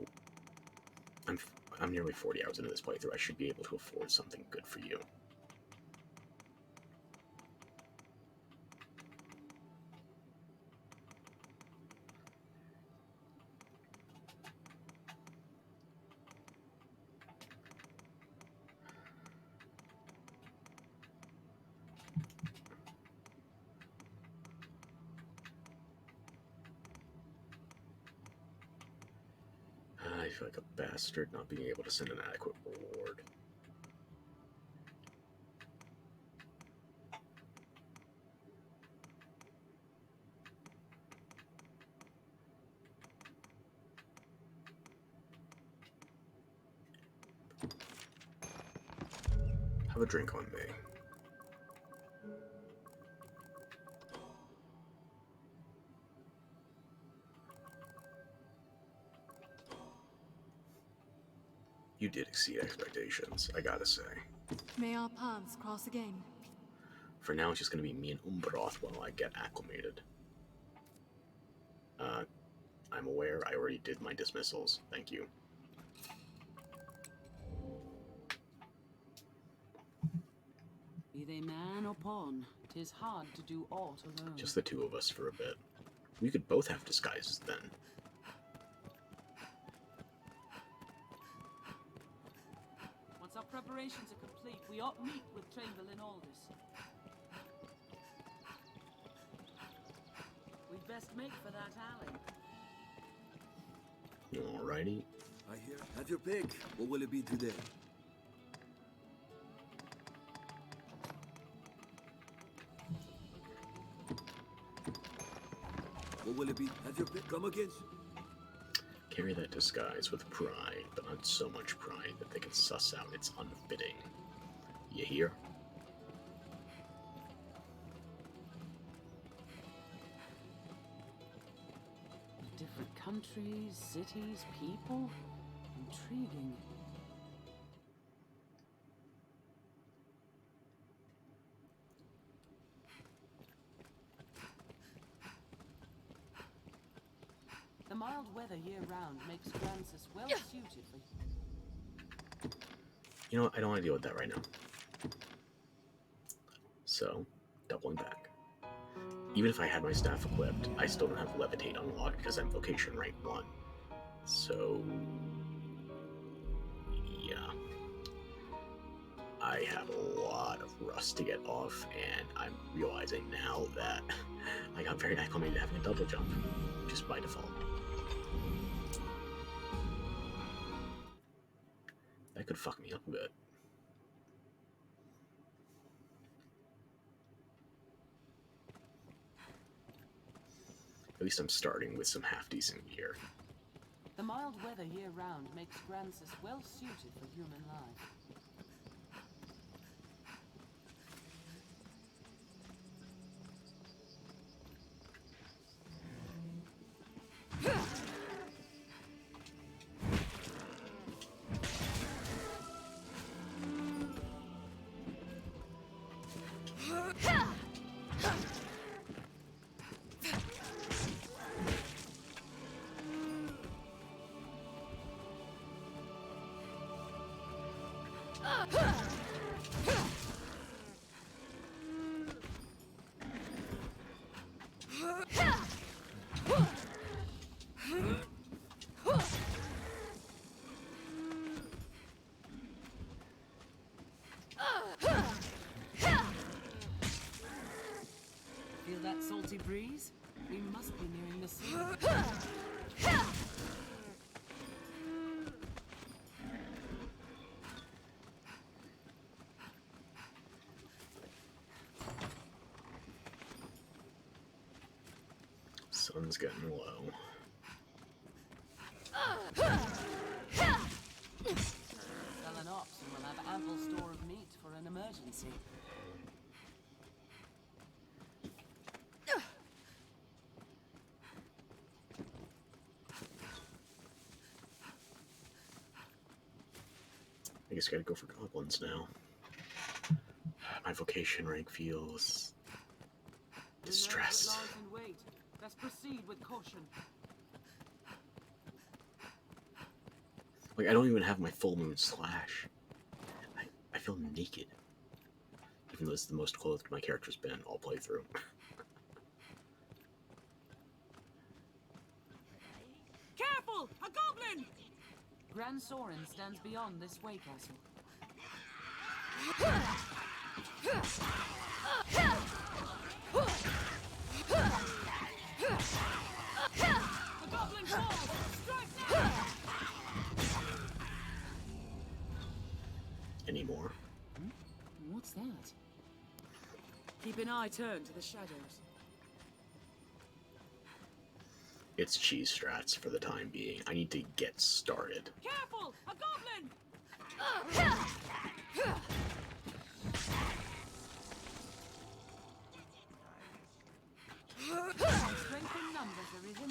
I'm nearly 40 hours into this playthrough. I should be able to afford something good for you. I feel like a bastard not being able to send an adequate reward. Have a drink on me. You did exceed expectations, I gotta say. May our paths cross again. For now, it's just gonna be me and Umbroth while I get acclimated. I'm aware I already did my dismissals. Thank you. Be they man or pawn, 'tis hard to do aught alone. Just the two of us for a bit. We could both have disguises then. Once our preparations are complete, we ought meet with Chamberlain Aldous. We'd best make for that alley. Alrighty. I hear. Have your pick. What will it be today? What will it be? Have your pick. Come again. Carry that disguise with pride, but not so much pride that they can suss out its unfitting. You hear? Different countries, cities, people. Intriguing. The mild weather year-round makes Francis well suited for... You know what? I don't want to deal with that right now. So, doubling back. Even if I had my staff equipped, I still don't have Levitate unlocked because I'm Vocation rank 1. So... yeah. I have a lot of rust to get off, and I'm realizing now that I got very acclimated to having a double jump, just by default. That could fuck me up a bit. At least I'm starting with some half-decent gear. The mild weather year-round makes Francis well suited for human life. salty breeze. We must be nearing the sea. Sun's getting low. Sell an ox and we'll have ample store of meat for an emergency. I guess I gotta go for goblins now. My vocation rank feels distressed. The nerve that lies in wait. Let's proceed with caution. Like, I don't even have my full moon slash. I feel naked. Even though this is the most clothed my character's been all playthrough. Careful! A goblin! Grand Sorin stands beyond this way castle. The goblin falls! Strike now! Any more? What's that? Keep an eye turned to the shadows. It's cheese strats for the time being. I need to get started. Careful! A goblin! Strength in numbers, Arisen.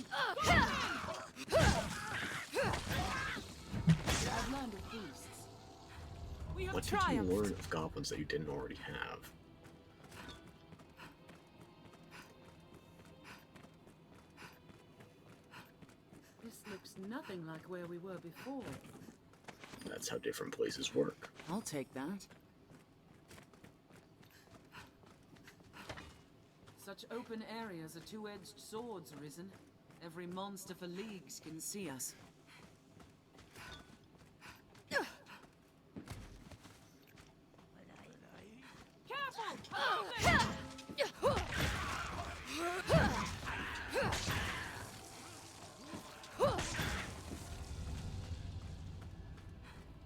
I've learned of beasts. We have What did you triumphed. learn of goblins that you didn't already have? This looks nothing like where we were before. That's how different places work. I'll take that. Such open areas are two-edged swords, Arisen. Every monster for leagues can see us. Careful!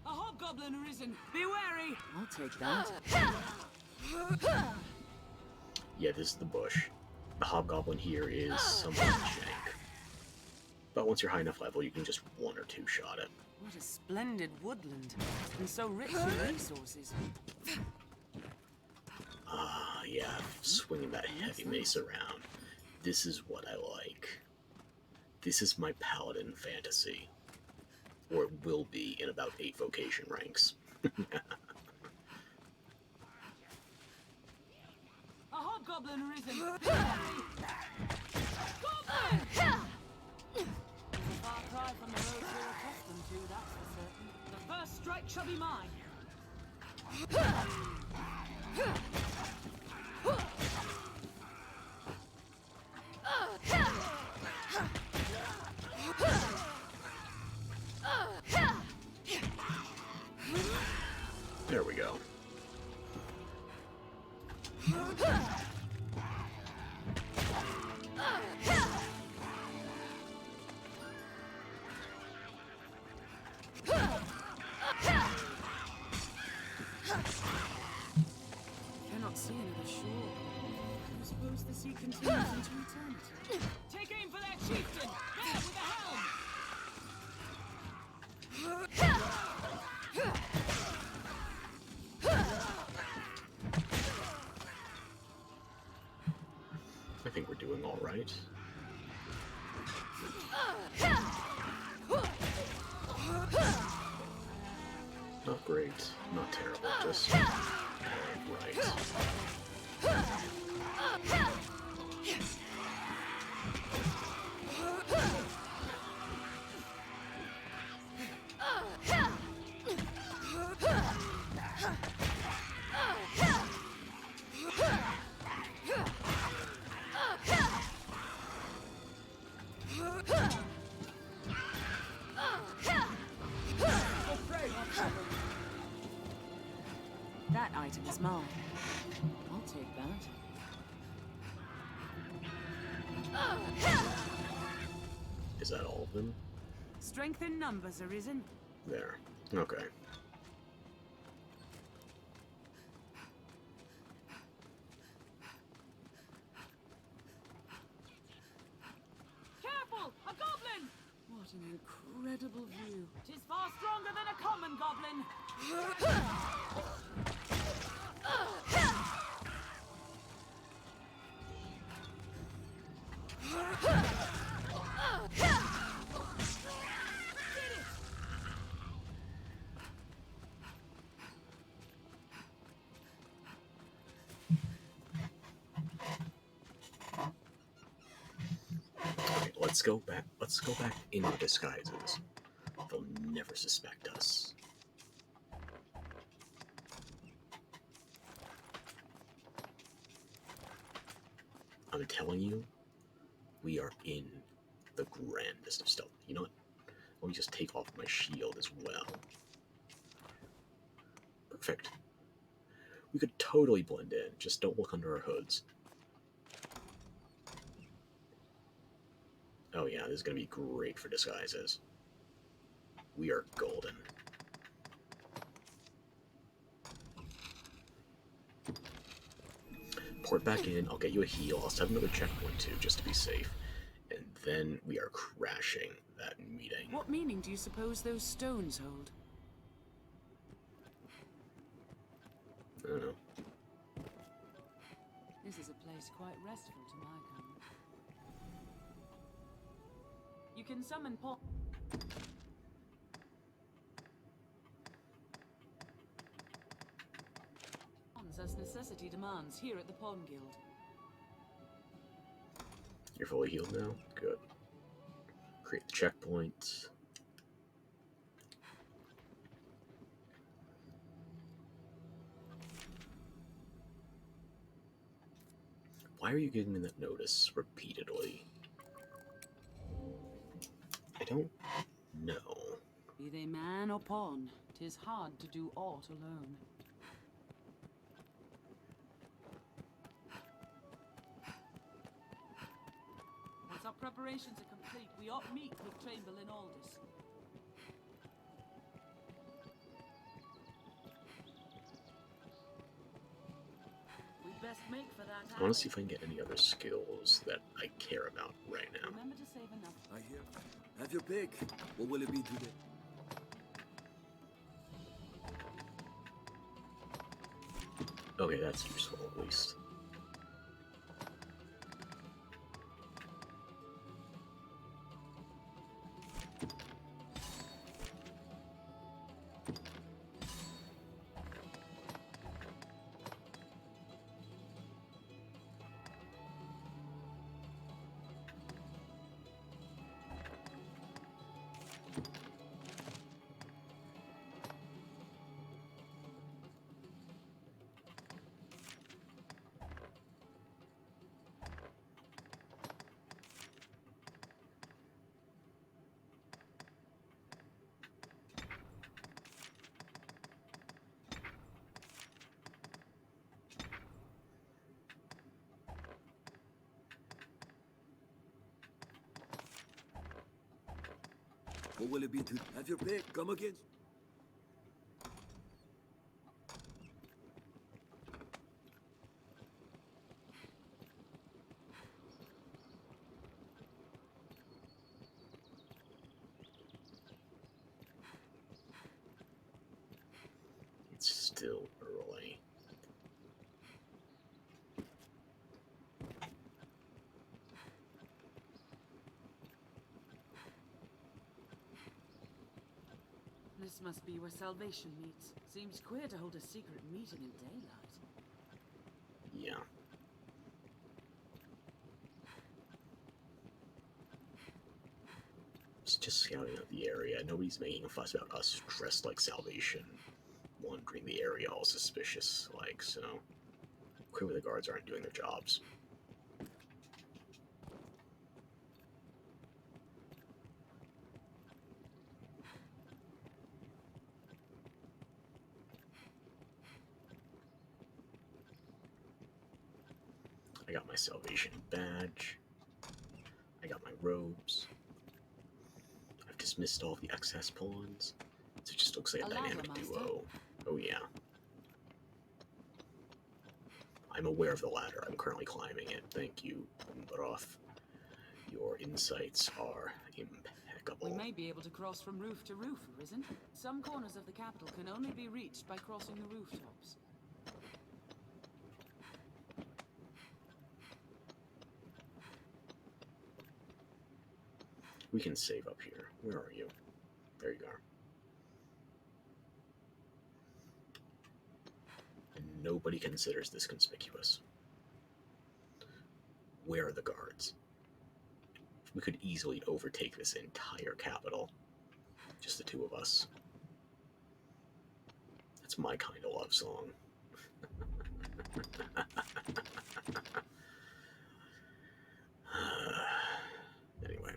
A hobgoblin Arisen! Be wary! I'll take that. Yeah, this is the bush. The hobgoblin here is somewhat jank. But once you're high enough level, you can just one or two shot it. What a splendid woodland. And so rich in resources. Ah, yeah, swinging that heavy mace around. This is what I like. This is my paladin fantasy. Or it will be in about 8 vocation ranks. A hobgoblin Arisen! Goblin! A far cry from the roads we're accustomed to, that's for certain. The first strike shall be mine. There we go. Cannot see another shore. I suppose the sea continues into eternity. Take aim for that chieftain! There, with the helm! I think we're doing all right. Not great, not terrible, just right. That item is mine. I'll take that. Is that all of them? Strength in numbers, Arisen. There. Okay. Careful! A goblin! What an incredible view. 'Tis far stronger than a common goblin. Okay, let's go back. Let's go back in our disguises. They'll never suspect us. I'm telling you, we are in the grandest of stealth. You know what? Let me just take off my shield as well. Perfect. We could totally blend in. Just don't look under our hoods. Oh yeah, this is going to be great for disguises. We are golden. Port back in, I'll get you a heal, I'll set another checkpoint too, just to be safe. And then we are crashing that meeting. What meaning do you suppose those stones hold? I don't know. This is a place quite restful to my kind. You can summon pawns as necessity demands here at the Pawn Guild. You're fully healed now? Good. Create the checkpoint. Why are you giving me that notice repeatedly? I don't know. Be they man or pawn, 'tis hard to do aught alone. Once our preparations are complete, we ought meet with Chamberlain Aldous. We'd best make for that. I want to see if I can get any other skills that I care about right now. Remember to save enough. I hear. Have your pick. What will it be today? Okay, that's useful at least. What will it be to have your pick? Come again. It's still early. This must be where salvation meets. Seems queer to hold a secret meeting in daylight. Yeah. Just scouting out the area. Nobody's making a fuss about us dressed like Salvation, wandering the area all suspicious like, so clearly the guards aren't doing their jobs. I got my Salvation badge. robes. I've dismissed all the excess pawns, so it just looks like a dynamic duo. Oh yeah. I'm aware of the ladder. I'm currently climbing it. Thank you, Umbroth. Your insights are impeccable. We may be able to cross from roof to roof, Arisen. Some corners of the capital can only be reached by crossing the rooftops. We can save up here. Where are you? There you are. And nobody considers this conspicuous. Where are the guards? We could easily overtake this entire capital. Just the two of us. That's my kind of love song. Anyway.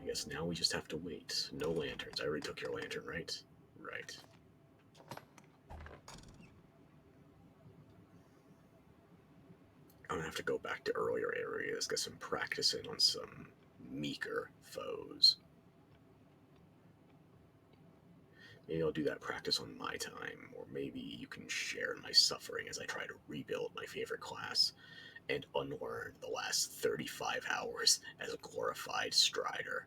I guess now we just have to wait. No lanterns. I already took your lantern, right? Right. I'm gonna have to go back to earlier areas, get some practice in on some meeker foes. Maybe I'll do that practice on my time, or maybe you can share in my suffering as I try to rebuild my favorite class and unlearn the last 35 hours as a glorified strider.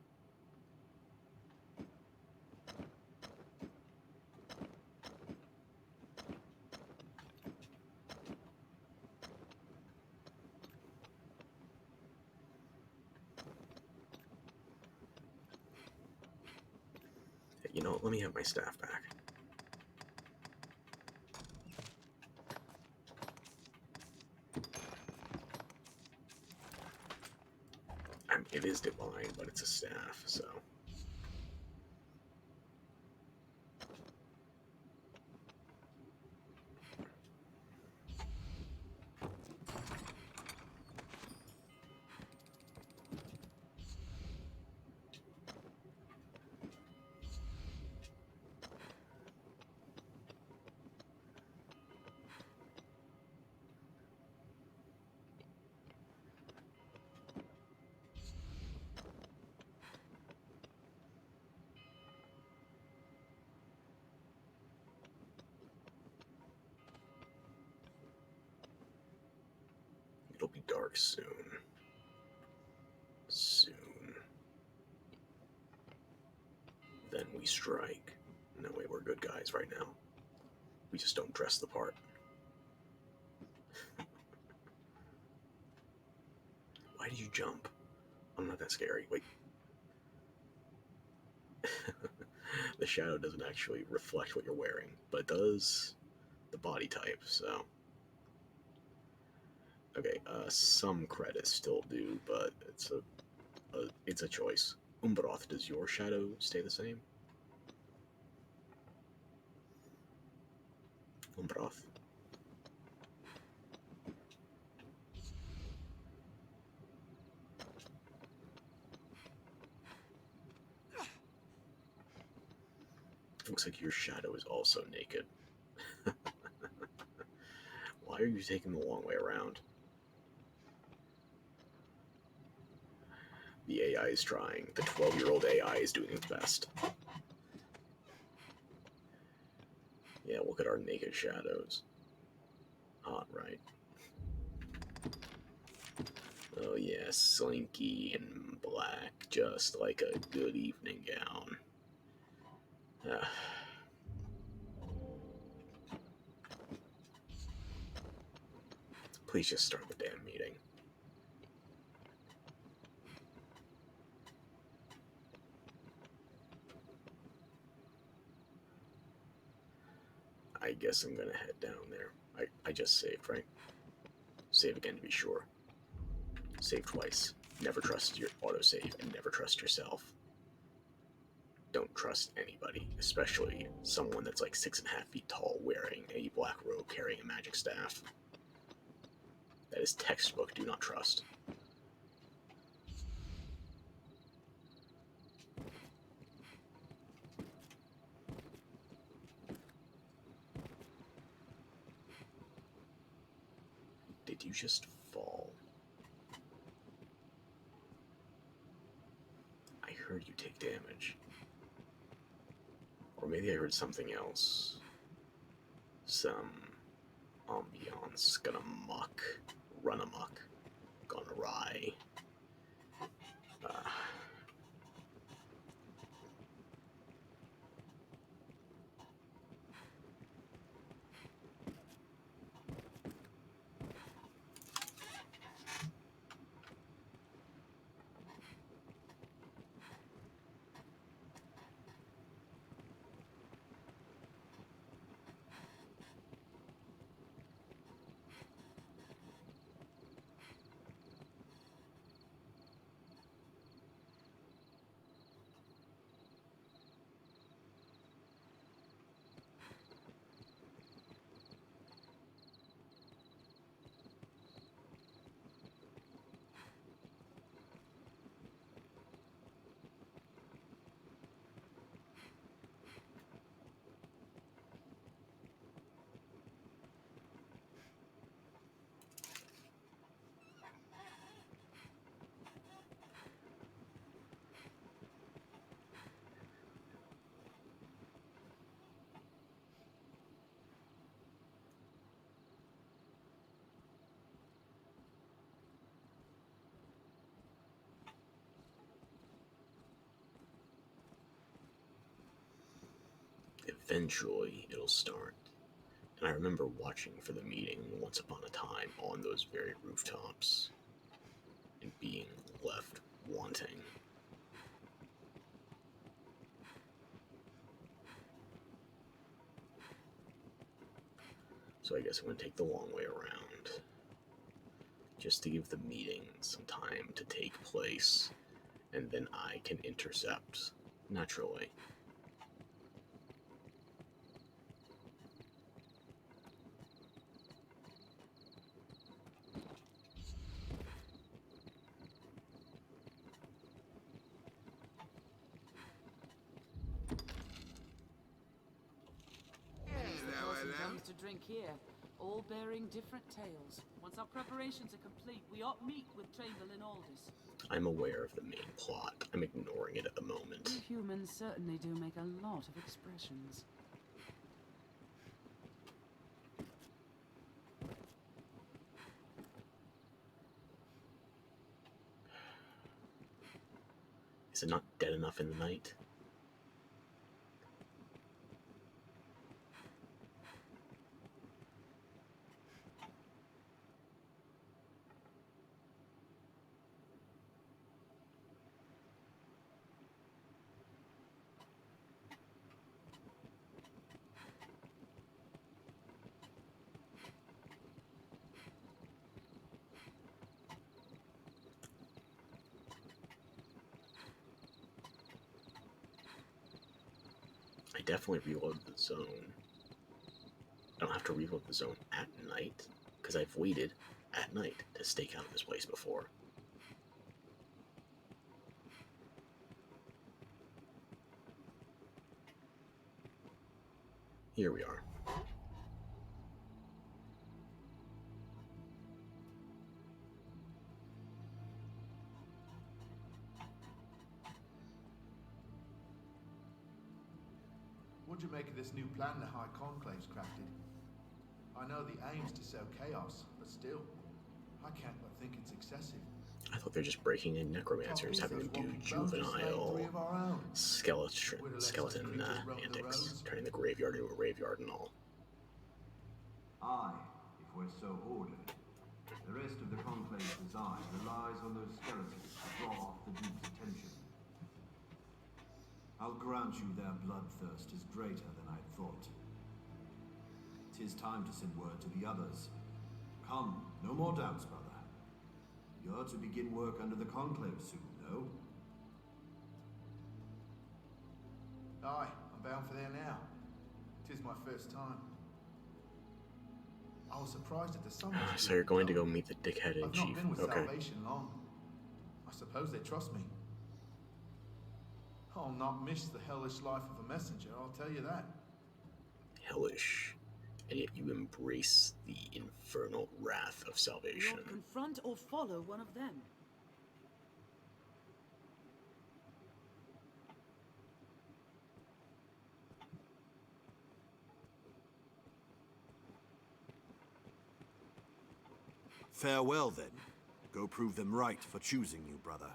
You know, let me have my staff back. I mean, it is divine, but it's a staff, so... It'll be dark soon. Soon. Then we strike. No way, we're good guys right now. We just don't dress the part. Why did you jump? I'm not that scary. Wait. The shadow doesn't actually reflect what you're wearing, but it does the body type, so... Okay, some credits still do, but it's a choice. Umbroth, does your shadow stay the same? Umbroth. Looks like your shadow is also naked. Why are you taking the long way around? The AI is trying. The 12-year-old AI is doing its best. Yeah, look at our naked shadows. Hot, right? Oh yeah, slinky and black, just like a good evening gown. Please just start the damn meeting. I guess I'm gonna head down there. I just saved, right? Save again to be sure. Save twice. Never trust your autosave and never trust yourself. Don't trust anybody, especially someone that's like 6.5 feet tall wearing a black robe carrying a magic staff. That is textbook do not trust. Did you just fall? heard you take damage. Or maybe I heard something else. Some ambiance gone amok, run amok, gone awry. Eventually, it'll start. And I remember watching for the meeting once upon a time on those very rooftops and being left wanting. So I guess I'm going to take the long way around, just to give the meeting some time to take place, and then I can intercept naturally. Comes to drink here, all bearing different tales. Once our preparations are complete, we ought meet with Chamberlain Aldous. I'm aware of the main plot. I'm ignoring it at the moment. You humans certainly do make a lot of expressions. Is it not dead enough in the night? I definitely reload the zone. I don't have to reload the zone at night, because I've waited at night to stake out this place before. Here we are. What do you make of this new plan the High Conclave's crafted? I know the aim's to sow chaos, but still, I can't but think it's excessive. I thought they're just breaking in necromancers, having them do juvenile skeleton antics, turning the graveyard into a graveyard and all. Aye, if we're so ordered. The rest of the Conclave's design relies on those skeletons to draw off the Duke's attention. I'll grant you their bloodthirst is greater than I'd thought. 'Tis time to send word to the others. Come, no more doubts, brother. You're to begin work under the Conclave soon, no? Aye, I'm bound for there now. 'Tis my first time. I was surprised at the summons. So you're going to go meet the dickheaded I've chief. not been with Okay. Salvation long. I suppose they trust me. I'll not miss the hellish life of a messenger, I'll tell you that. Hellish. And yet you embrace the infernal wrath of Salvation. You'll confront or follow one of them. Farewell, then. Go prove them right for choosing you, brother.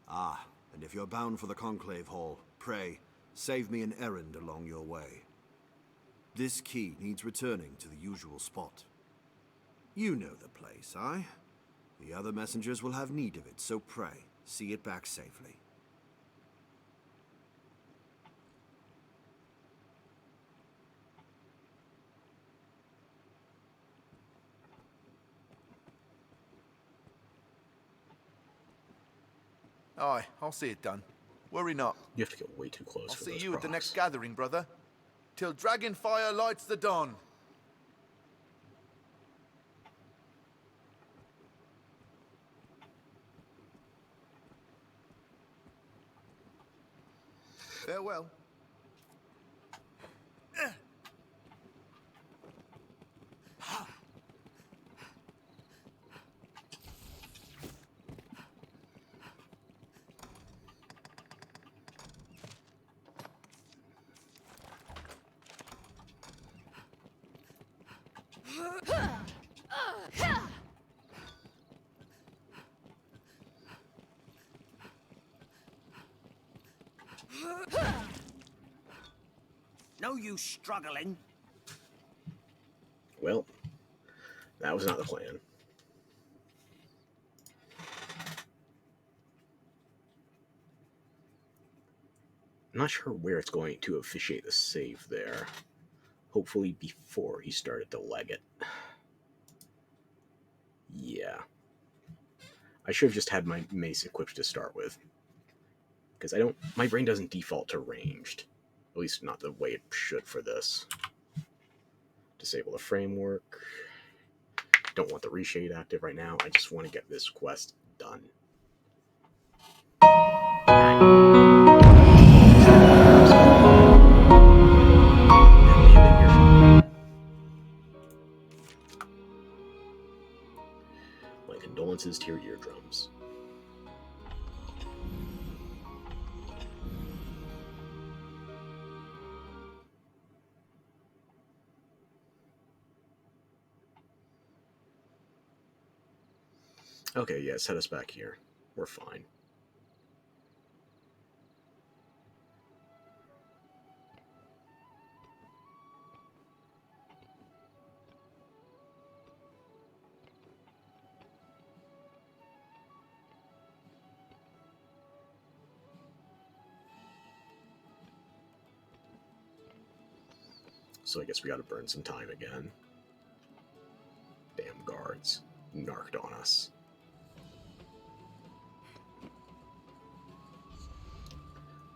Ah, and if you're bound for the Conclave Hall, pray, save me an errand along your way. This key needs returning to the usual spot. You know the place, aye? The other messengers will have need of it, so pray, see it back safely. Aye, I'll see it done. Worry not. You have to get way too close I'll for see those you at the procs. next gathering, brother. Till Dragonfire lights the dawn. Farewell. No use struggling. Well, that was not the plan. I'm not sure where it's going to officiate the save there. Hopefully before he started to leg it. Yeah. I should have just had my mace equipped to start with. Because my brain doesn't default to ranged. At least not the way it should for this. Disable the framework. Don't want the reshade active right now. I just want to get this quest done. My condolences to your eardrums. Okay, yeah, set us back here. We're fine. So I guess we gotta burn some time again. Damn guards. Narked on us.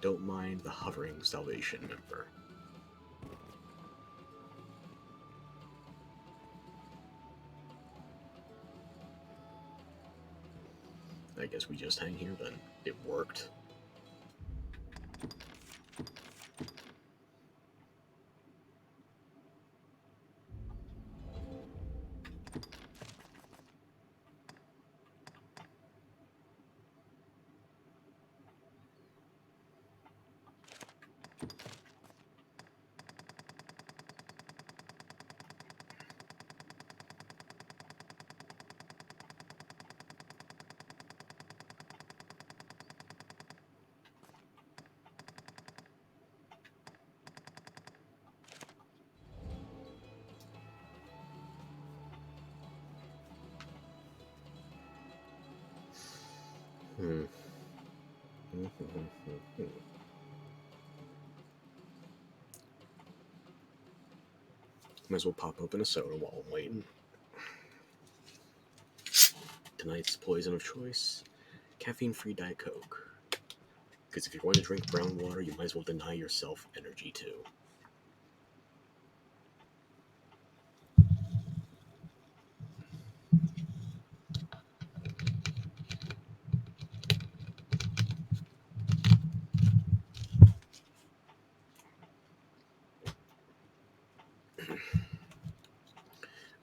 Don't mind the hovering Salvation member. I guess we just hang here then. It worked. Might as well pop open a soda while I'm waiting. Tonight's poison of choice, caffeine-free Diet Coke. Because if you're going to drink brown water, you might as well deny yourself energy too.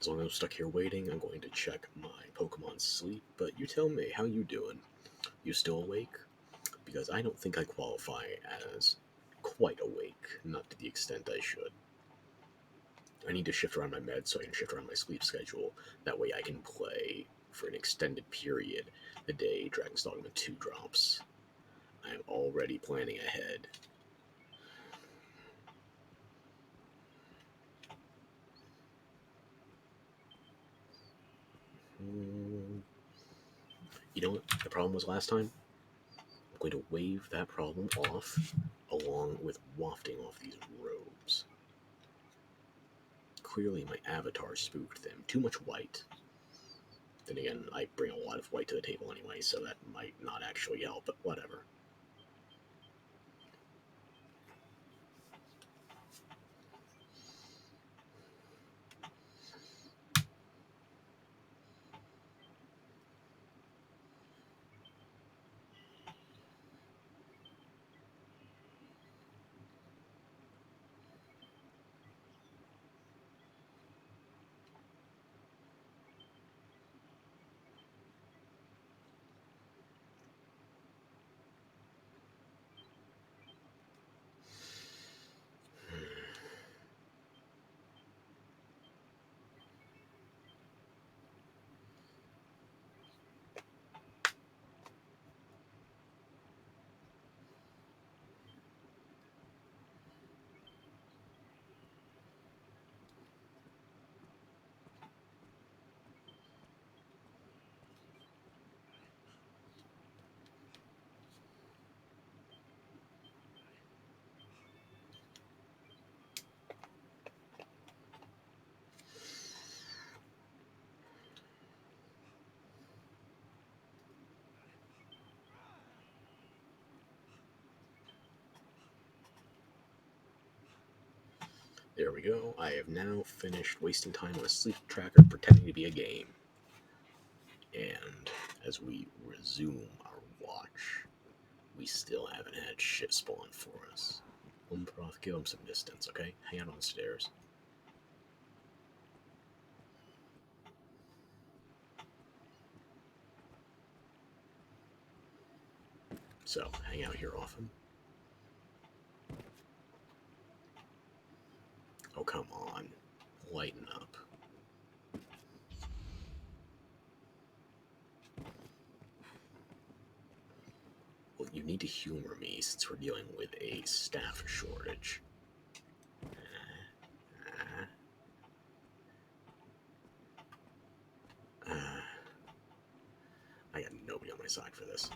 As long as I'm stuck here waiting, I'm going to check my Pokemon's sleep, but you tell me, how you doing? You still awake? Because I don't think I qualify as quite awake, not to the extent I should. I need to shift around my meds so I can shift around my sleep schedule. That way I can play for an extended period the day Dragon's Dogma 2 drops. I am already planning ahead. You know what the problem was last time? I'm going to wave that problem off along with wafting off these robes. Clearly my avatar spooked them. Too much white. Then again, I bring a lot of white to the table anyway, so that might not actually help, but whatever. There we go. I have now finished wasting time on a sleep tracker pretending to be a game. And as we resume our watch, we still haven't had shit spawn for us. Umproth, give him some distance, okay? Hang out on the stairs. So, hang out here often. Oh, come on. Lighten up. Well, you need to humor me since we're dealing with a staff shortage. I got nobody on my side for this.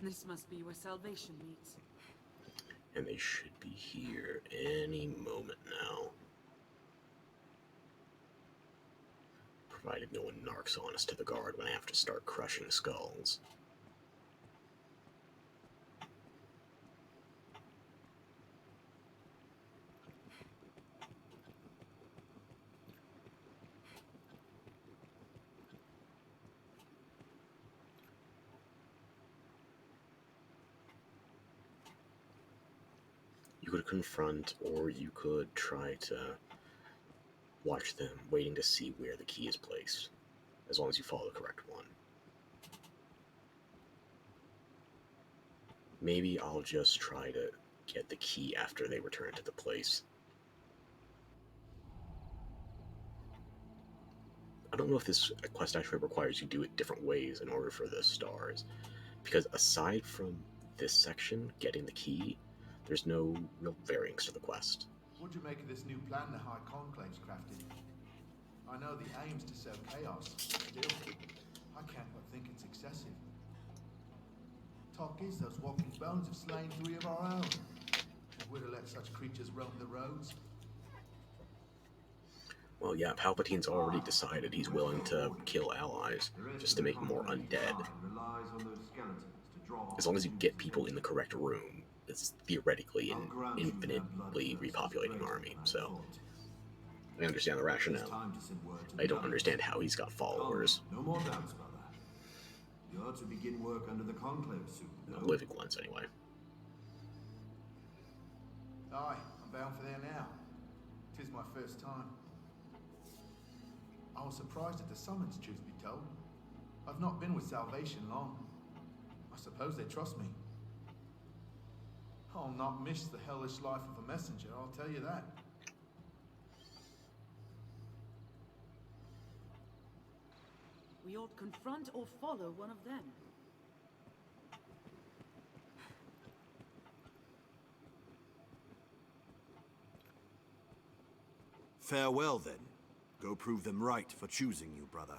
This must be where salvation meets. And they should be here any moment now. Provided no one narcs on us to the guard when I have to start crushing skulls. You could confront, or you could try to watch them, waiting to see where the key is placed, as long as you follow the correct one. Maybe I'll just try to get the key after they return to the place. I don't know if this quest actually requires you do it different ways in order for the stars, because aside from this section, getting the key, there's no real variance to the quest. What do you make of this new plan the High Conclave's crafted? I know the aim's to sow chaos, but still, I can't but think it's excessive. Talk is, those walking bones have slain 3 of our own. And we'd have let such creatures roam the roads. Well, yeah, Palpatine's already decided he's willing to kill allies just to make more undead. As long as you get people in the correct room, it's theoretically an infinitely repopulating army, so... I understand the It's rationale. time to send word to I the don't others. understand how he's got followers. Come, no more doubts, brother. You're to begin work under the Conclave soon, no? Living ones, anyway. Aye, I'm bound for there now. 'Tis my first time. I was surprised at the summons, truth be told. I've not been with Salvation long. I suppose they trust me. I'll not miss the hellish life of a messenger, I'll tell you that. We ought confront or follow one of them. Farewell, then. Go prove them right for choosing you, brother.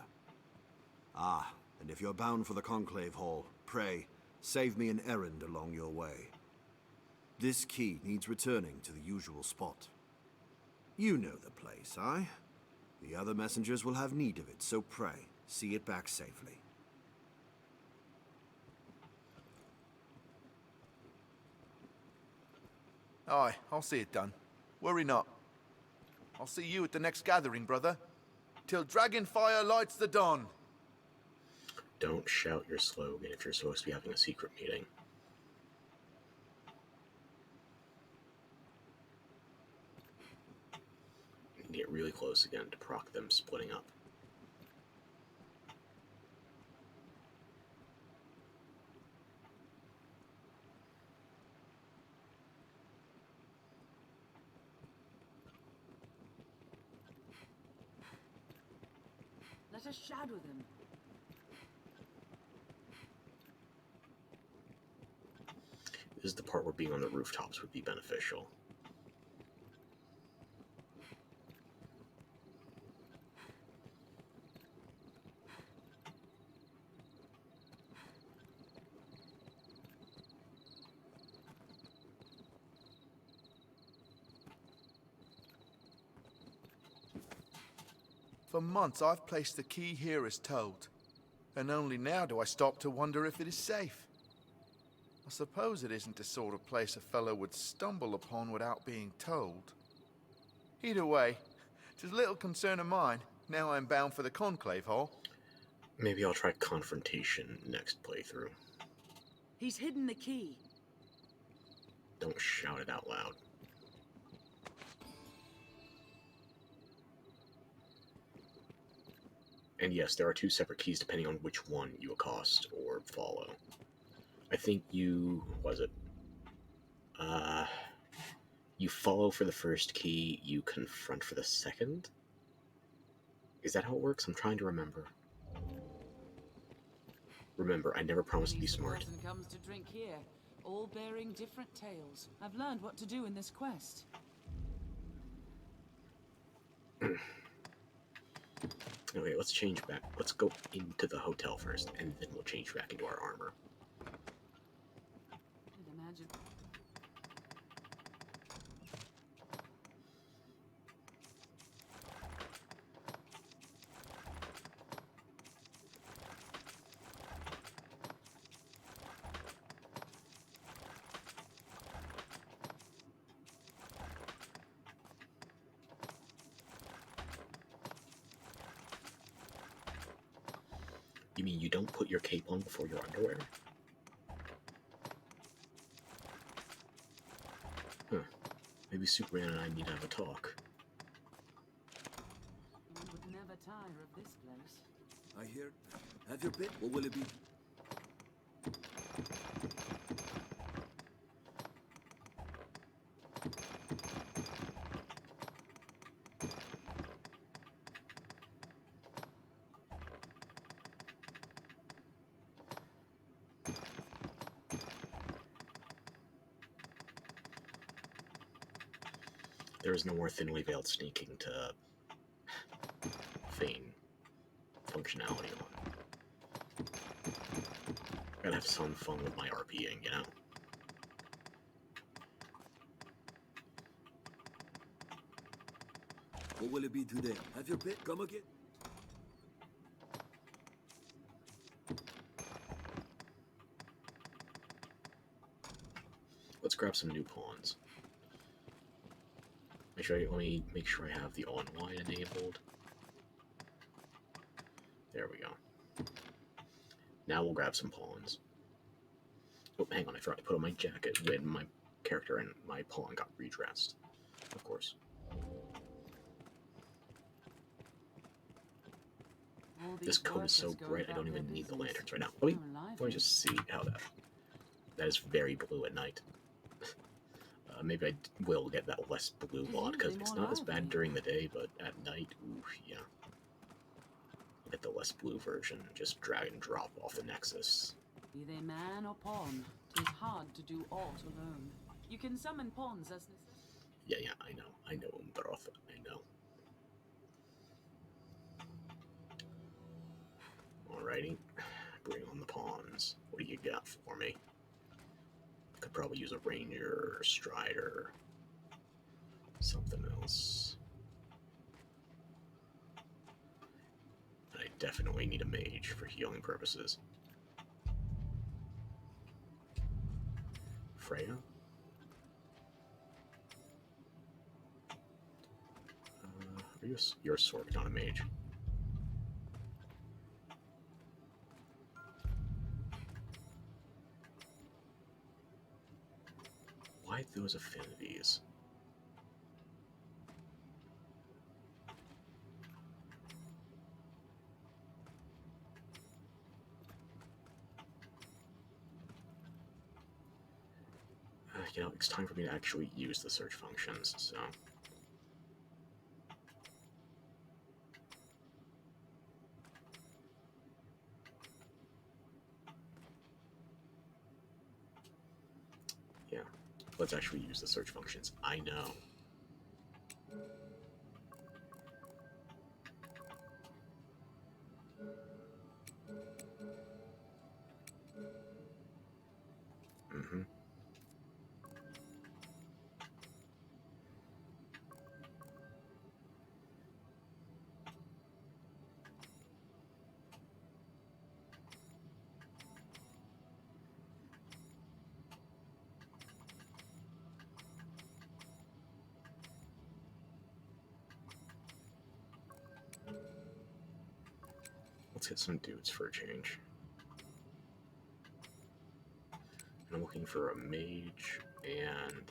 Ah, and if you're bound for the Conclave Hall, pray, save me an errand along your way. This key needs returning to the usual spot. You know the place, aye? The other messengers will have need of it, so pray, see it back safely. Aye, I'll see it done. Worry not. I'll see you at the next gathering, brother. Till Dragonfire lights the dawn. Don't shout your slogan if you're supposed to be having a secret meeting. You can get really close again to proc them splitting up. Let us shadow them. This is the part where being on the rooftops would be beneficial. For months I've placed the key here as told, and only now do I stop to wonder if it is safe. I suppose it isn't the sort of place a fellow would stumble upon without being told. Either way, 'tis little concern of mine, now I'm bound for the Conclave Hall. Maybe I'll try confrontation next playthrough. He's hidden the key. Don't shout it out loud. And yes, there are two separate keys depending on which one you accost or follow. I think you... was it? You follow for the first key, you confront for the second? Is that how it works? I'm trying to remember. Remember, I never promised to be smart. Person comes to drink here, all bearing different tales. I've learned what to do in this quest. Okay, let's change back. Let's go into the hotel first, and then we'll change back into our armor. I'd imagine. You mean you don't put your cape on before your underwear? Huh. Maybe Superman and I need to have a talk. We would never tire of this place. I hear. Have your pick. What will it be? There is no more thinly veiled sneaking to feign functionality on. Gotta have some fun with my RPing, you know? What will it be today? Have your pick. Come again. Let's grab some new pawns. I Actually, let me make sure I have the online enabled. There we go. Now we'll grab some pawns. Oh, hang on, I forgot to put on my jacket when my character and my pawn got redressed. Of course. This coat is so bright I don't even need the lanterns right now. Let me just see how that is very blue at night. Maybe I will get that less blue mod, because it's not as bad during the day, but at night, ooh, yeah. I'll get the less blue version, just drag and drop off the Nexus. Be they man or pawn, 'tis hard to do aught alone. You can summon pawns as necessary. Yeah, I know, Umbroth, I know. Alrighty, bring on the pawns. What do you got for me? Could probably use a ranger, strider, something else. I definitely need a mage for healing purposes. Freya? You're a sork, not a mage. Why those affinities? You know, it's time for me to actually use the search functions, so... Yeah, let's actually use the search functions. I know. Mm-hmm. Let's hit some dudes for a change. I'm looking for a mage and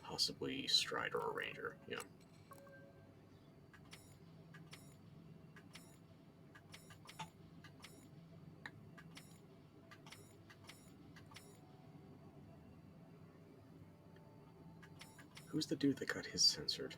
possibly strider or ranger. Yeah. Who's the dude that got his censored?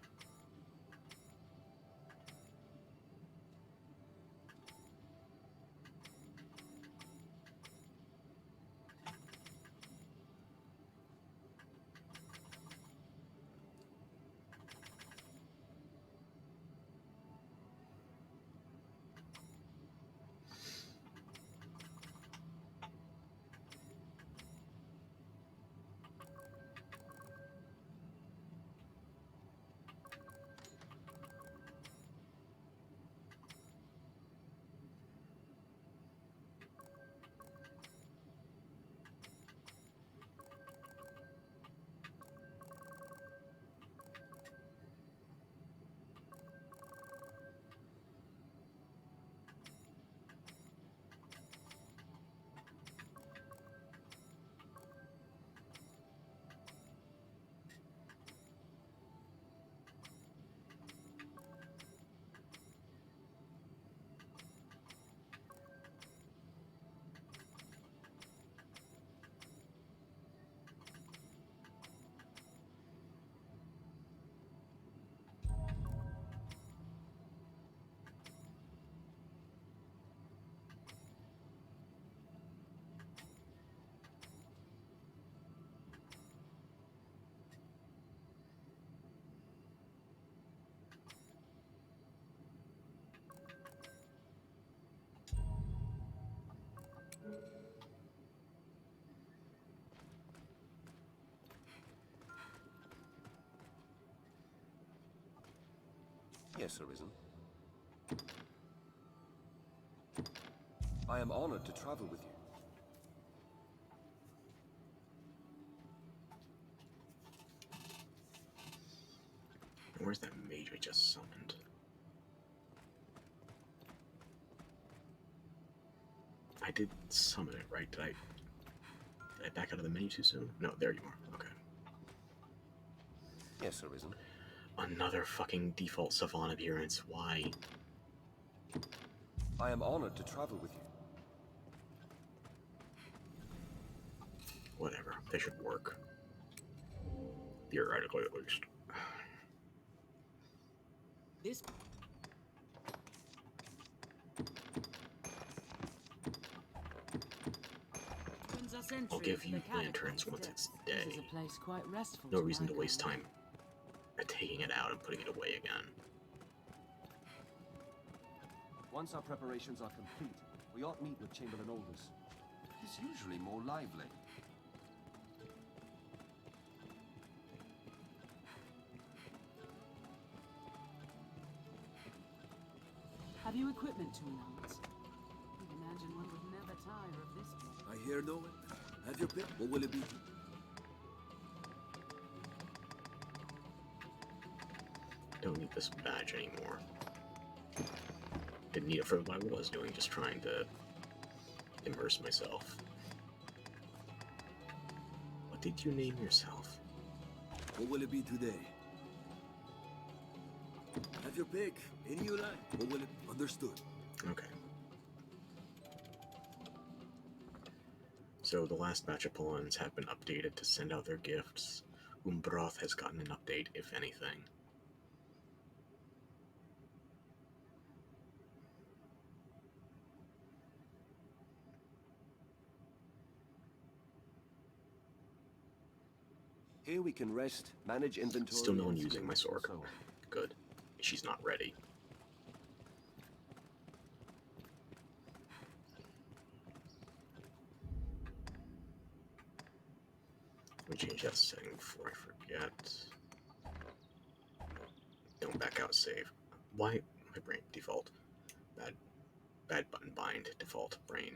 Yes, Arisen. I am honored to travel with you. Where's that mage I just summoned? I did summon it, right? Did I back out of the menu too soon? No, there you are. Okay. Yes, Arisen. Another fucking default Savant appearance. Why? I am honored to travel with you. Whatever. They should work. Theoretically, at least. This. I'll give you lanterns once it's day. This is a place quite restful. No reason to waste time at taking it out and putting it away again. Once our preparations are complete, we ought meet with Chamberlain Aldous. He's usually more lively. Have you equipment to announce? You'd imagine one would never tire of this place. I hear no one. Have your pick. What will it be? Don't need this badge anymore. Didn't need it for what I was doing, just trying to immerse myself. What did you name yourself? What will it be today? Have your pick. Any you like. What will it be? Understood. Okay. So the last batch of pawns have been updated to send out their gifts. Umbroth has gotten an update, if anything. Here we can rest, manage inventory. Still no one using my sword. Good. She's not ready. Let me change that setting before I forget. Don't back out save. Why? My brain default. Bad button bind default brain.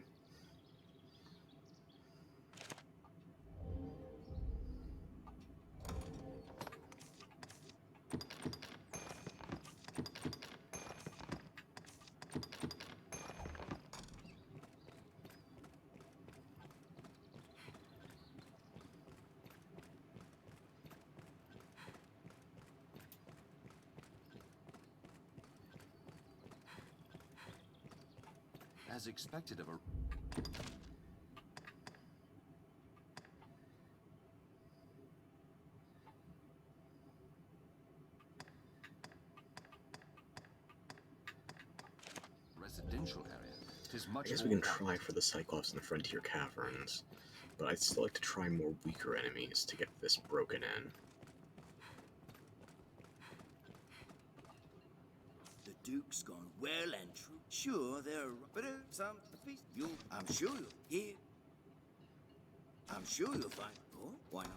As expected of a... residential area. Tis much I guess more we can try for the Cyclops in the Frontier Caverns, but I'd still like to try more weaker enemies to get this broken in. The Duke's gone well and true. Sure, there are but some feast. I'm sure you'll hear. I'm sure you'll find. Oh, why not?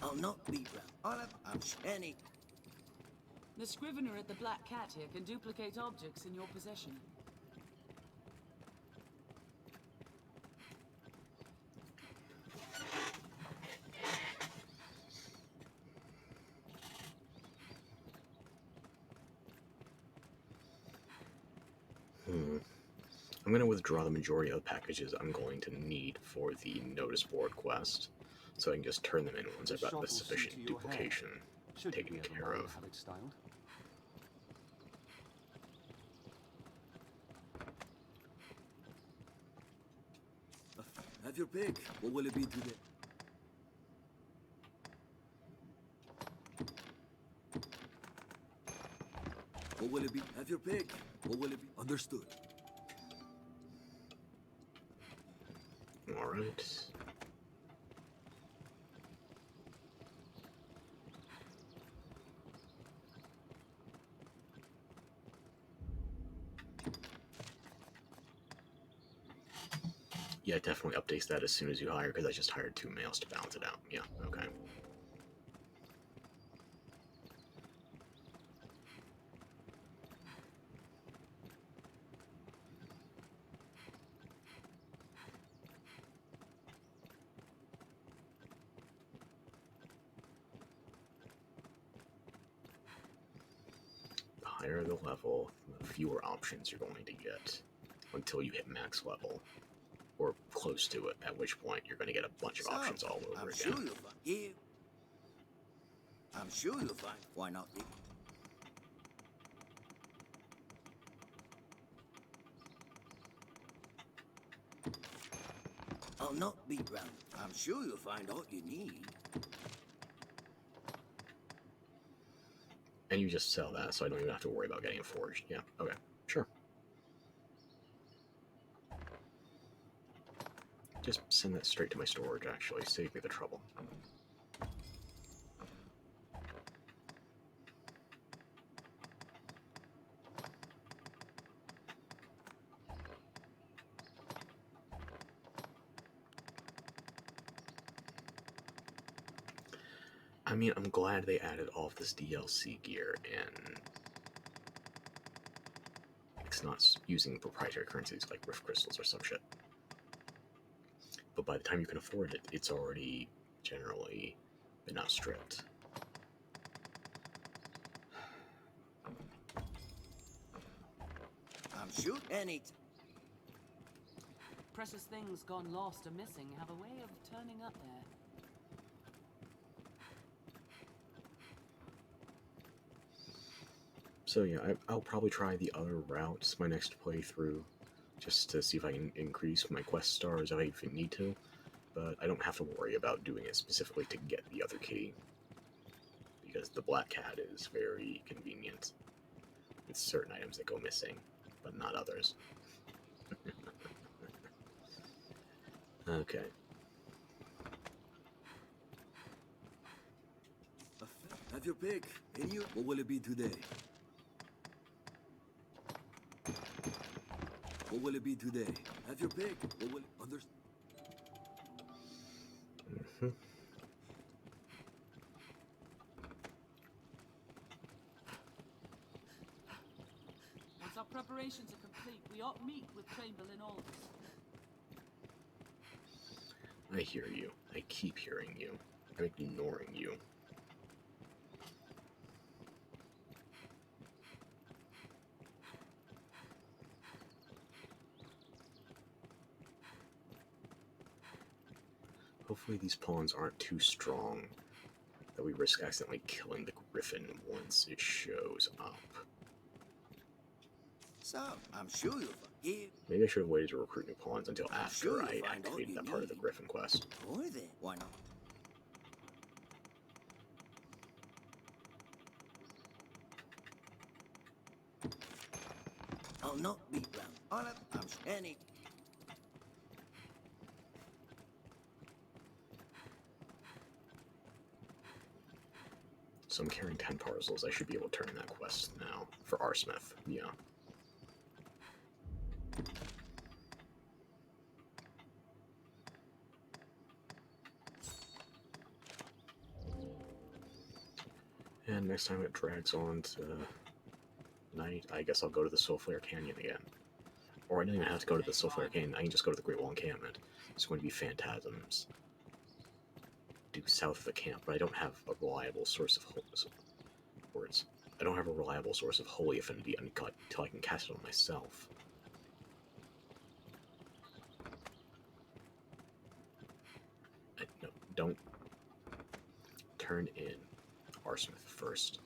I'll not be round. I'm any. The scrivener at the Black Cat here can duplicate objects in your possession. I'm going to withdraw the majority of the packages I'm going to need for the notice board quest, so I can just turn them in once I've got the sufficient duplication taken care of. Have it styled. Have your pick. What will it be today? What will it be? Have your pick. What will it be? Understood. Alright. Yeah, it definitely updates that as soon as you hire, because I just hired 2 males to balance it out. Yeah, okay. higher the level, the fewer options you're going to get until you hit max level, or close to it, at which point you're going to get a bunch of options all over again. Sure you'll find here. I'm sure you'll find. Why not? I'll not beat round. I'm sure you'll find all you need. And you just sell that, so I don't even have to worry about getting it forged. Yeah, okay, sure. Just send that straight to my storage, actually. Save me the trouble. I mean, I'm glad they added all of this DLC gear, and it's not using proprietary currencies like Rift Crystals or some shit. But by the time you can afford it, it's already generally been outstripped. I'm sure any Precious things gone lost or missing have a way of turning up there. So yeah, I'll probably try the other routes my next playthrough, just to see if I can increase my quest stars if I even need to, but I don't have to worry about doing it specifically to get the other key, because the Black Cat is very convenient. With certain items that go missing, but not others. Okay. Have your pick. And you, what will it be today? What will it be today? Have your pick. What will it understand? Once our preparations are complete, we ought meet with Chamberlain Aldous. I hear you. I keep hearing you. I'm ignoring you. Hopefully these pawns aren't too strong that we risk accidentally killing the griffin once it shows up. So, I'm sure you'll find here. Maybe I should have waited to recruit new pawns until after sure I you'll find all activated you that part of the need. griffin quest. Or then, why not? I'll not beat round. I'm any. So I'm carrying 10 parcels. I should be able to turn that quest now. For Arsmith, yeah. And next time it drags on to night, I guess I'll go to the Soulflare Canyon again. Or I don't even have to go to the Soulflare Canyon, I can just go to the Great Wall Encampment. It's going to be phantasms due south of the camp, but I don't have a reliable source of words. I don't have a reliable source of holy affinity until I can cast it on myself. No, don't turn in Arsmith first.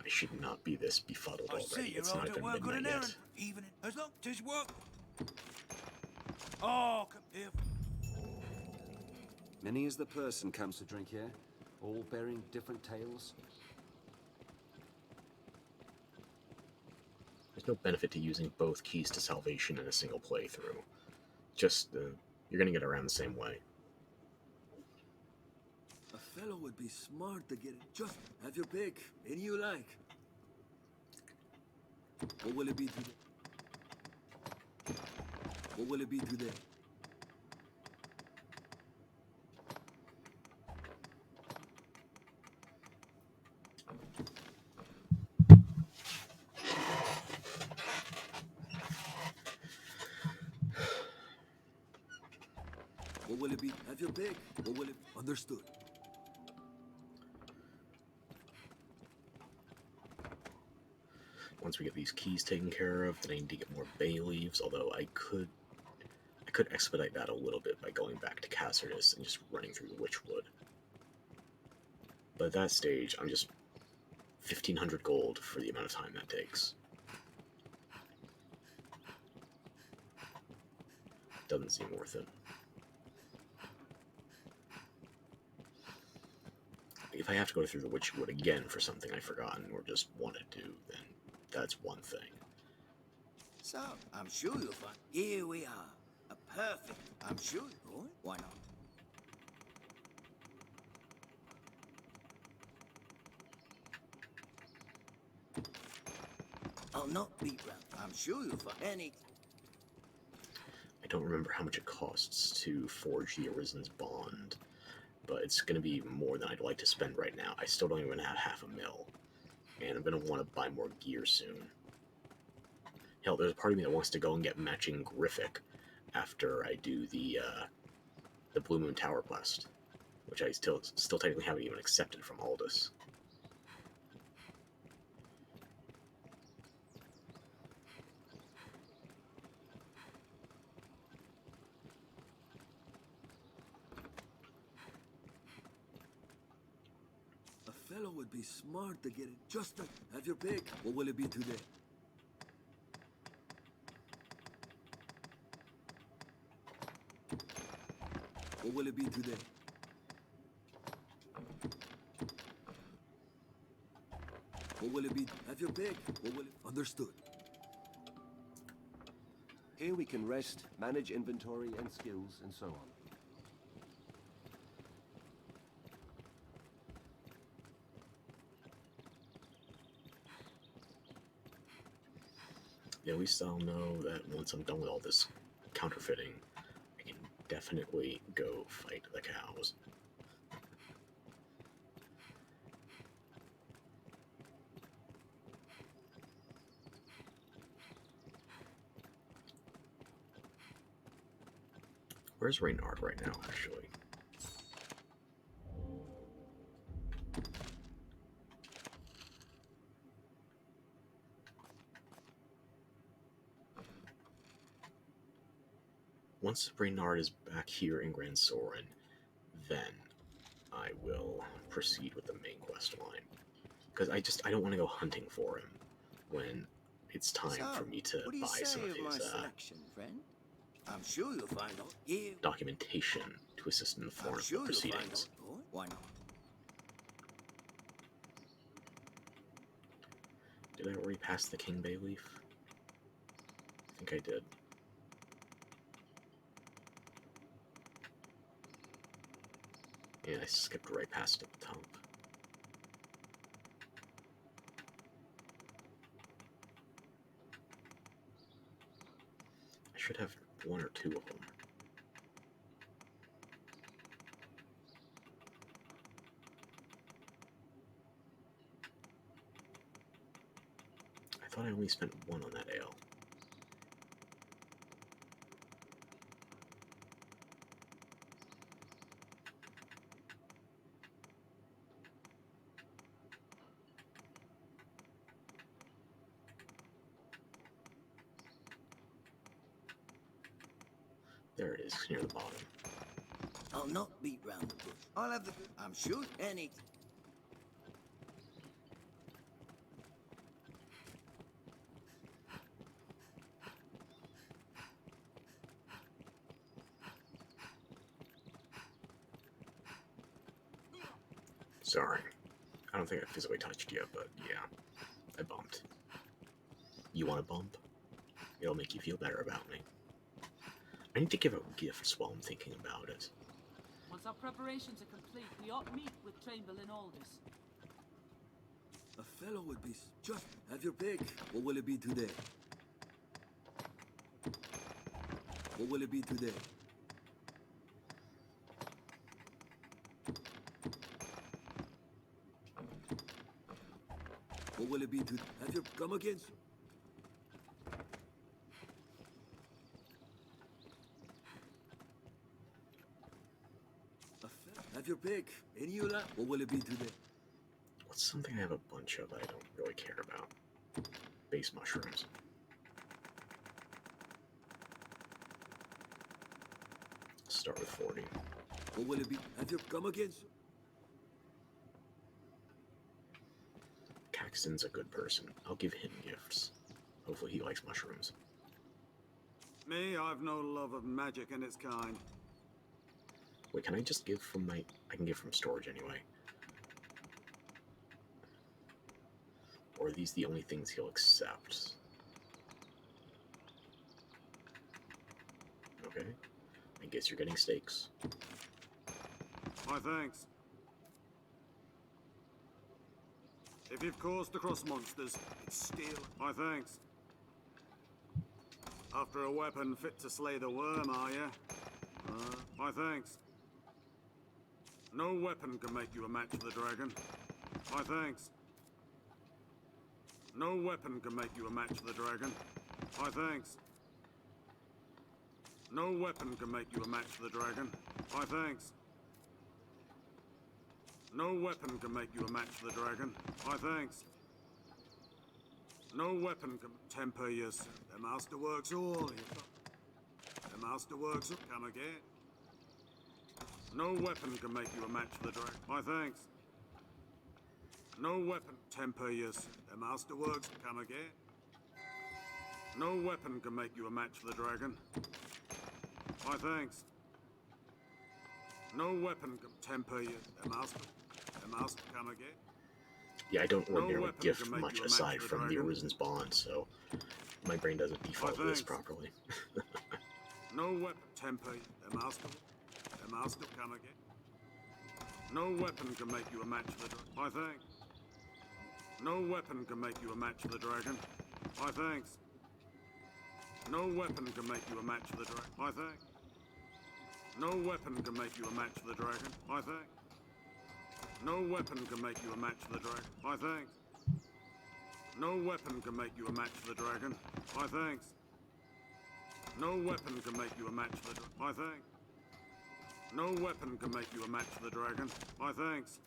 I should not be this befuddled already. It's not even midnight yet. Evening, as long as you work. Oh, come here. Many is the person comes to drink here, all bearing different tales. There's no benefit to using both keys to salvation in a single playthrough. Just, you're gonna get around the same way. A fellow would be smart to get it. Just have your pick. Any you like. What will it be today? What will it be today? What will will it be? Have your pick. What will it? Understood. Once we get these keys taken care of, then I need to get more bay leaves, although I could expedite that a little bit by going back to Cassardus and just running through the Witchwood. But at that stage, I'm just 1,500 gold for the amount of time that takes. Doesn't seem worth it. If I have to go through the Witchwood again for something I've forgotten or just want to do, then that's one thing. So, I'm sure you'll find... Here we are. A perfect... I'm sure... Oh, why not? I'll not beat round. I'm sure you'll find any... I don't remember how much it costs to forge the Arisen's bond, but it's going to be more than I'd like to spend right now. I still don't even have half a mil, and I'm going to want to buy more gear soon. Hell, there's a part of me that wants to go and get matching Griffic after I do the Blue Moon Tower quest, which I still technically haven't even accepted from Aldous. A fellow would be smart to get it. Just to have your pick. What will it be today? What will it be today? What will it be? Have your pick. What will it? Understood. Here we can rest, manage inventory and skills, and so on. Yeah, at least I'll know that once I'm done with all this counterfeiting, I can definitely go fight the cows. Where's Reynard right now, actually? Once Reynard is back here in Grand Soren, then I will proceed with the main quest line. Because I don't want to go hunting for him when it's time for me to what do you buy say some of of my his selection, friend? I'm sure you'll find out. Here. documentation to assist in the form I'm of sure the you'll find proceedings. out. Oh, why not? Did I already pass the King Bay Leaf? I think I did. Yeah, I skipped right past it at the top. I should have one or two of them. I thought I only spent one on that ale. There it is, near the bottom. I'll not beat round the bush. I'll have the... I'm sure any... Sorry. I don't think I physically touched you, but yeah, I bumped. You want a bump? It'll make you feel better about me. I need to give out gifts while I'm thinking about it. Once our preparations are complete, we ought meet with Chamberlain Aldous. A fellow would be... Just have your pick. What will it be today? What will it be today? What will it be to... Have your... Come again? your pick. Any you like. What will it be today? What's something I have a bunch of that I don't really care about? Base mushrooms. Start with 40. What will it be? Have you come again, sir? Caxton's a good person. I'll give him gifts. Hopefully he likes mushrooms. Me, I've no love of magic in its kind. Wait, can I just give from my... I can give from storage anyway. Or are these the only things he'll accept? Okay. I guess you're getting steaks. My thanks. If you've caused to cross monsters, it's still my thanks. After a weapon fit to slay the worm, are you? My thanks. No weapon can make you a match for the dragon. My thanks. No weapon can make you a match for the dragon. My thanks. No weapon can make you a match for the dragon. My thanks. No weapon can make you a match for the dragon. My thanks. No weapon can temper your... The master works all. The master works... Come again. No weapon can make you a match for the dragon. My thanks. No weapon temper your... The master works... Come again. No weapon can make you a match for the dragon. My thanks. No weapon can temper your... The master... come again. Yeah, I don't ordinarily weapon gift can make much you a aside match for from the dragon. Arisen's bond, so my brain doesn't default to this properly. No weapon temper the master come again. No weapon can make you a match for the dragon. My thanks. No weapon can make you a match for the dragon. My thanks. No weapon can make you a match for the dragon. My thanks. No weapon can make you a match for the dragon. My thanks. No weapon can make you a match for the dragon. My thanks. No weapon can make you a match for the dragon. My thanks. No weapon can make you a match for the dragon. My thanks. No weapon can make you a match for the dragon. My thanks.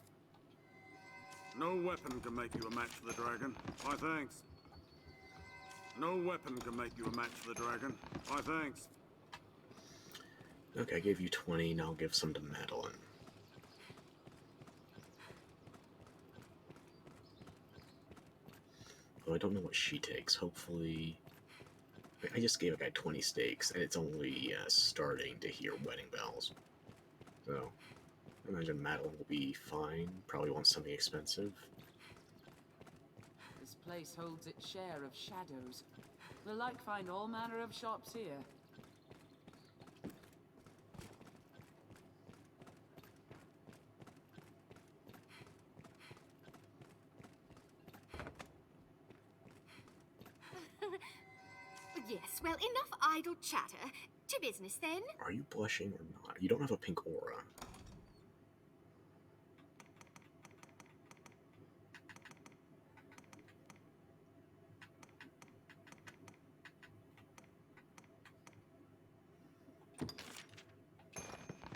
No weapon can make you a match for the dragon. My thanks. No weapon can make you a match for the dragon. My thanks. Okay, I gave you 20, now I'll give some to Madeline. Though I don't know what she takes. Hopefully... I just gave a guy 20 steaks, and it's only starting to hear wedding bells. So, I imagine Madeline will be fine. Probably wants something expensive. This place holds its share of shadows. We'll find all manner of shops here. Yes, well, enough idle chatter. To business, then. Are you blushing or not? You don't have a pink aura.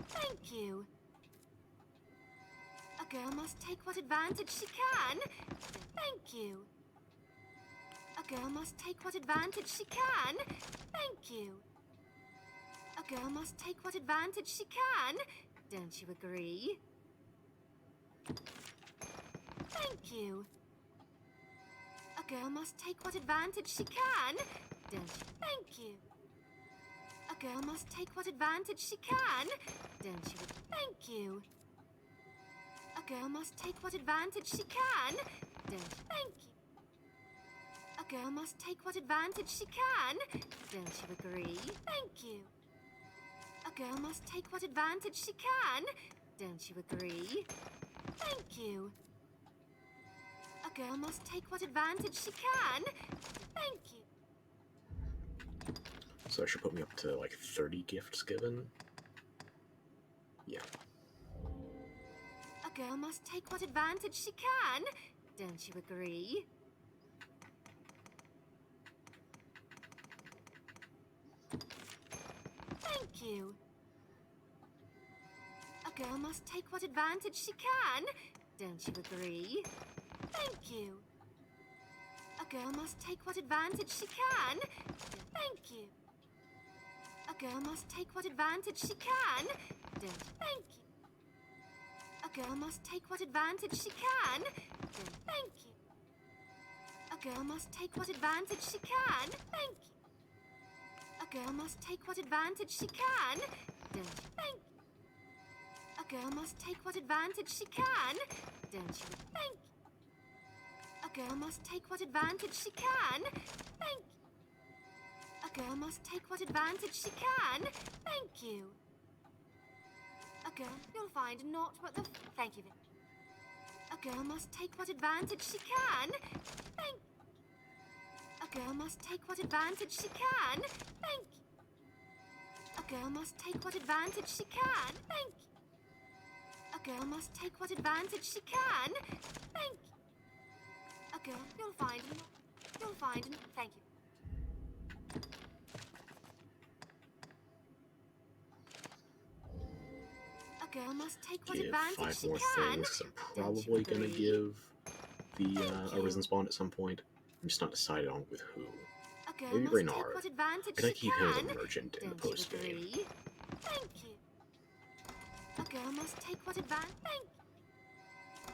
Thank you. A girl must take what advantage she can. Thank you. A girl must take what advantage she can. Thank you. A girl must take what advantage she can. Don't you agree? Thank you. A girl must take what advantage she can. Don't you? Thank you. A girl must take what advantage she can. Don't you? Thank you. A girl must take what advantage she can. Don't you? Thank you. A girl must take what advantage she can. Don't you agree? Thank you. A girl must take what advantage she can. Don't you agree? Thank you. A girl must take what advantage she can. Thank you. So that should put me up to like 30 gifts given. Yeah. A girl must take what advantage she can. Don't you agree? Thank you. A girl must must take what advantage she can. Don't you agree? Thank you. A girl must take what advantage she can. Thank you. A girl must take what advantage she can. Thank you. A girl must take what advantage she can. Thank you. A girl must take what advantage she can. Thank you. A girl must take what advantage she can. Thank you. A girl must take what advantage she can. Don't you? Thank you. A girl must take what advantage she can. Thank you. A girl must take what advantage she can. Thank you. A girl, you'll find naught but the... Thank you, Vic. A girl must take what advantage she can. Thank you. A girl must take what advantage she can. Thank you. A girl must take what advantage she can. Thank you. A girl must take what advantage she can. Thank you. A girl, you'll find... Thank you. A girl must take what Give advantage 5 she more can. things, 'cause I'm probably gonna give the Arisen spawn at some point. I'm just not decided on with who. A girl Maybe must Reynard. take what advantage I gotta she keep him as can. a merchant in the Don't you post game. agree? Thank you. A girl must take what advantage... Thank you.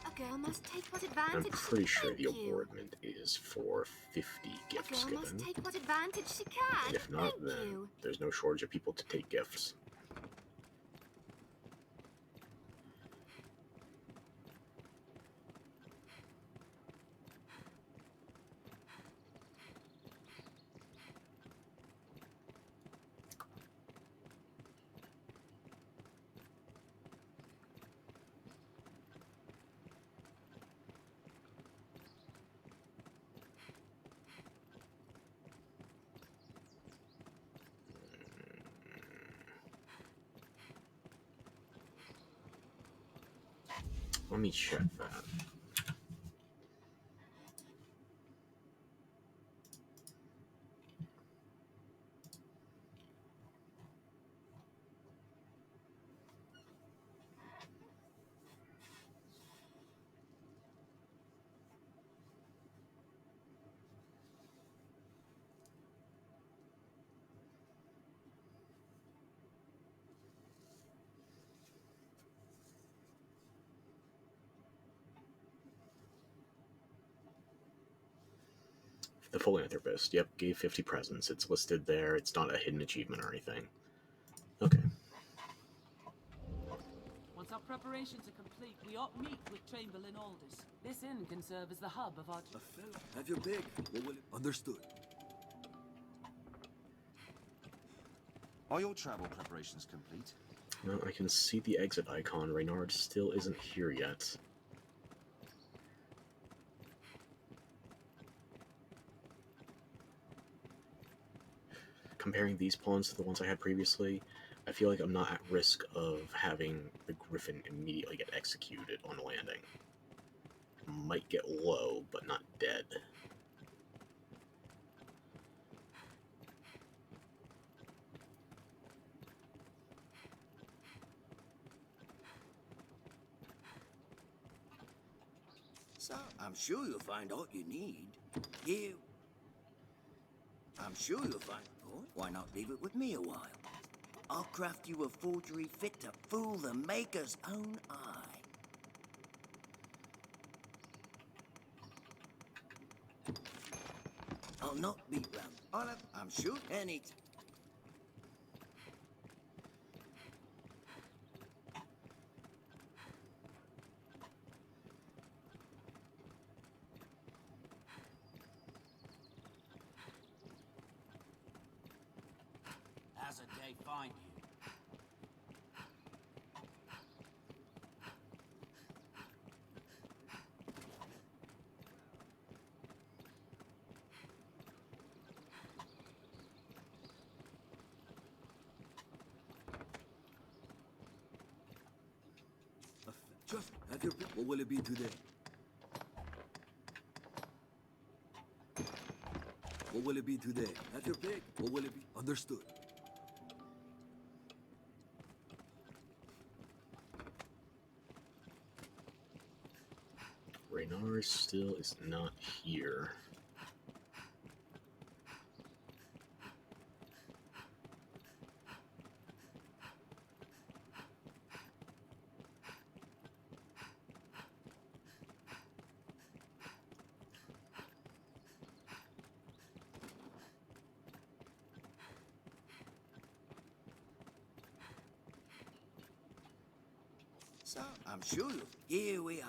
A girl must take what advantage I'm pretty sure the Thank you. awardment is for 50 A gifts girl must given. take what advantage she can. And if not, Thank then you. there's no shortage of people to take gifts. Let me check that. The Philanthropist. Yep, gave 50 presents. It's listed there. It's not a hidden achievement or anything. Okay. Once our preparations are complete, we ought meet with Chamberlain Aldous. This inn can serve as the hub of our... A fellow, have your pick. What will it... Understood. Are your travel preparations complete? No, I can see the exit icon. Reynard still isn't here yet. Comparing these pawns to the ones I had previously, I feel like I'm not at risk of having the Griffin immediately get executed on landing. Might get low, but not dead. So, I'm sure you'll find all you need. Here. I'm sure you'll find... Oh, why not leave it with me a while? I'll craft you a forgery fit to fool the Maker's own eye. I'll not beat round. I'm sure any... How's a day find you? Just have your pick. What will it be today? What will it be today? Have your pick. What will it be? Understood. Ours still is not here. So, I'm sure you... Here we are.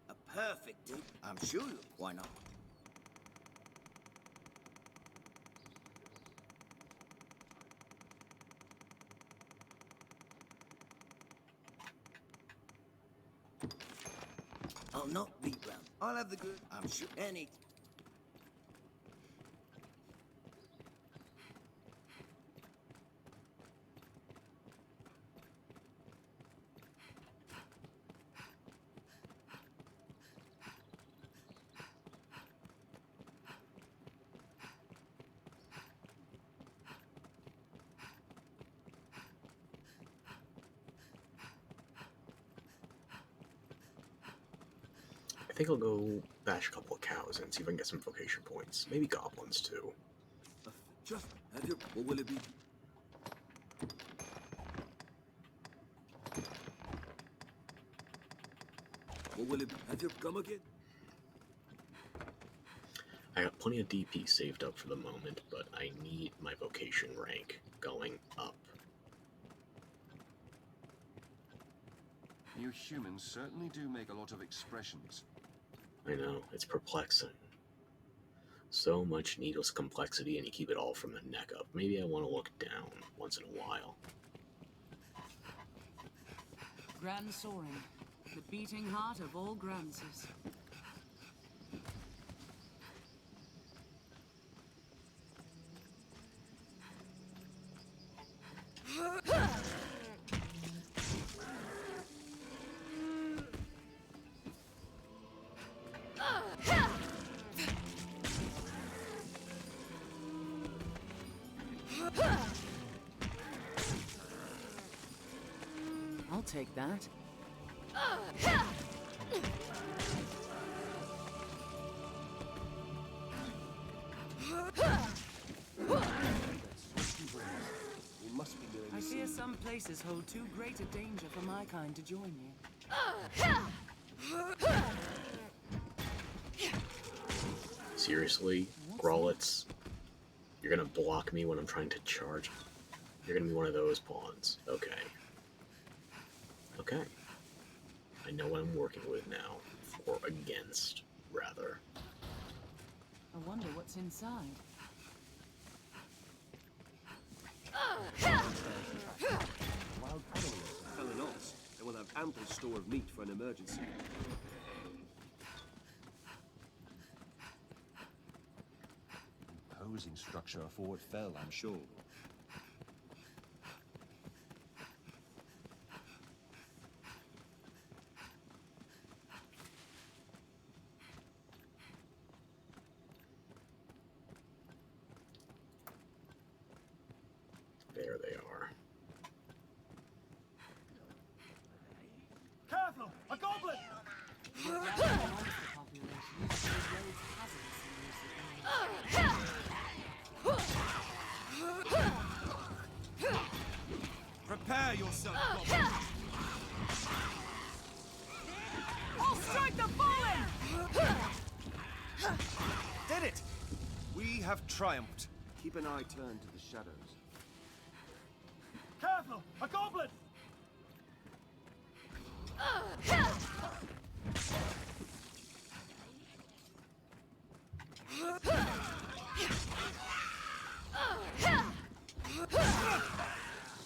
A perfect dupe. I'm sure you... Why not? I'll not beat round. I'll have the good. I'm sure... Any... I think I'll go bash a couple of cows and see if I can get some vocation points. Maybe goblins too. Just have your... What will it be? What will it be? Have your come again? I got plenty of DP saved up for the moment, but I need my vocation rank going up. You humans certainly do make a lot of expressions. I know, it's perplexing. So much needless complexity, and you keep it all from the neck up. Maybe I want to look down once in a while. Grand Soaring, the beating heart of all Grances. I'll take that. We must be doing I this fear soon. some places hold too great a danger for my kind to join you. Seriously, Growlitz? You're gonna block me when I'm trying to charge? You're gonna be one of those pawns. Okay. Okay. I know what I'm working with now. Or against, rather. I wonder what's inside. Wild animals are telling us they will have ample store of meat for an emergency. Imposing structure a forward fell, I'm sure. There they are. Careful! A goblin! Prepare yourself, goblin. I'll strike the fallen! Did it! We have triumphed. Keep an eye turned to the shadows. Careful! A goblin!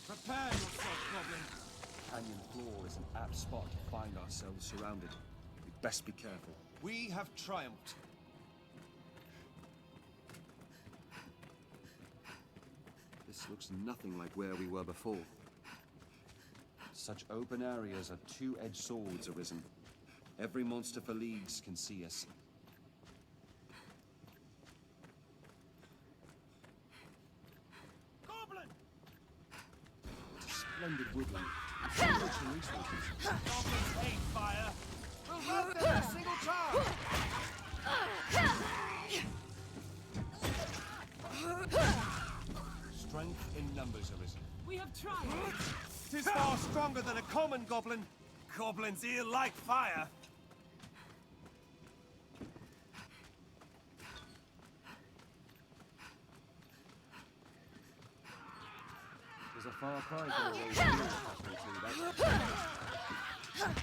Prepare yourself, goblin. Canyon floor is an apt spot to find ourselves surrounded. We'd best be careful. We have triumphed. This looks nothing like where we were before. Such open areas are two-edged swords arisen. Every monster for leagues can see us. Goblin! It's a splendid woodland. With so much resources. Goblins hate fire! We'll Flood them in a single charge! Strength in numbers, Arisen. We have tried. Tis far stronger than a common goblin. Goblins here like fire. There's a far cry from the way you happened to that.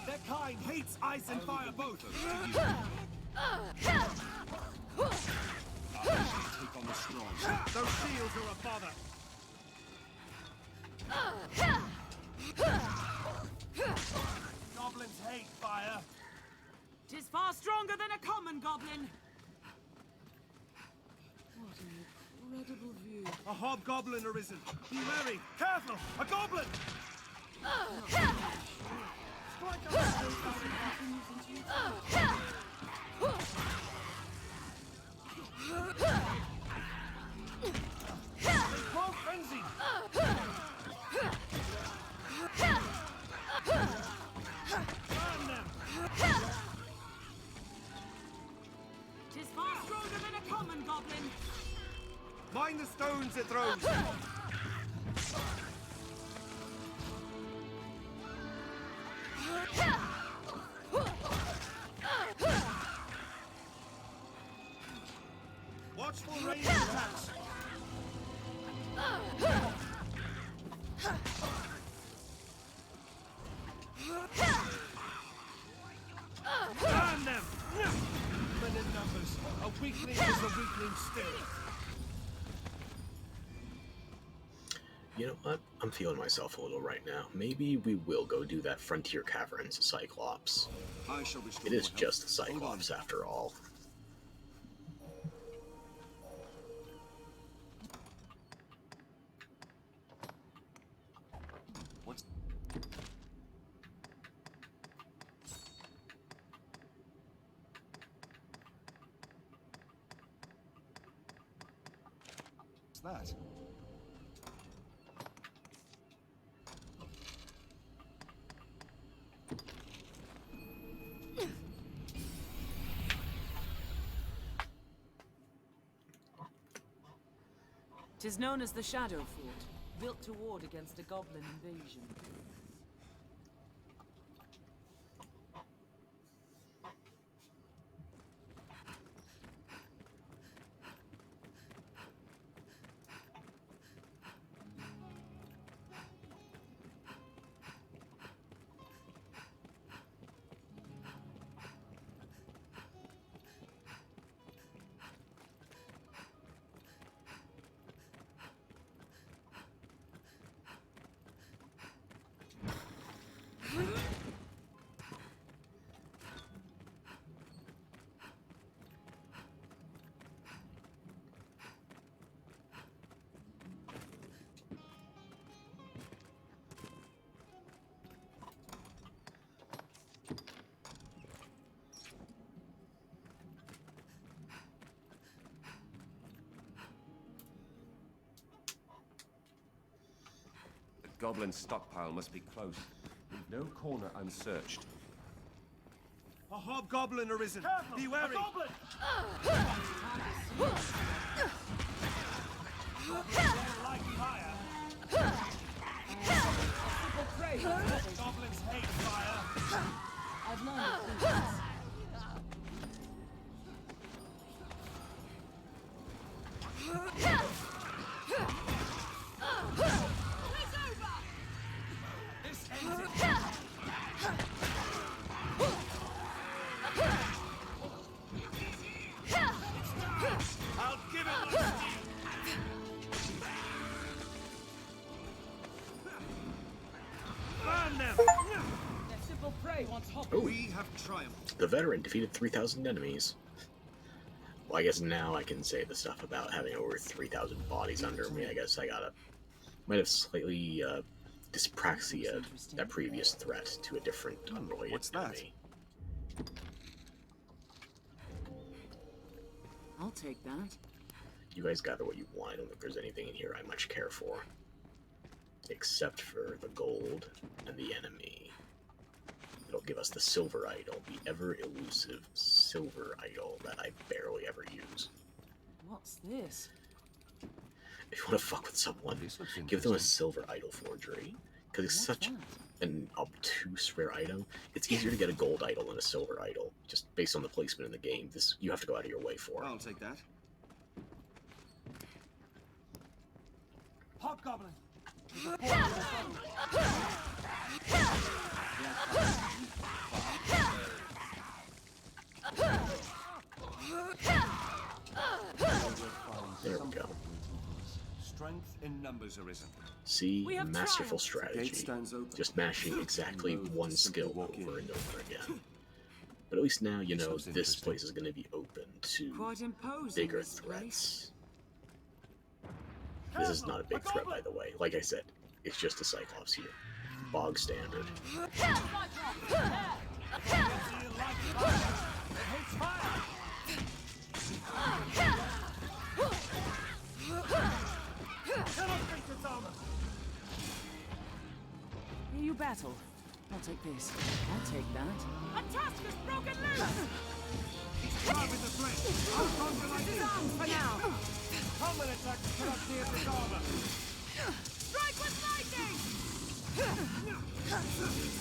Their kind hates ice and fire both. Take on the strong. Those shields are a bother. Goblins hate fire. Tis far stronger than a common goblin. What an incredible view. A hobgoblin arisen. Be wary. Careful! A goblin! Strike a They grow frenzied! Burn them! Tis far stronger than a common goblin. Mind the stones it throws! Watchful range attacks! Burn them! Men in numbers. A weakling is a weakling still. You know what? I'm feeling myself a little right now. Maybe we will go do that Frontier Caverns Cyclops. I shall restore It is my just a health. Hold on. Cyclops after all. What's that? Tis known as the Shadow Fort, built to ward against a goblin invasion. Goblin stockpile must be close. Leave no corner unsearched. A hobgoblin arisen. Careful! Be wary. A goblin! Like fire. Simple prey. Goblins hate fire. I've learned it through this. I'll give it my burn them! Their simple prey wants hop. Oh, We have triumphed. the veteran defeated 3,000 enemies. Well, I guess now I can say the stuff about having over 3,000 bodies under me. I guess I might have slightly dyspraxia that previous threat to a different unrelated What's that? enemy. I'll take that. You guys gather what you want. I don't think there's anything in here I much care for. except for the gold and the enemy. It'll give us the silver idol, the ever-elusive silver idol that I barely ever use. What's this? If you want to fuck with someone, give them a silver idol forgery. Because it's such an obtuse rare item. It's easier to get a gold idol than a silver idol, just based on the placement in the game. This you have to go out of your way for. I'll take that. Hobgoblin! There we go. Strength in numbers, Arisen. See, masterful strategy. Just mashing exactly one skill over and over again. But at least now you know this place is going to be open to bigger threats. This is not a big threat, by the way. Like I said, it's just a Cyclops here. Bog standard. Here you battle. I'll take this. I'll take that. A task is broken loose! Drive with the flesh! I'll conquer like His you! arms for now! Combat attack cannot pierce his armor! Strike with lightning!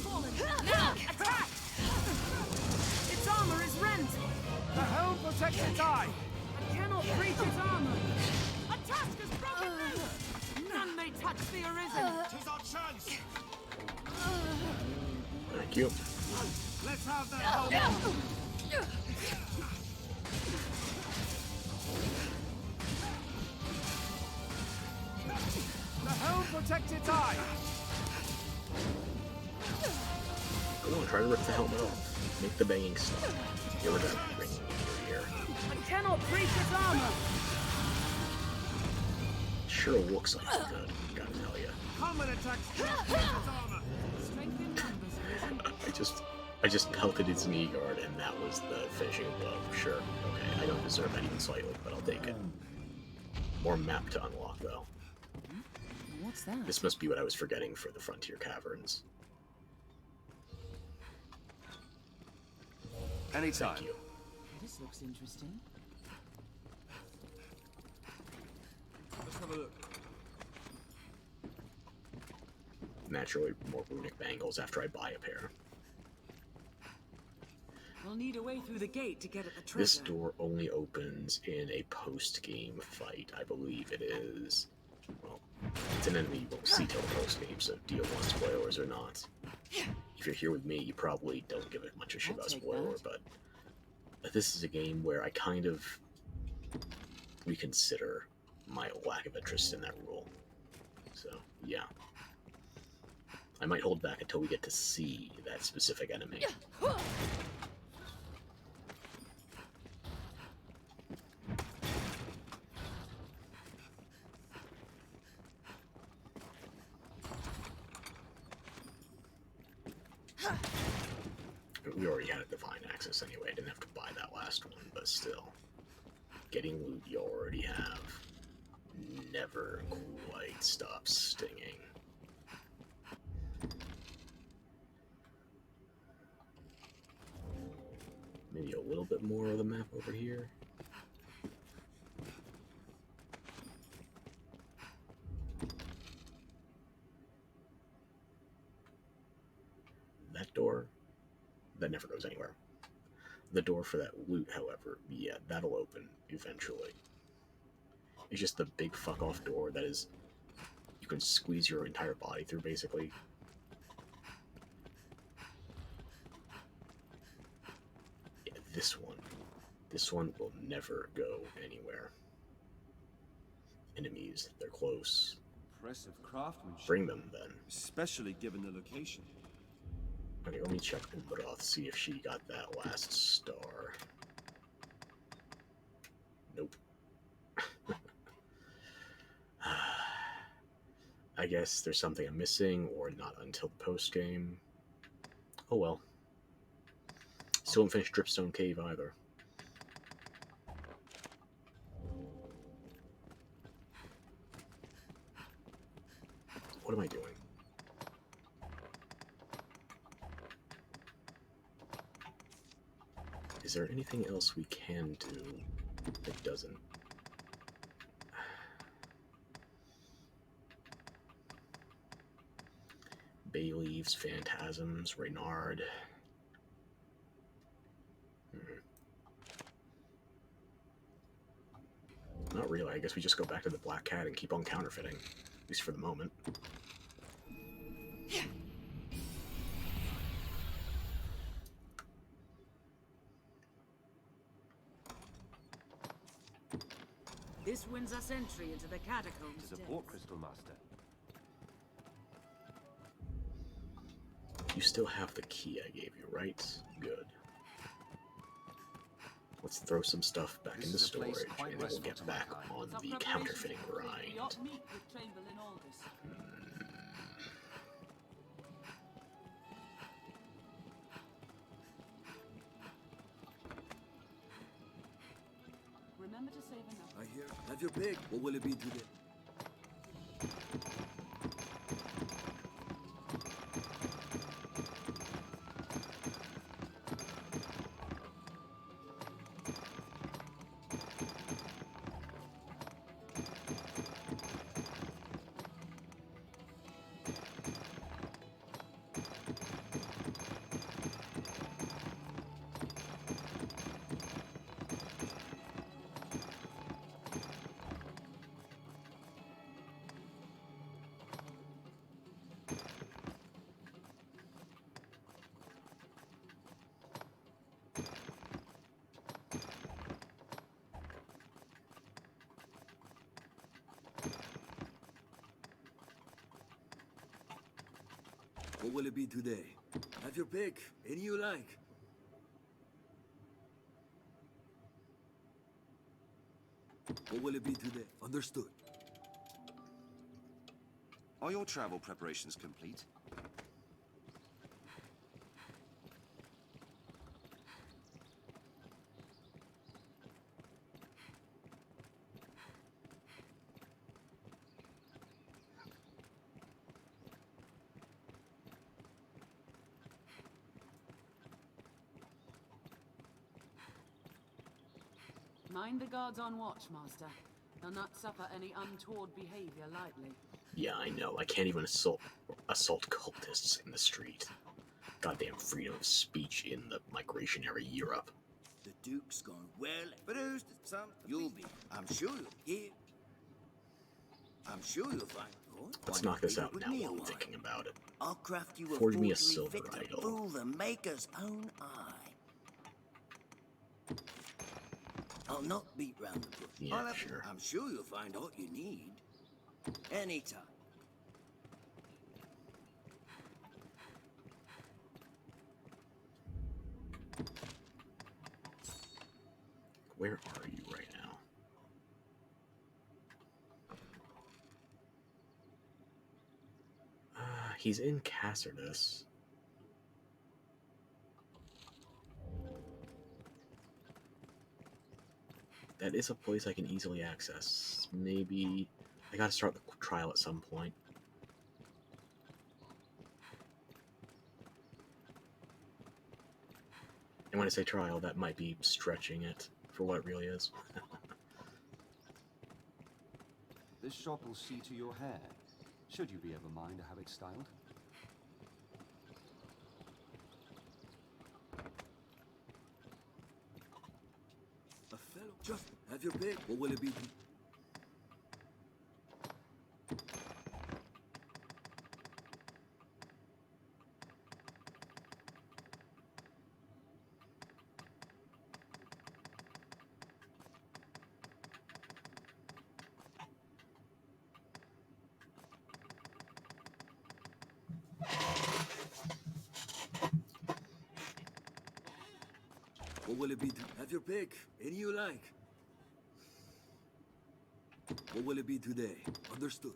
Fallen. Now, attack! Its armor is rent! The helm protects its eye! I cannot breach its armor! A task is broken loose! None may touch the Arisen! Tis our chance! Thank you. Let's have that helm! The helm protects its eye! Go on, try to rip the helmet off. Make the banging stop. You're gonna bring me in your ear. I cannot breach its armor! Sure looks like you could, gotta tell ya. Combat attacks cannot pierce its armor! Strength in numbers, Arisen. I just pelted its knee guard, and that was the finishing blow. Sure, okay, I don't deserve that even slightly, but I'll take it. More map to unlock, though. What's that? This must be what I was forgetting for the Frontier Caverns. Anytime. Thank you. This looks interesting. Let's have a look. Naturally, more runic bangles after I buy a pair. We'll need a way through the gate to get at the treasure. This door only opens in a post-game fight. I believe it is. Well, it's an enemy you won't see till the post-game, so do you want spoilers or not? If you're here with me, you probably don't give it much a shit about spoiler, but this is a game where I kind of reconsider my lack of interest in that rule. So, yeah. I might hold back until we get to see that specific enemy. We already had a divine access anyway, I didn't have to buy that last one, but still. Getting loot you already have never quite stops stinging. Maybe a little bit more of the map over here. That door, that never goes anywhere. The door for that loot, however, yeah, that'll open eventually. It's just the big fuck off door that is, you can squeeze your entire body through, basically. Yeah, this one will never go anywhere. Enemies, they're close. Impressive craftsmanship. Bring them, then. Especially given the location. Okay, let me check Umroth, see if she got that last star. Nope. I guess there's something I'm missing, or not until the post-game. Oh well. Still haven't finished Dripstone Cave either. What am I doing? Is there anything else we can do that doesn't? Bay leaves, phantasms, Reynard. Not really. I guess we just go back to the Black Cat and keep on counterfeiting, at least for the moment. This wins us entry into the catacombs. It is a port crystal, Master. You still have the key I gave you, right? Good. Let's throw some stuff back into storage, and then we'll get back on the counterfeiting grind. Remember to save enough. I hear. Have your pick. What will it be today? What will it be today? Have your pick. Any you like. What will it be today? Understood. Are your travel preparations complete? Mind the guards on watch, Master. They'll not suffer any untoward behavior lightly. Yeah, I know. I can't even assault cultists in the street. Goddamn freedom of speech in the migration-era Europe. The Duke's gone well. But who's the son? You'll be. I'm sure you'll hear. I'm sure you'll find. Oh, Let's knock this out now while I'm thinking about it. I'll craft you a Forge me a forgery silver fit to idol. fool the Maker's own eye. I'll not beat round the bush. Yeah, sure. I'm sure you'll find all you need. Anytime. Where are you right now? He's in Cassardus. That is a place I can easily access. Maybe I gotta start the trial at some point. And when I say trial, that might be stretching it for what it really is. This shop will see to your hair, should you be of a mind to have it styled. A fellow. Just have your pick. What will it be? What will it be? Have your pick. Any you like. What will it be today? Understood.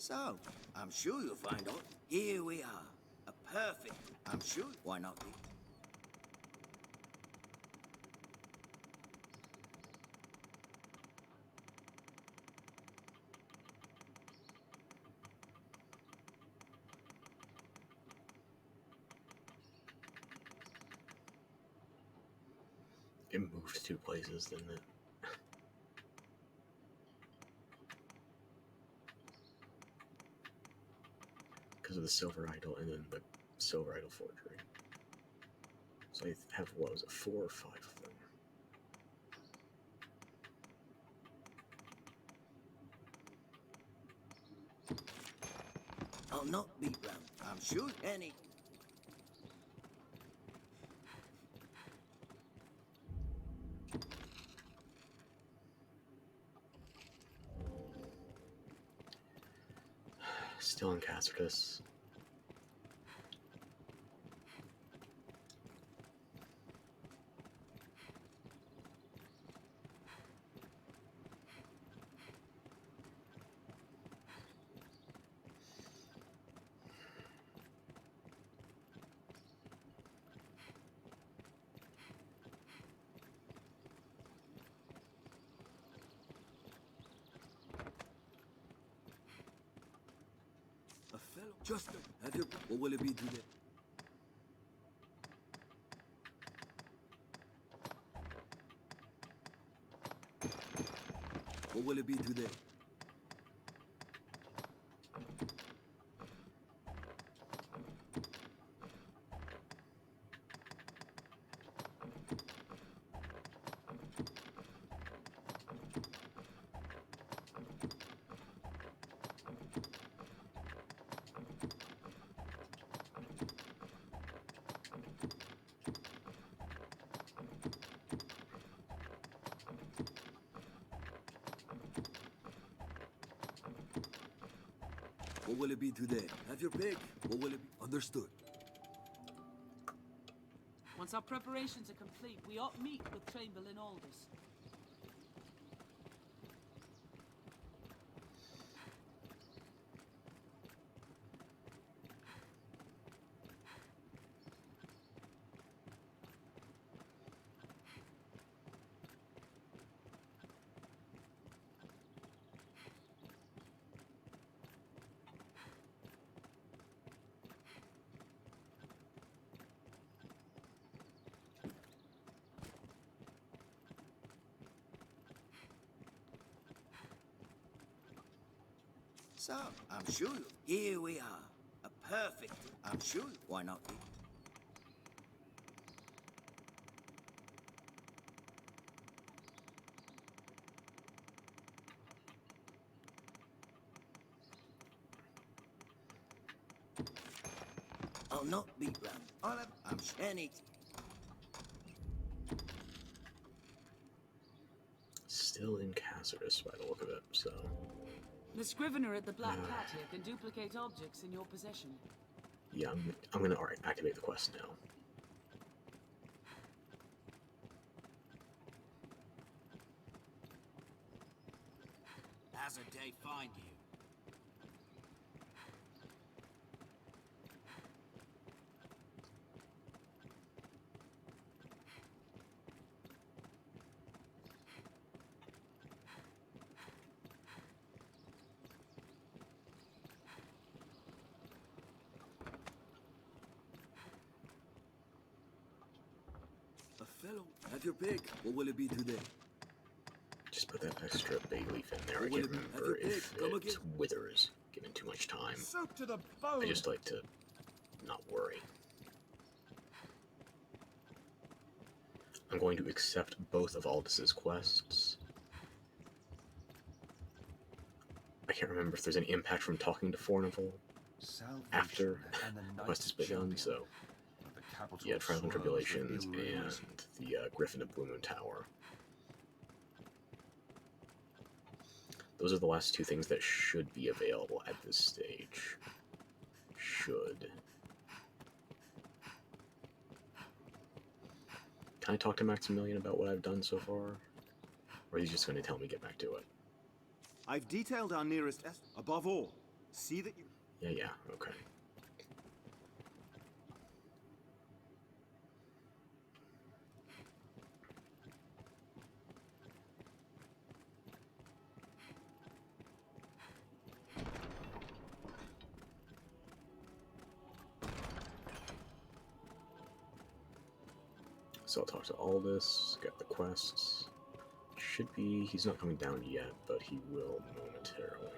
So, I'm sure you'll find out. Here we are. A perfect. I'm sure. Why not be? It moved 2 places, didn't it? Because of the silver idol and then the silver idol forgery. So I have, what was it, 4 or 5 of them. I'll not beat round. I'm sure any. Still in Cassius. A fellow. Just have your. What will it be today? What will it be today? What will it be today? Have your pick. What will it be? Understood. Once our preparations are complete, we ought meet with Chamberlain Aldous. So, I'm sure. Here we are. A perfect. I'm sure. Why not be? I'll not beat round. I'm any. Still in Cassius by the look of it, so. The scrivener at the Black Cat here can duplicate objects in your possession. Yeah, I'm gonna activate the quest now. How's a day find you? A fellow. Have your pick. What will it be today? Just put that extra bay leaf in there. I What will can't it be? Have remember your if pick. Come it again. withers, given too much time. Soaked to the bone. I just like to not worry. I'm going to accept both of Aldous' quests. I can't remember if there's any impact from talking to Fornival after the quest has begun, so yeah, Trials and Tribulations and the Griffin of Blue Moon Tower. Those are the last 2 things that should be available at this stage. Should. Can I talk to Maximilian about what I've done so far? Or is he just going to tell me get back to it? I've detailed our nearest above all, See that you... Yeah, okay. So I'll talk to Aldous, get the quests. Should be... he's not coming down yet, but he will momentarily.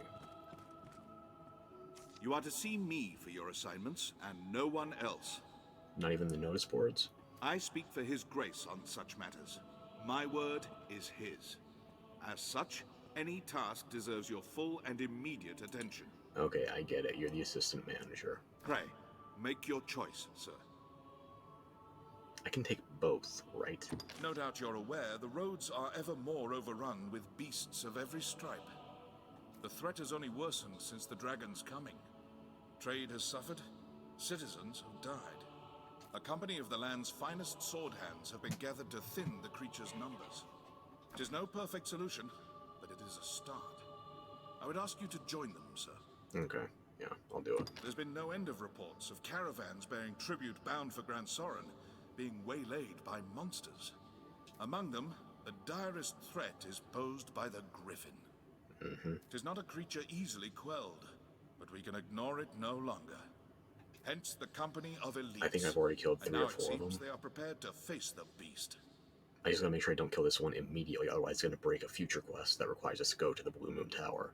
You are to see me for your assignments, and no one else. Not even the notice boards? I speak for His Grace on such matters. My word is his. As such, any task deserves your full and immediate attention. Okay, I get it. You're the assistant manager. Pray, make your choice, sir. I can take both, right? No doubt you're aware the roads are ever more overrun with beasts of every stripe. The threat has only worsened since the dragon's coming. Trade has suffered, citizens have died. A company of the land's finest sword hands have been gathered to thin the creature's numbers. It is no perfect solution, but it is a start. I would ask you to join them, sir. Okay, yeah, I'll do it. There's been no end of reports of caravans bearing tribute bound for Grand Soren being waylaid by monsters. Among them, the direst threat is posed by the Griffin. It is not a creature easily quelled, but we can ignore it no longer. Hence the company of elites. I think I've already killed 3 or 4 of them. of them. They are prepared to face the beast. I just gotta make sure I don't kill this one immediately, otherwise it's gonna break a future quest that requires us to go to the Blue Moon Tower.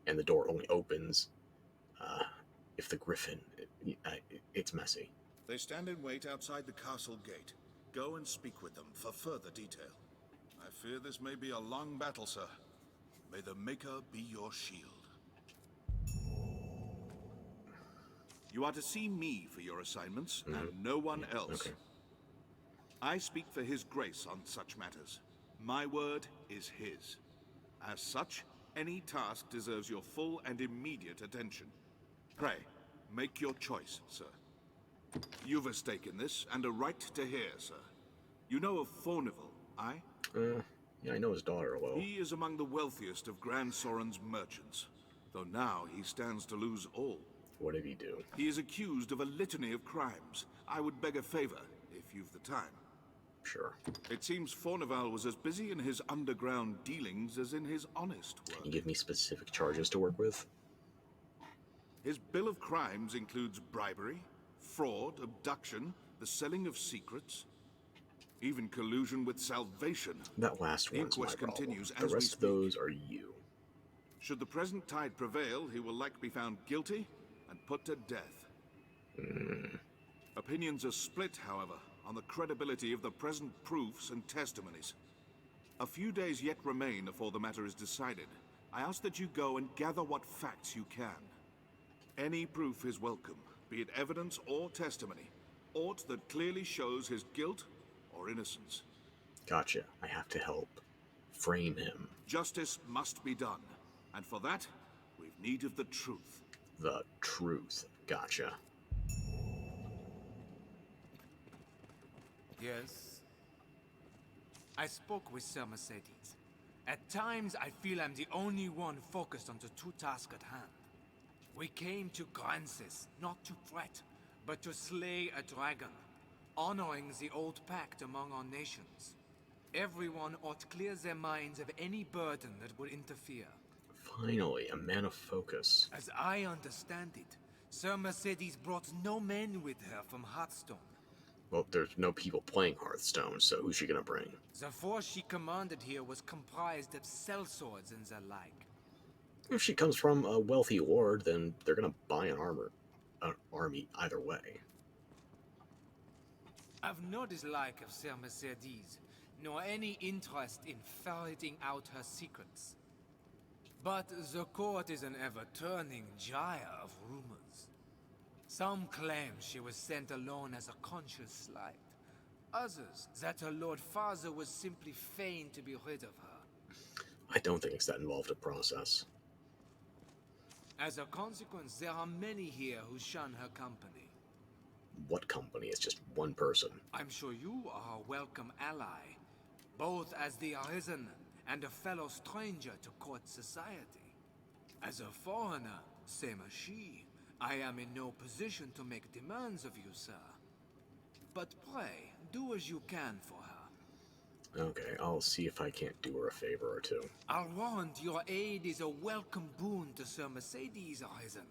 And the door only opens if the Griffin... it's messy. They stand in wait outside the castle gate. Go and speak with them for further detail. I fear this may be a long battle, sir. May the Maker be your shield. You are to see me for your assignments, and no one else. Okay. I speak for His Grace on such matters. My word is his. As such, any task deserves your full and immediate attention. Pray, make your choice, sir. You've a stake in this, and a right to hear, sir. You know of Fornival, aye? Yeah, I know his daughter well. He is among the wealthiest of Grand Soren's merchants, though now he stands to lose all. What did he do? He is accused of a litany of crimes. I would beg a favor, if you've the time. Sure. It seems Fornival was as busy in his underground dealings as in his honest work. Can you give me specific charges to work with? His bill of crimes includes bribery, fraud, abduction, the selling of secrets, even collusion with Salvation. That last one's my inquest problem. continues The as rest of those are you. Should the present tide prevail, he will likely be found guilty and put to death. Opinions are split, however, on the credibility of the present proofs and testimonies. A few days yet remain before the matter is decided. I ask that you go and gather what facts you can. Any proof is welcome, be it evidence or testimony, aught that clearly shows his guilt or innocence. Gotcha. I have to help frame him. Justice must be done, and for that, we've need of the truth. The truth. Gotcha. Yes? I spoke with Sir Mercedes. At times, I feel I'm the only one focused on the 2 tasks at hand. We came to Grancis, not to threat, but to slay a dragon, honoring the old pact among our nations. Everyone ought clear their minds of any burden that would interfere. Finally, a man of focus. As I understand it, Sir Mercedes brought no men with her from Hearthstone. Well, there's no people playing Hearthstone, so who's she gonna bring? The force she commanded here was comprised of sellswords and the like. If she comes from a wealthy lord, then they're gonna buy an army either way. I've no dislike of Sir Mercedes, nor any interest in ferreting out her secrets. But the court is an ever-turning gyre of rumors. Some claim she was sent alone as a conscious slight. Others, that her Lord Father was simply fain to be rid of her. I don't think it's that involved a process. As a consequence, there are many here who shun her company. What company? It's just one person. I'm sure you are a welcome ally, both as the Arisen and a fellow stranger to court society. As a foreigner, Same as she. I am in no position to make demands of you, sir. But pray, do as you can for her. Okay, I'll see if I can't do her a favor or two. I'll warrant your aid is a welcome boon to Sir Mercedes Arisen.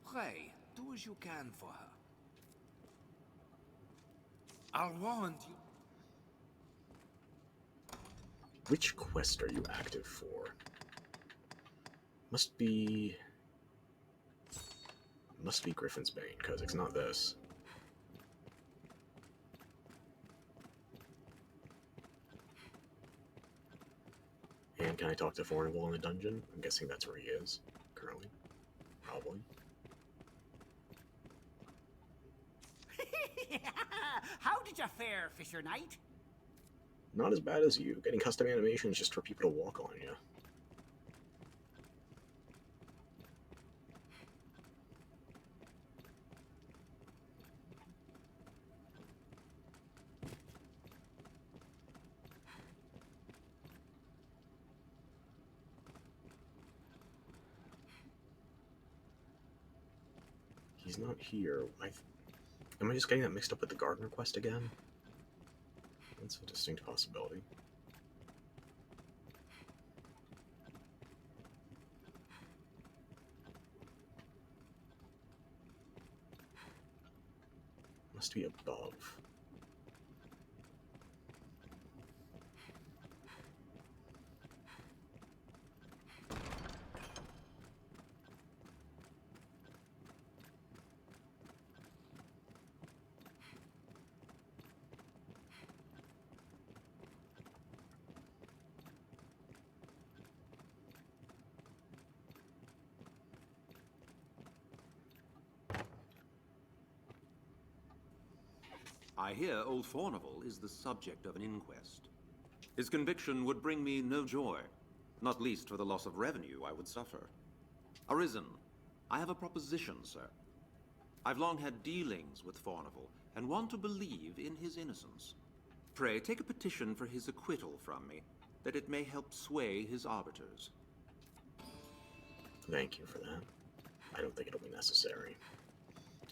Pray, do as you can for her. I'll warrant you. Which quest are you active for? Must be Griffin's Bane, because it's not this. And can I talk to Fornival in the dungeon? I'm guessing that's where he is, currently. Probably. How did you fare, Fisher Knight? Not as bad as you. Getting custom animations just for people to walk on you. He's not here. Am I just getting that mixed up with the Gardener quest again? That's a distinct possibility. Must be above. I hear old Fornival is the subject of an inquest. His conviction would bring me no joy, not least for the loss of revenue I would suffer. Arisen, I have a proposition, sir. I've long had dealings with Fornival, and want to believe in his innocence. Pray, take a petition for his acquittal from me, that it may help sway his arbiters. Thank you for that. I don't think it'll be necessary.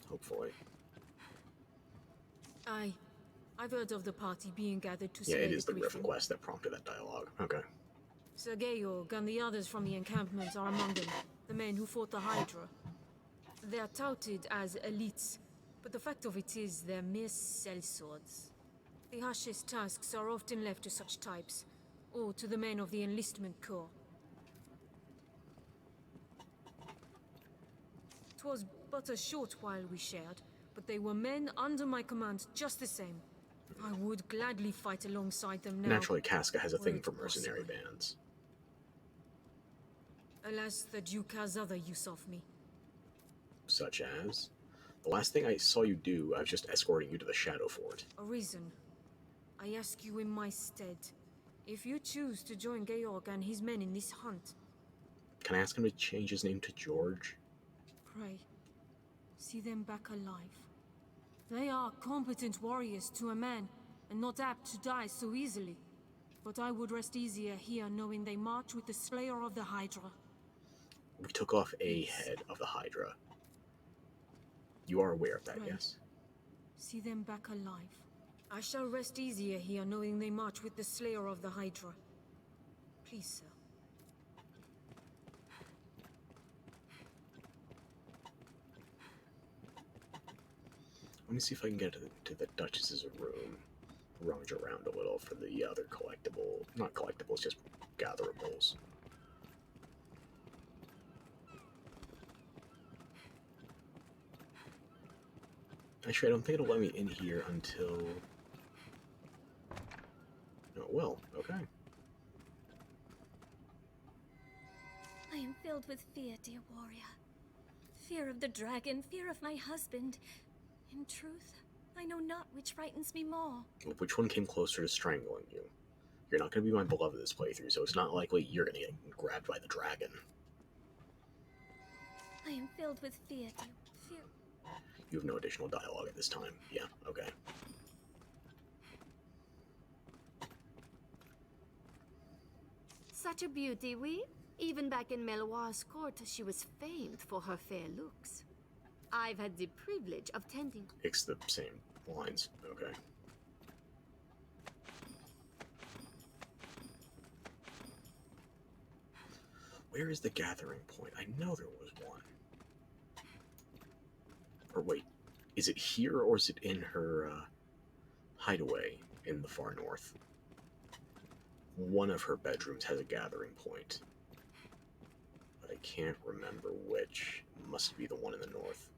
Hopefully. I've heard of the party being gathered to Yeah, slay it is the Griffin. Griffin quest that prompted that dialogue. Okay. Sir Georg and the others from the encampment are among them, the men who fought the Hydra. They're touted as elites, but the fact of it is they're mere sellswords. The harshest tasks are often left to such types, or to the men of the enlistment corps. 'Twas but a short while we shared, but they were men under my command just the same. I would gladly fight alongside them now. Naturally, Casca has a were thing it for mercenary possible. bands. Alas, the Duke has other use of me. Such as? The last thing I saw you do, I was just escorting you to the Shadow Fort. Arisen, I ask you in my stead, if you choose to join Georg and his men in this hunt, Can I ask him to change his name to George? pray, see them back alive. They are competent warriors to a man, and not apt to die so easily. But I would rest easier here knowing they march with the Slayer of the Hydra. We took off a head of the Hydra. You are aware of that, Right. yes? See them back alive. I shall rest easier here knowing they march with the Slayer of the Hydra. Please, sir. Let me see if I can get to the Duchess's room. Rummage around a little for the other collectible... Not collectibles, just gatherables. Actually, I don't think it'll let me in here until... No, it will. Okay. I am filled with fear, dear warrior. Fear of the dragon, fear of my husband. In truth, I know not which frightens me more. Which one came closer to strangling you? You're not going to be my beloved this playthrough, so it's not likely you're going to get grabbed by the dragon. I am filled with fear, dear. Fear. You have no additional dialogue at this time. Yeah, okay. Such a beauty, we? Even back in Meloir's court, she was famed for her fair looks. I've had the privilege of tending... It's the same lines. Okay. Where is the gathering point? I know there was one. Or wait, is it here or is it in her hideaway in the far north? One of her bedrooms has a gathering point. But I can't remember which. Must be the one in the north.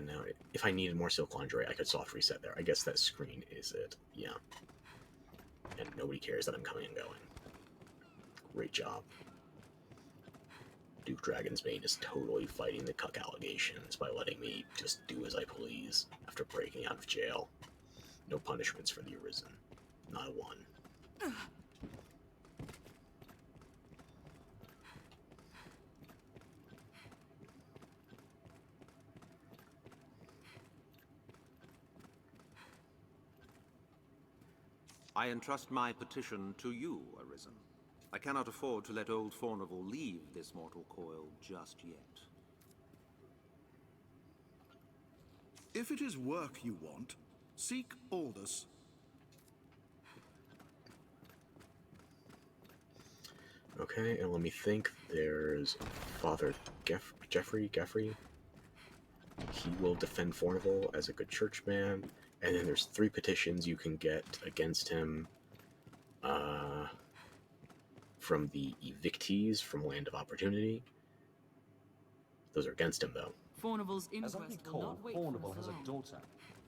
No, if I needed more silk lingerie, I could soft reset there. I guess that screen is it. Yeah. And nobody cares that I'm coming and going. Great job. Duke Dragonsbane is totally fighting the cuck allegations by letting me just do as I please after breaking out of jail. No punishments for the Arisen. Not a one. I entrust my petition to you, Arisen. I cannot afford to let old Fornival leave this mortal coil just yet. If it is work you want, seek Aldous. Okay, and let me think. There's Father Geoffrey. He will defend Fornival as a good churchman. And then there's 3 petitions you can get against him from the evictees from Land of Opportunity. Those are against him, though. Fornival's As I inquest will recall, not wait Fornival for us has a long. daughter,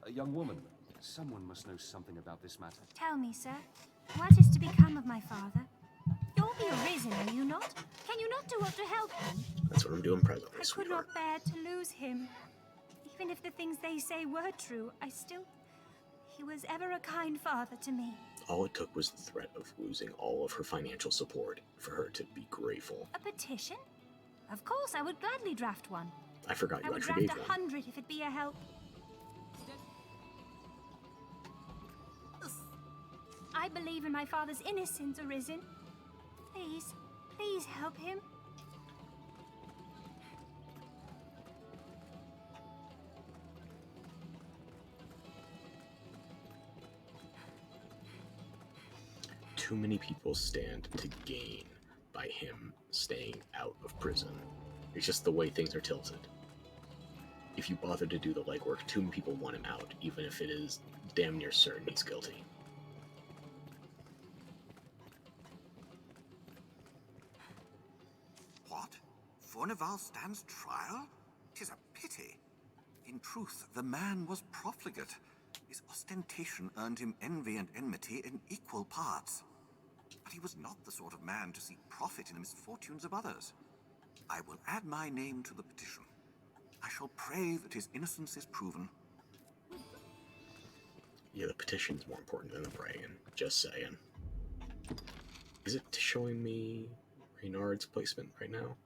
a young woman. Someone must know something about this matter. Tell me, sir, what is to become of my father? You're the Arisen, are you not? Can you not do what to help him? That's what I'm doing presently, I could sweetheart. not bear to lose him. Even if the things they say were true, he was ever a kind father to me. All it took was the threat of losing all of her financial support for her to be grateful. A petition? Of course, I would gladly draft one. I forgot I you would actually draft gave one. 100 if it be a help. I believe in my father's innocence, Arisen. Please, please help him. Too many people stand to gain by him staying out of prison. It's just the way things are tilted. If you bother to do the legwork, too many people want him out, even if it is damn near certain he's guilty. What? Fornival stands trial? 'Tis a pity. In truth, the man was profligate. His ostentation earned him envy and enmity in equal parts. But he was not the sort of man to seek profit in the misfortunes of others. I will add my name to the petition. I shall pray that his innocence is proven. Yeah, the petition's more important than the praying. Just saying. Is it showing me Reynard's placement right now?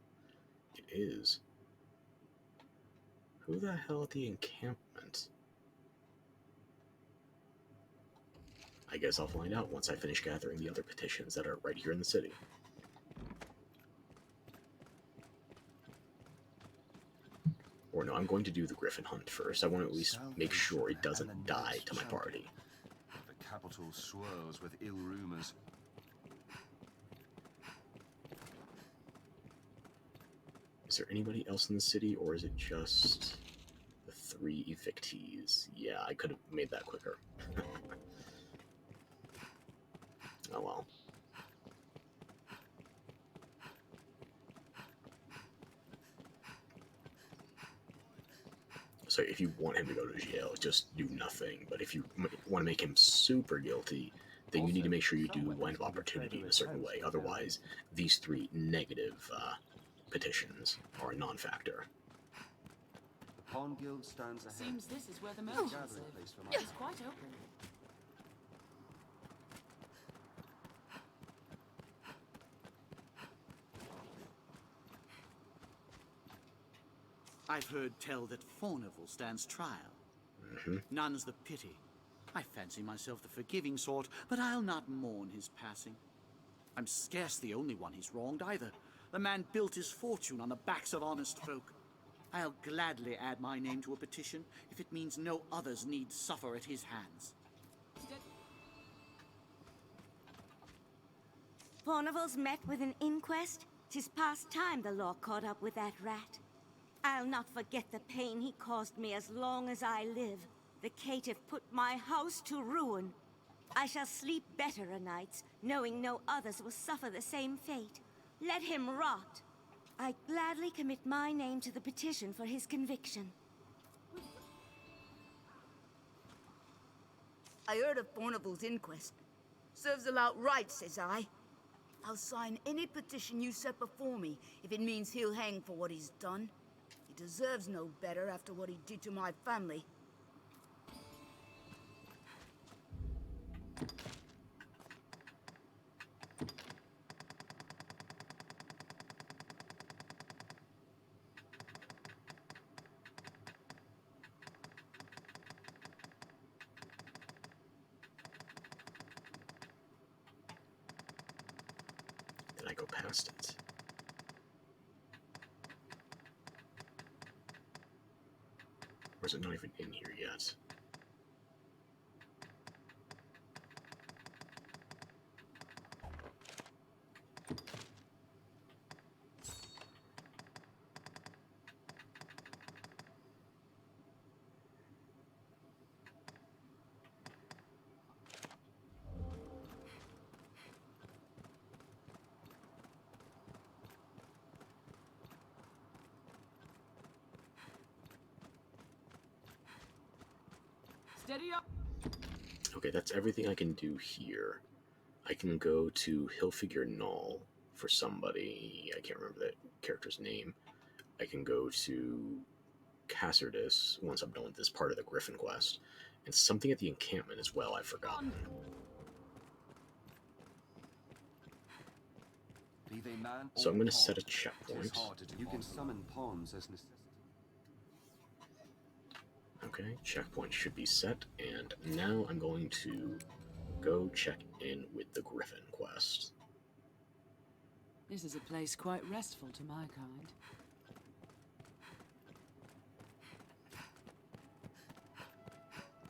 It is. Who the hell at the encampment? I guess I'll find out once I finish gathering the other petitions that are right here in the city. Or no, I'm going to do the Griffin Hunt first. I want to at least make sure it doesn't die to my party. The capital swirls with ill rumors. Is there anybody else in the city, or is it just the 3 evictees? Yeah, I could have made that quicker. Oh well. So if you want him to go to jail, just do nothing. But if you want to make him super guilty, then you need to make sure you do Land of Opportunity in a certain way. Otherwise, these 3 negative petitions are a non-factor. The Pawn Guild stands ahead. Seems this is where the merchants Gathering live. place for my- It's quite open. I've heard tell that Fornival stands trial. None's the pity. I fancy myself the forgiving sort, but I'll not mourn his passing. I'm scarce the only one he's wronged either. The man built his fortune on the backs of honest folk. I'll gladly add my name to a petition if it means no others need suffer at his hands. Fornival's met with an inquest. 'Tis past time the law caught up with that rat. I'll not forget the pain he caused me as long as I live. The caitiff put my house to ruin. I shall sleep better o' nights, knowing no others will suffer the same fate. Let him rot. I gladly commit my name to the petition for his conviction. I heard of Fornival's inquest. Serves a lot right, says I. I'll sign any petition you set before me if it means he'll hang for what he's done. He deserves no better after what he did to my family. Did I go past it? Or is it not even in here yet? Steady up. Okay, that's everything I can do here. I can go to Hillfigure Null for somebody. I can't remember that character's name. I can go to Cassardus once I'm done with this part of the Griffin quest. And something at the encampment as well, I've forgotten. So I'm going to set a checkpoint. You can summon pawns as necessary. Okay, checkpoint should be set, and now I'm going to go check in with the Griffin quest. This is a place quite restful to my kind.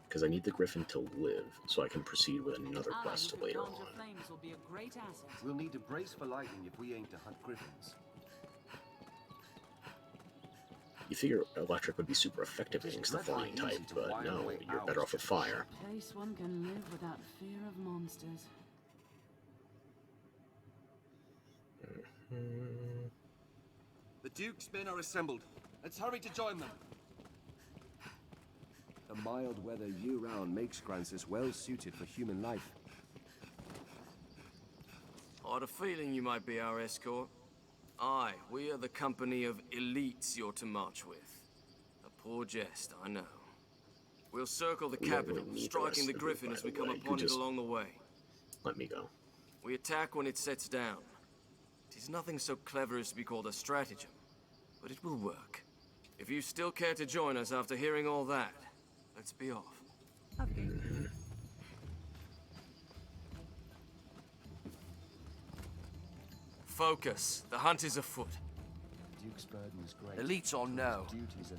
Because I need the Griffin to live, so I can proceed with another quest later on. Flames will be a great asset. We'll need to brace for lightning if we aim to hunt griffins. You figure electric would be super effective against the flying type, but no, you're better off with fire. A place one can live without fear of monsters. The Duke's men are assembled. Let's hurry to join them. The mild weather year-round makes Grancis well suited for human life. I had a feeling you might be our escort. Aye, we are the company of elites you're to march with. A poor jest, I know. We'll circle the capital, striking the Griffin as we come upon it along the way. Let me go. We attack when it sets down. It is nothing so clever as to be called a stratagem, but it will work. If you still care to join us after hearing all that, let's be off. Focus. The hunt is afoot. Duke's burden is great. Elites or no,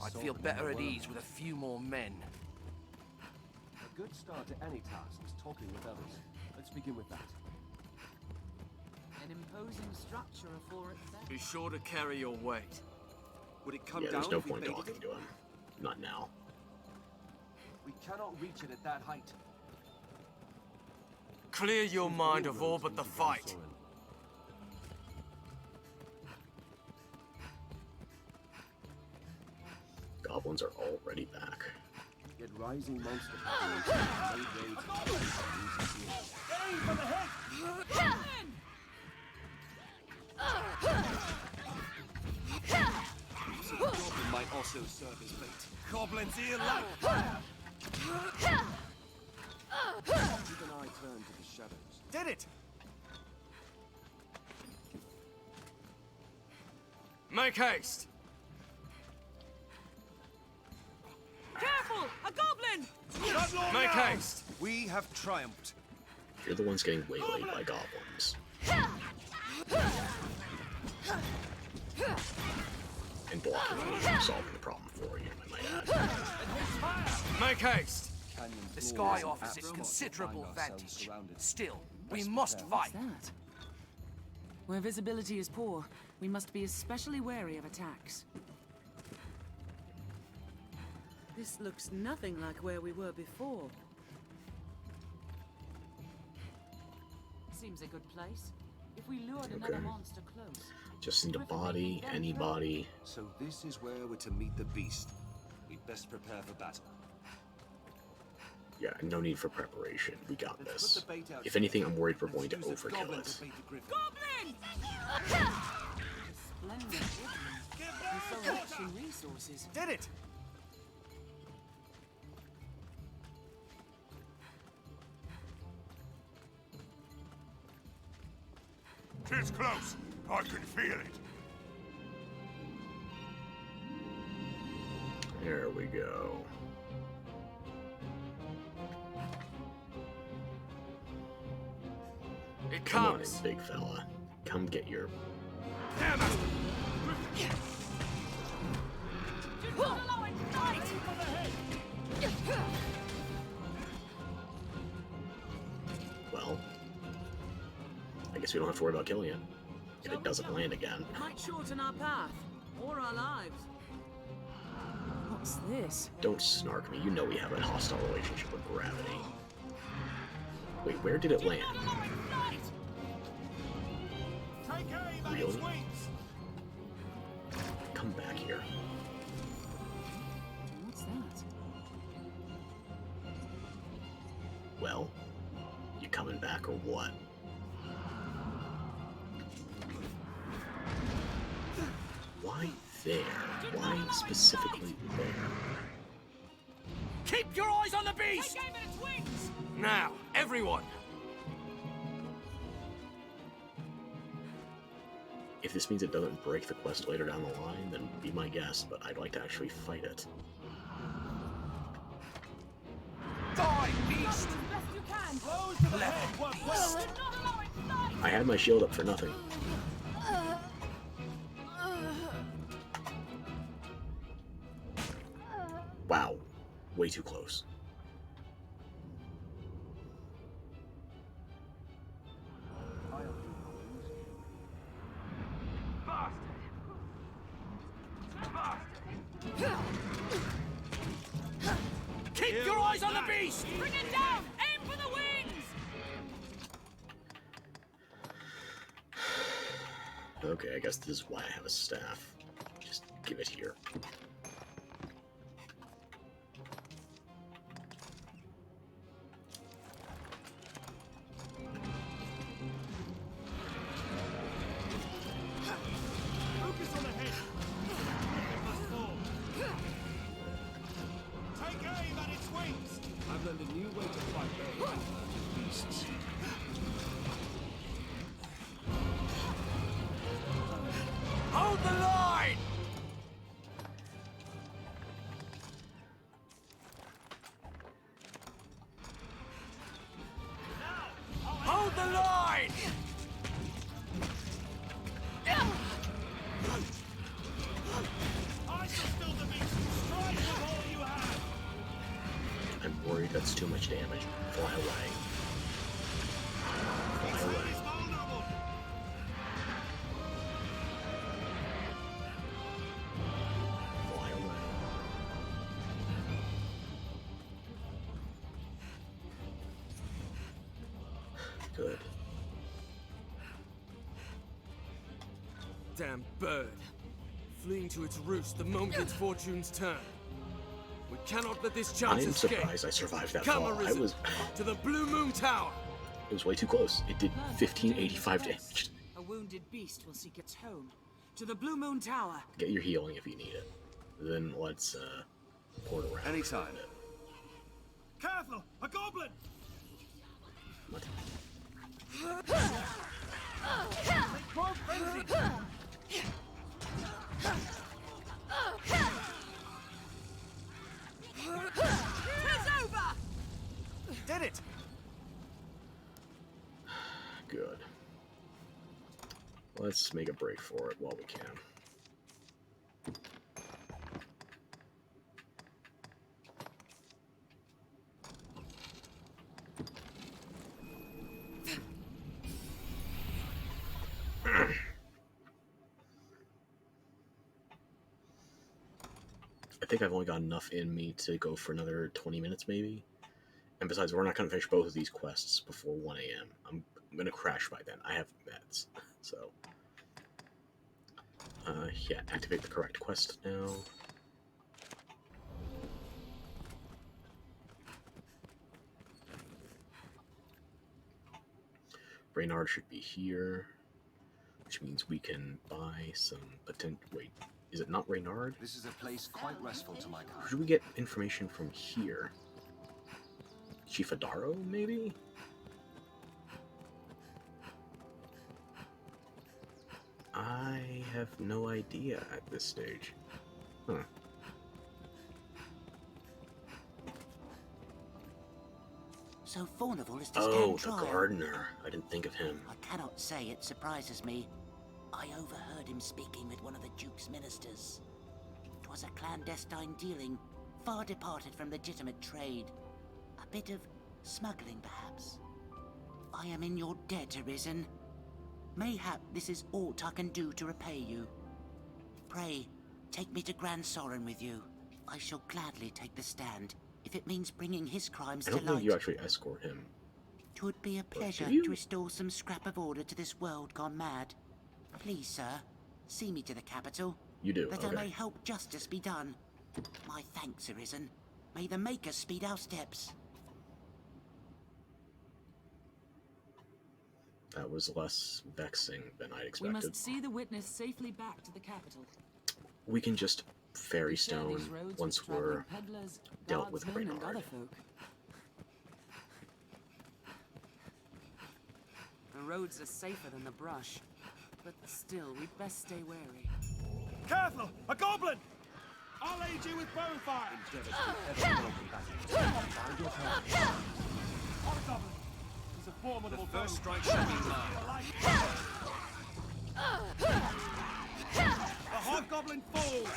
I'd feel better at ease with a few more men. A good start to any task is talking with others. Let's begin with that. An imposing structure for itself. Be sure to carry your weight. Would it come Yeah, down there's no if we point baited talking it? to him. Not now. We cannot reach it at that height. Clear your mind of all but the fight. Goblins are already back. Get rising monster populations and late raids. Aim for the head! So the goblin might also serve as bait. Goblins here, lad! Keep an eye turned to the shadows. Did it! Make haste! Careful! A goblin! Make haste! We have triumphed. You're the ones getting waylaid by goblins. And blocking solving the problem for you, I might add. Make haste! The sky offers us considerable advantage. Still, we must fight. What's that? Where visibility is poor, we must be especially wary of attacks. This looks nothing like where we were before. Seems a good place. If we lured another monster close. Just need a body, anybody. So this is where we're to meet the beast. We'd best prepare for battle. Yeah, no need for preparation. We got this. If anything, I'm worried we're going to overkill it. Goblin! Splendid woodland. You're so rich in resources. Did it! It's close. I can feel it. There we go. It Come on in, comes. big fella. Come get your... Damn it! Well, I guess we don't have to worry about killing it. If it doesn't land again. It might shorten our path, or our lives. What's this? Don't snark me. You know we have a hostile relationship with gravity. Wait, where did it land? Really? Come back here. What's that? Well, you coming back or what? Why there? Why specifically there? Keep your eyes on the beast! Now, everyone! If this means it doesn't break the quest later down the line, then be my guest, but I'd like to actually fight it. Die, beast! I had my shield up for nothing. Wow, way too close. Keep your eyes on the beast! Bring it down! Aim for the wings! Okay, I guess this is why I have a staff. Just give it here. Focus on the head. It must fall. Take aim at its wings. I've learned a new way to fight beasts. Hold the line! Hold the line! I shall still the beast. Strike with all you have. I'm worried that's too much damage. Fly away. Fly away. Fly away. Good. Damn bird. Fleeing to its roost the moment its fortunes turn. We cannot let this I chance am escape. surprised I survived that Come, fall. Arisen, to the Blue Moon Tower. It was way too close. It did 1585 damage. A wounded beast will seek its home. To the Blue Moon Tower. Get your healing if you need it. Then let's port around. Anytime. Careful, a goblin. What? It's over! Let's make a break for it while we can. I think I've only got enough in me to go for another 20 minutes, maybe. And besides, we're not going to finish both of these quests before 1 a.m. I'm going to crash by then. I have meds, so... yeah, activate the correct quest now. Reynard should be here, which means we can buy some potential... Wait, is it not Reynard? This is a place quite restful to my kind. Should we get information from here? Chief Adaro, maybe? I have no idea at this stage. Huh. So Fornival is to stand Oh, the trial. gardener. I didn't think of him. I cannot say it surprises me. I overheard him speaking with one of the Duke's ministers. 'Twas a clandestine dealing, far departed from legitimate trade. A bit of smuggling, perhaps. I am in your debt, Arisen. Mayhap this is aught I can do to repay you. Pray, take me to Grand Soren with you. I shall gladly take the stand, if it means bringing his crimes I to don't light. think you actually escort him. 'Twould be a pleasure you? to restore some scrap of order to this world gone mad. Please, sir, see me to the capital. You do, That I okay. may help justice be done. My thanks, Arisen. May the Maker speed our steps. That was less vexing than I'd We expected. must see the witness safely back to the capital. We can just ferry Share stone these roads once with traveling we're peddlers, dealt with guardsmen, and Reynard. other folk. The roads are safer than the brush, but still, we'd best stay wary. Careful! A goblin! I'll aid you with bonfire! Hobgoblin! He's a formidable The first foe. strike shall be mine. The hobgoblin falls!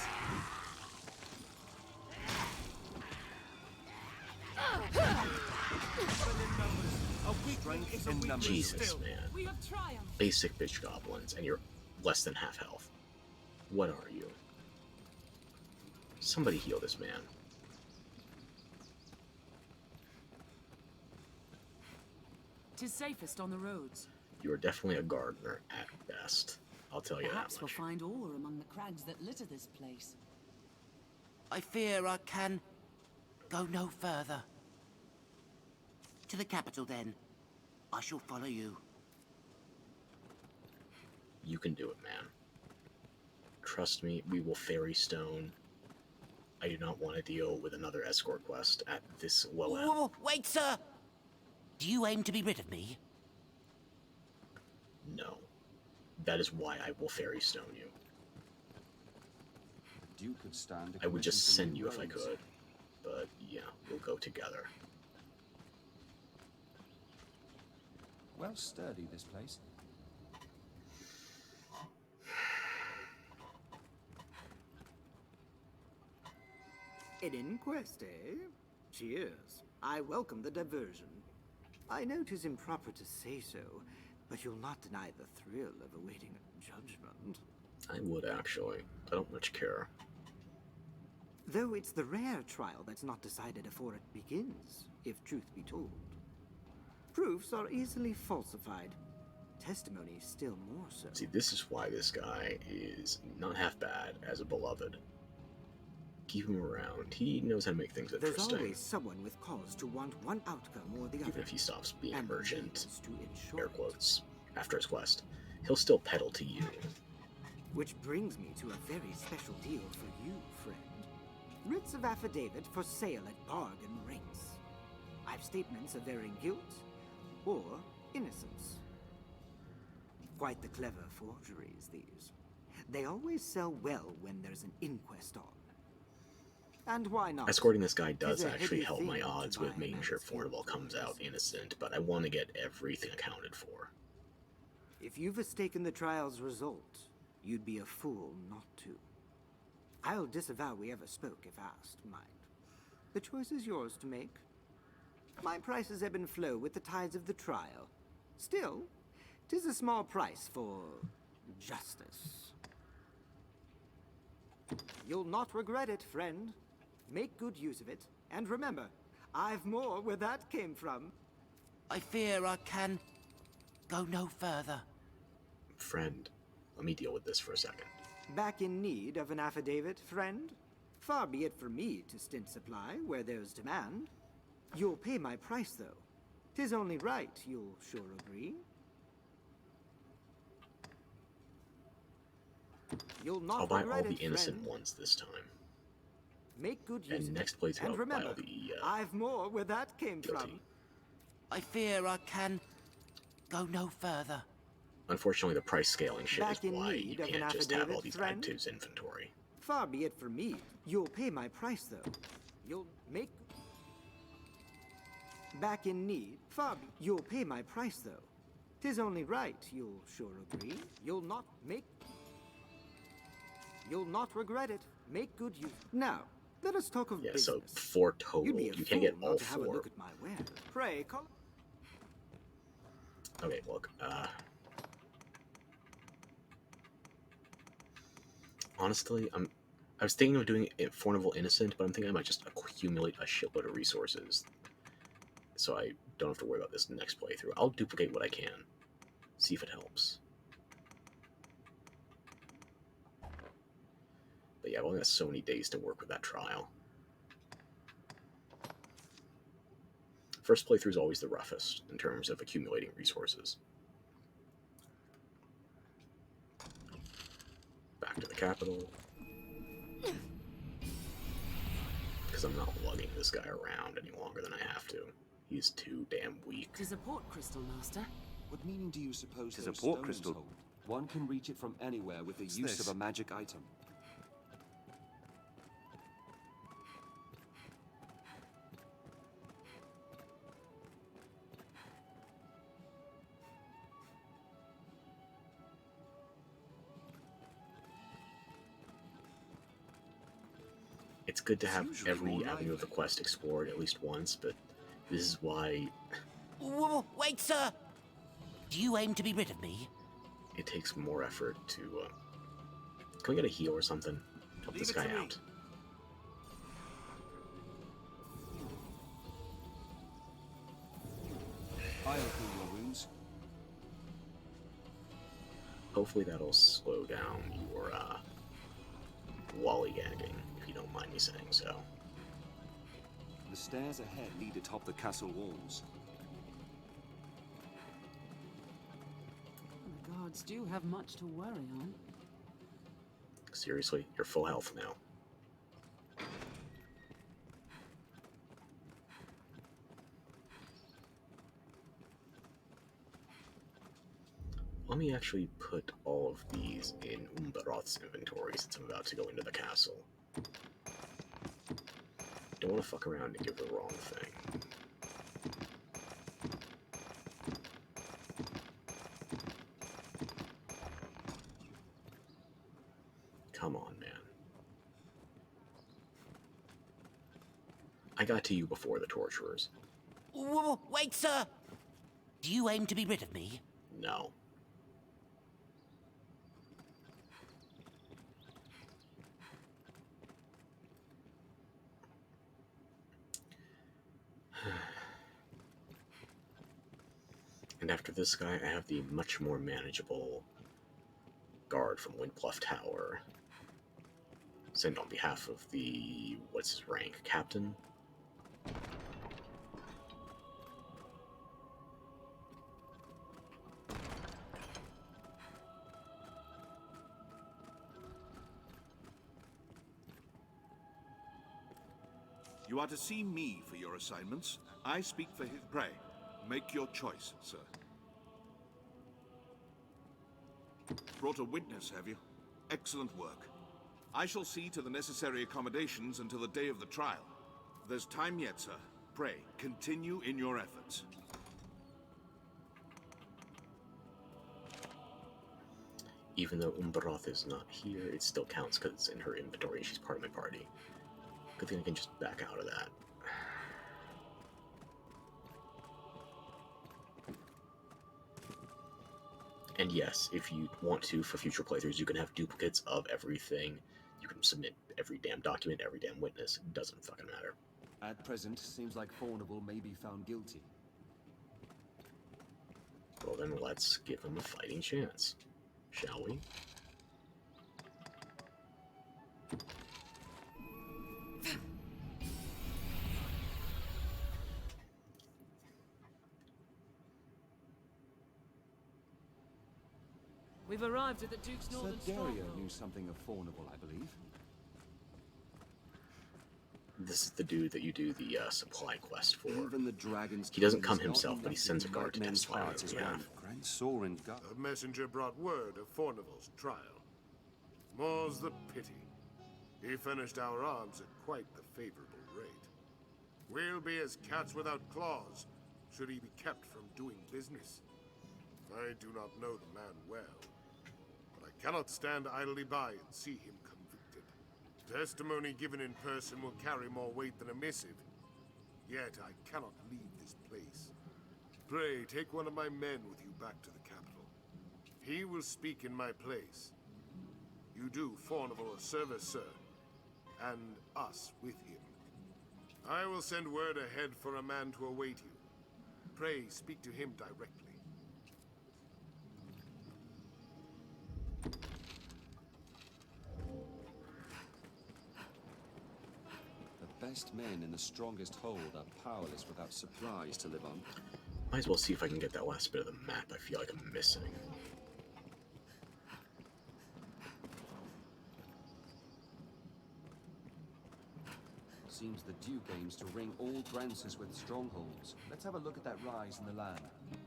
Strength in numbers. Jesus, man. We have triumphed. Basic bitch goblins, and you're less than half health. What are you? Somebody heal this man. Tis safest on the roads. You are definitely a gardener at best. I'll tell you Perhaps that we'll much. find ore among the crags that litter this place. I fear I can go no further. To the capital, then. I shall follow you. You can do it, man. Trust me, we will ferry stone. I do not want to deal with another escort quest at this low end. Whoa, wait, sir! Do you aim to be rid of me? No. That is why I will ferry stone you. The Duke could stand a I would just commission send from you if I roads. could. But yeah, we'll go together. Well sturdy, this place. An inquest, eh? Cheers. I welcome the diversion. I know 'tis improper to say so, but you'll not deny the thrill of awaiting judgment. I would actually. I don't much care. Though it's the rare trial that's not decided afore it begins, if truth be told. Proofs are easily falsified. Testimony still more so. See, this is why this guy is not half bad as a beloved. Keep him around. He knows how to make things There's interesting. always someone with cause to want one outcome or the other. Even if he stops being a and merchant, means to ensure air it. quotes, after his quest, he'll still peddle to you. Which brings me to a very special deal for you, friend. Writs of affidavit for sale at bargain rates. I've statements of varying guilt or innocence. Quite the clever forgeries, these. They always sell well when there's an inquest on. And why not? Escorting this guy does 'Tis a actually heavy help my thing to odds buy with a making sure man's guilt Fornival comes out innocent, but I want to get everything accounted for. If you've mistaken the trial's result, you'd be a fool not to. I'll disavow we ever spoke if asked, mind. The choice is yours to make. My prices ebb and flow with the tides of the trial. Still, 'tis a small price for justice. You'll not regret it, friend. Make good use of it, and remember, I've more where that came from. I fear I can go no further. Friend, let me deal with this for a second. Back in need of an affidavit, friend? Far be it from me to stint supply where there's demand. You'll pay my price, though. 'Tis only right, you'll sure agree. You'll not I'll buy all regret the it, innocent friend. ones this time. Make good use And of next it. playthrough, And I'll buy remember, all the I've more where that came guilty. from. I fear I can go no further. Unfortunately, the price scaling shit Back is in why need you of an can't just have all affidavit, these friend? additives inventory. Far be it from me. You'll pay my price, though. You'll make... Back in need. You'll pay my price, though. 'Tis only right, you'll sure agree. You'll not regret it. Make good use... Now, let us talk of business. So 4 total. You'd be a You can't get fool all not to have a 4. look at my wares. Pray, call... Okay, look, honestly, I was thinking of doing it Fornival Innocent, but I'm thinking I might just accumulate a shitload of resources, so I don't have to worry about this next playthrough. I'll duplicate what I can, see if it helps. But yeah, I've only got so many days to work with that trial. First playthrough is always the roughest in terms of accumulating resources. Back to the capital. Because I'm not lugging this guy around any longer than I have to. He's too damn weak. Tis a port crystal, Master. What meaning do you suppose Tis a those port stones crystal. hold? One can reach it from anywhere with the use of a magic item. It's good to have usually every more avenue of the quest explored at least once, but this is why Whoa, wait, sir! Do you aim to be rid of me? it takes more effort to, Can we get a heal or something? Help Leave this it guy to me. out. I'll heal your wounds. Hopefully that'll slow down your, lollygagging, if you don't mind me saying so. The stairs ahead lead atop the castle walls. The guards do have much to worry on. Seriously, you're full health now. Let me actually put all of these in Umbaroth's inventory since I'm about to go into the castle. Don't want to fuck around and give the wrong thing. Come on, man. I got to you before the torturers. Whoa, wait, sir! Do you aim to be rid of me? No. And after this guy, I have the much more manageable guard from Windpluff Tower. Sent on behalf of the... what's his rank? Captain? You are to see me for your assignments. I speak for his... Pray, make your choice, sir. Brought a witness, have you? Excellent work. I shall see to the necessary accommodations until the day of the trial. There's time yet, sir. Pray, continue in your efforts. Even though Umbroth is not here, it still counts because it's in her inventory and she's part of my party. Good thing I can just back out of that. And yes, if you want to, for future playthroughs, you can have duplicates of everything. You can submit every damn document, every damn witness. It doesn't fucking matter. At present, seems like Fornival may be found guilty. Well then, let's give him a fighting chance, shall we? We've arrived at the Duke's northern Sir Dario stronghold. knew something of Fornival, I believe. This is the dude that you do the supply quest for. Even the dragons. He doesn't come himself, but he sends a guard to testify on his behalf. A messenger brought word of Fornival's trial. More's the pity. He finished our arms at quite the favorable rate. We'll be as cats without claws, should he be kept from doing business. I do not know the man well, but I cannot stand idly by and see him convicted. Testimony given in person will carry more weight than a missive. Yet I cannot leave this place. Pray, take one of my men with you back to the capital. He will speak in my place. You do Fornival a service, sir, and us with him. I will send word ahead for a man to await you. Pray, speak to him directly. The best men in the strongest hold are powerless without supplies to live on. Might as well see if I can get that last bit of the map I feel like I'm missing. Seems the Duke aims to ring all Grances with strongholds. Let's have a look at that rise in the land.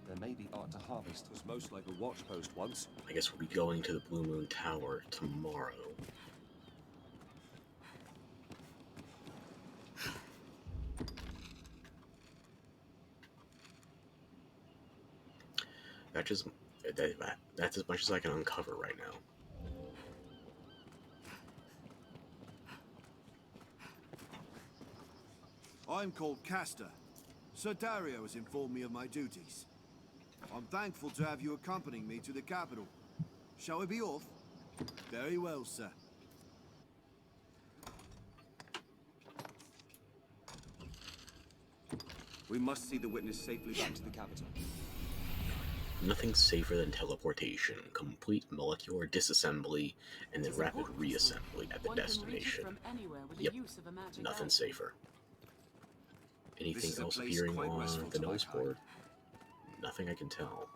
There may be art to harvest. It was most like a watchpost once. I guess we'll be going to the Blue Moon Tower tomorrow. That's as much as I can uncover right now. I'm called Castor. Sir Dario has informed me of my duties. I'm thankful to have you accompanying me to the capital. Shall we be off? Very well, sir. We must see the witness safely back to the capital. Nothing safer than teleportation, complete molecular disassembly, and then rapid reassembly at the destination. Yep, nothing safer. Anything else appearing on the notice board? Nothing I can tell.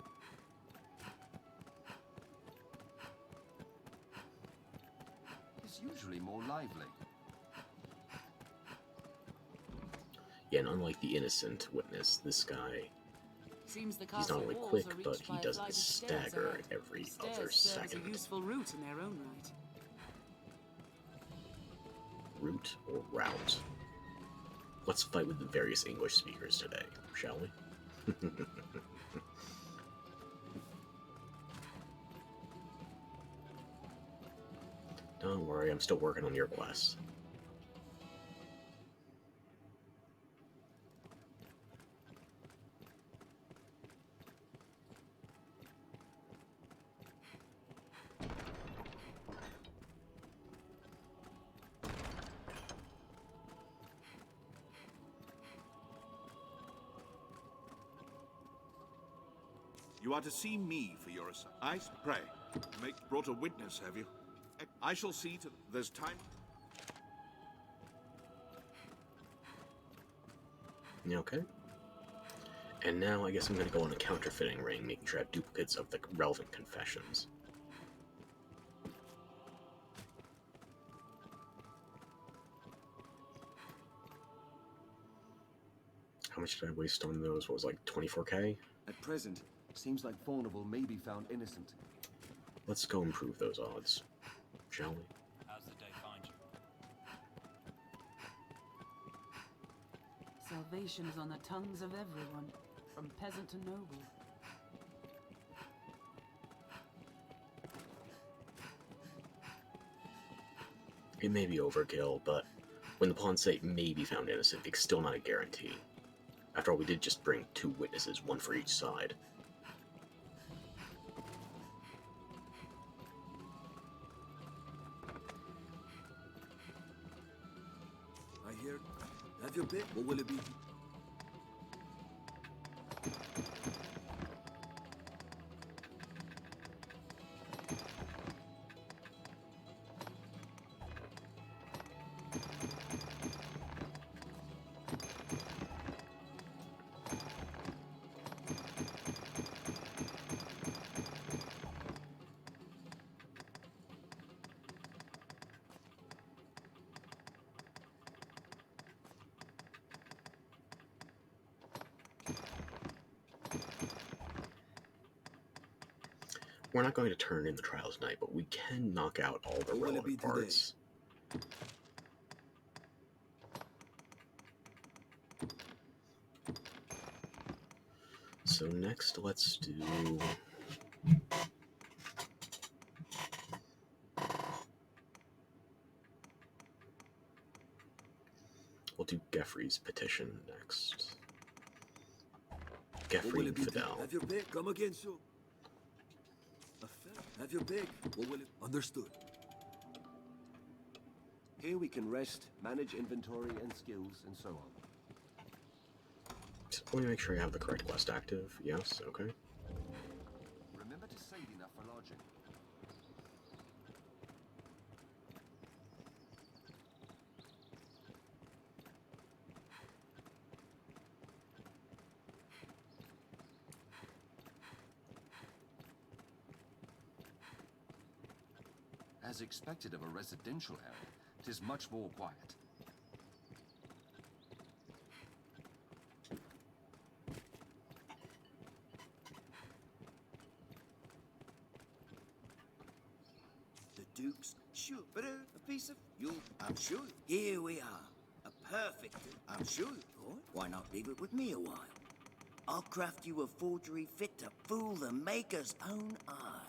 It's usually more lively. Yeah, and unlike the innocent witness, this guy, Seems the he's not only castle quick, walls are but reached he by a doesn't flight of stairs stagger ahead. every Stairs other serves second. a useful route in their own right. Route or route? Let's fight with the various English speakers today, shall we? Don't worry, I'm still working on your quest. You are to see me for your assignment. I pray. Brought a witness, have you? I shall see to... There's time... Okay. And now I guess I'm going to go on a counterfeiting ring, making sure I have duplicates of the relevant confessions. How much did I waste on those? What was it, like 24k? At present, seems like Fornival may be found innocent. Let's go improve those odds, shall we? How's the day find you? Salvation is on the tongues of everyone, from peasant to noble. It may be overkill, but when the pawns say may be found innocent, it's still not a guarantee. After all, we did just bring 2 witnesses, 1 for each side. I hear. Have your pick. What will it be? We're not going to turn in the trial tonight, but we can knock out all the relevant parts. So next, let's do... We'll do Geoffrey's petition next. Geoffrey and Fidel. Have your pick. Come again soon. Have your pick. What will it? Understood. Here we can rest, manage inventory and skills, and so on. Let me make sure I have the correct quest active. Yes, okay. Remember to save enough for lodging. As expected of a residential area, 'tis much more quiet. The Duke's sure, but a piece of you. I'm sure. Here we are, a perfect. I'm sure. Boy, why not leave it with me a while? I'll craft you a forgery fit to fool the Maker's own eye.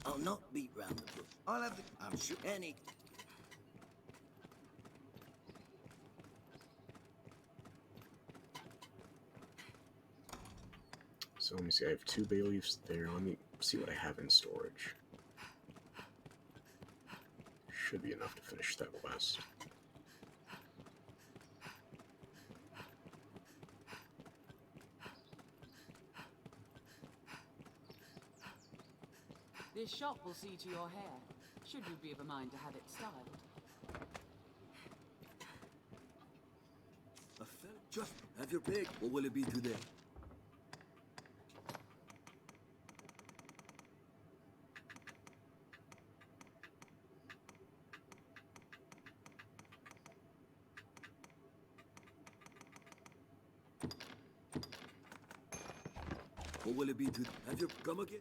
I'll not beat round the bush. I'll have the... I'm sure any... So let me see, I have 2 bay leaves there. Let me see what I have in storage. Should be enough to finish that quest. This shop will see to your hair, should you be of a mind to have it styled. A fella, just have your pick. What will it be today? What will it be today? Have your come again?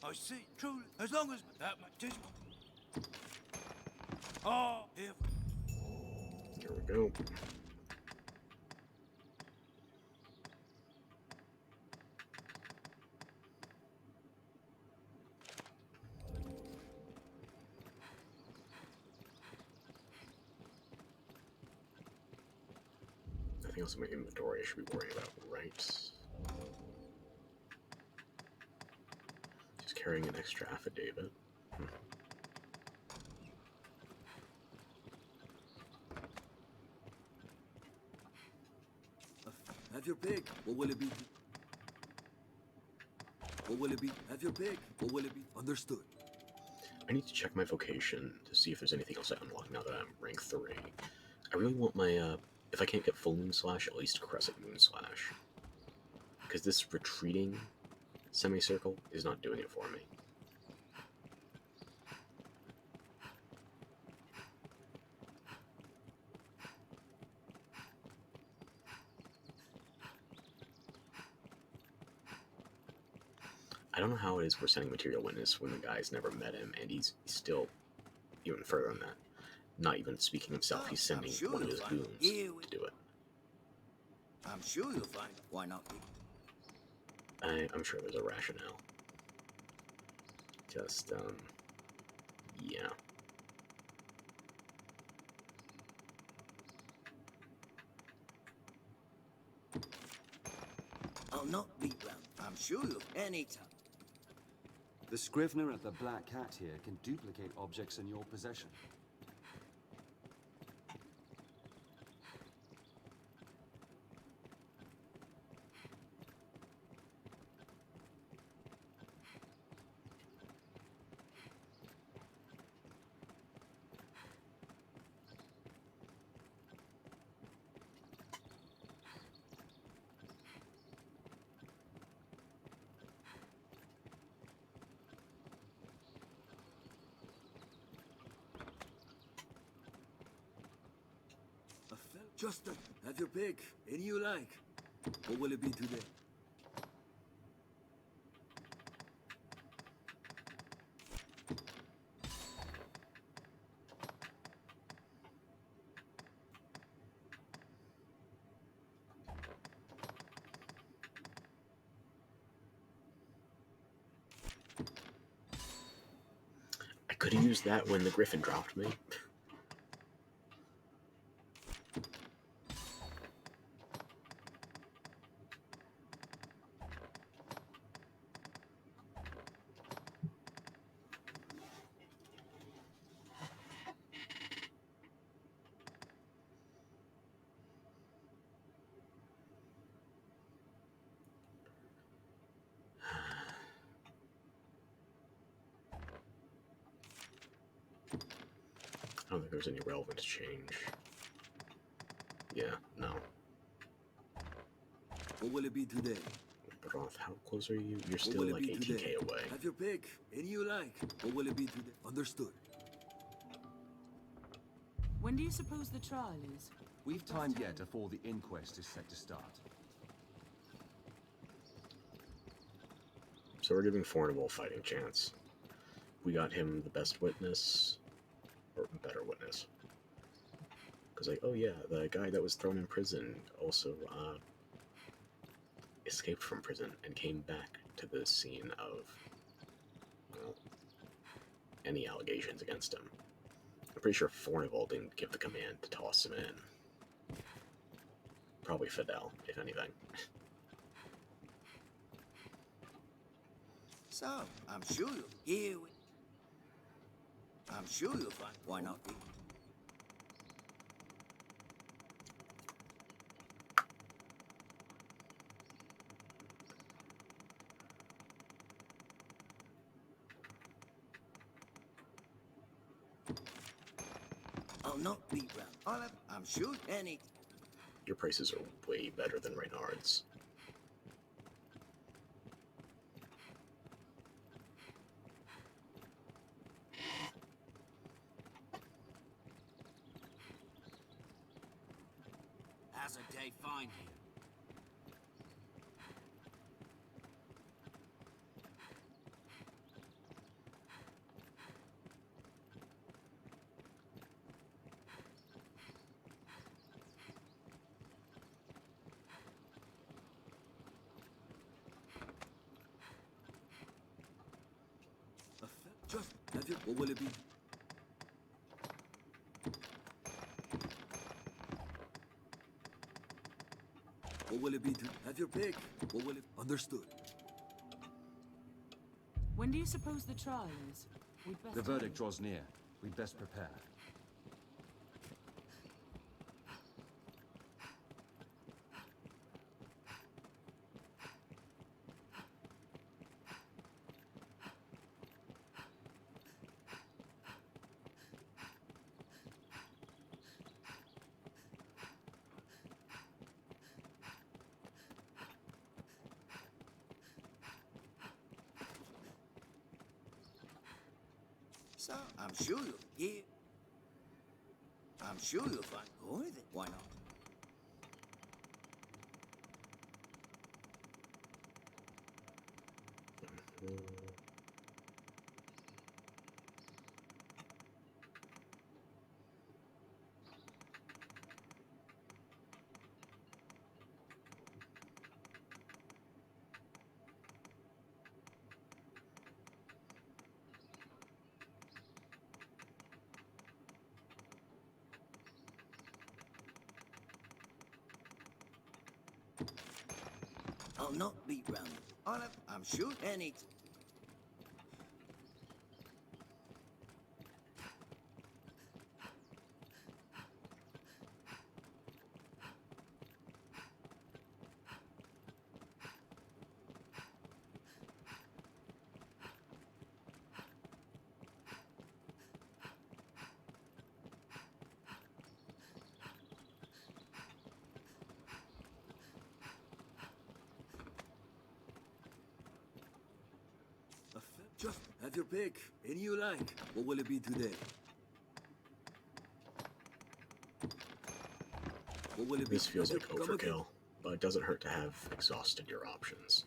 I see, truly, as long as that much is. Oh, if. There we go. Nothing else in my inventory I should be worrying about, right? Just carrying an extra affidavit. Have your pick. What will it be? What will it be? Have your pick. What will it be? Understood. I need to check my vocation to see if there's anything else I unlock now that I'm rank 3. I really want my, if I can't get full Moon Slash, at least Crescent Moon Slash. Because this retreating semicircle is not doing it for me. I don't know how it is we're sending material witness when the guy's never met him, and he's still even further than that. Not even speaking himself, he's sending one of his goons to do it. I'm sure you'll find it. Why not? I'm sure there's a rationale. Just, yeah. I'll not be round. I'm sure you'll anytime. The Scrivener at the Black Cat here can duplicate objects in your possession. Just have your pick. Any you like. What will it be today? I could have used that when the Griffin dropped me. I don't think there's any relevant change. Yeah, no. What will it be today? But Roth, how close are you? You're still like 18k away. Have your pick. Any you like. What will it be today? Understood. When do you suppose the trial is? We've time yet before the inquest is set to start. So we're giving Fornival a fighting chance. We got him the best witness, or better witness. Because like, oh yeah, the guy that was thrown in prison also escaped from prison and came back to the scene of, well, any allegations against him. I'm pretty sure Fornival didn't give the command to toss him in. Probably Fidel, if anything. So, I'm sure you'll I'm sure you'll find. Why not be? I'll not be round. I'm sure any. Your prices are way better than Reynard's. How's a day find you? Just have your. What will it be? What will it be to have your pick? What will it? Understood. When do you suppose the trial is? We'd best The verdict draws near. We'd best prepare. So, I'm sure you'll hear. I'm sure you'll find. Go with it. Why not? I'll not beat round. I'm sure any. Just have your pick. Any you like. What will it be today? What will it be? This feels like overkill, but it doesn't hurt to have exhausted your options.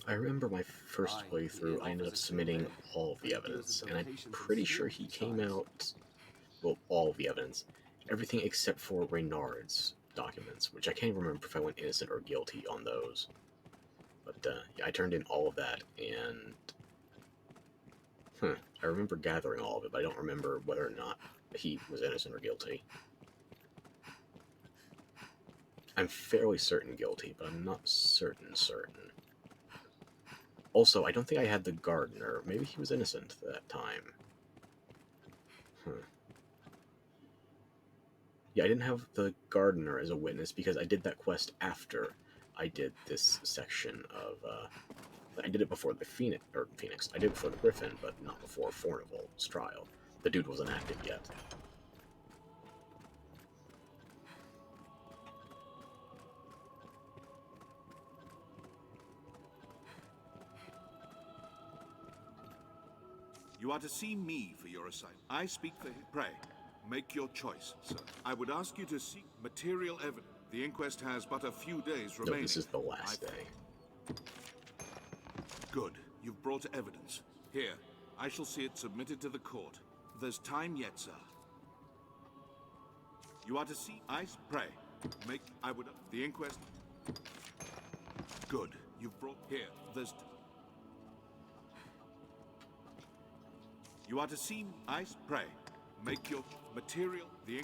I remember my first playthrough, I ended up submitting all of the evidence, and I'm pretty sure he came out, well, all of the evidence, everything except for Reynard's documents, which I can't even remember if I went innocent or guilty on those. But yeah, I turned in all of that, and I remember gathering all of it, but I don't remember whether or not he was innocent or guilty. I'm fairly certain guilty, but I'm not certain. Also, I don't think I had the gardener. Maybe he was innocent at that time. Yeah, I didn't have the gardener as a witness because I did that quest after I did this section of, I did it before the Phoenix. I did it before the Griffin, but not before Fornival's trial. The dude wasn't active yet. You are to see me for your assignment. I speak for him. Pray, make your choice, sir. I would ask you to seek material evidence. The inquest has but a few days remaining. No, this is the last day. Good. You've brought evidence. Here, I shall see it submitted to the court. There's time yet, sir. You are to see. Pray, make. I would. The inquest. Good. You've brought. Here, there's. You are to see. Pray, make your material. The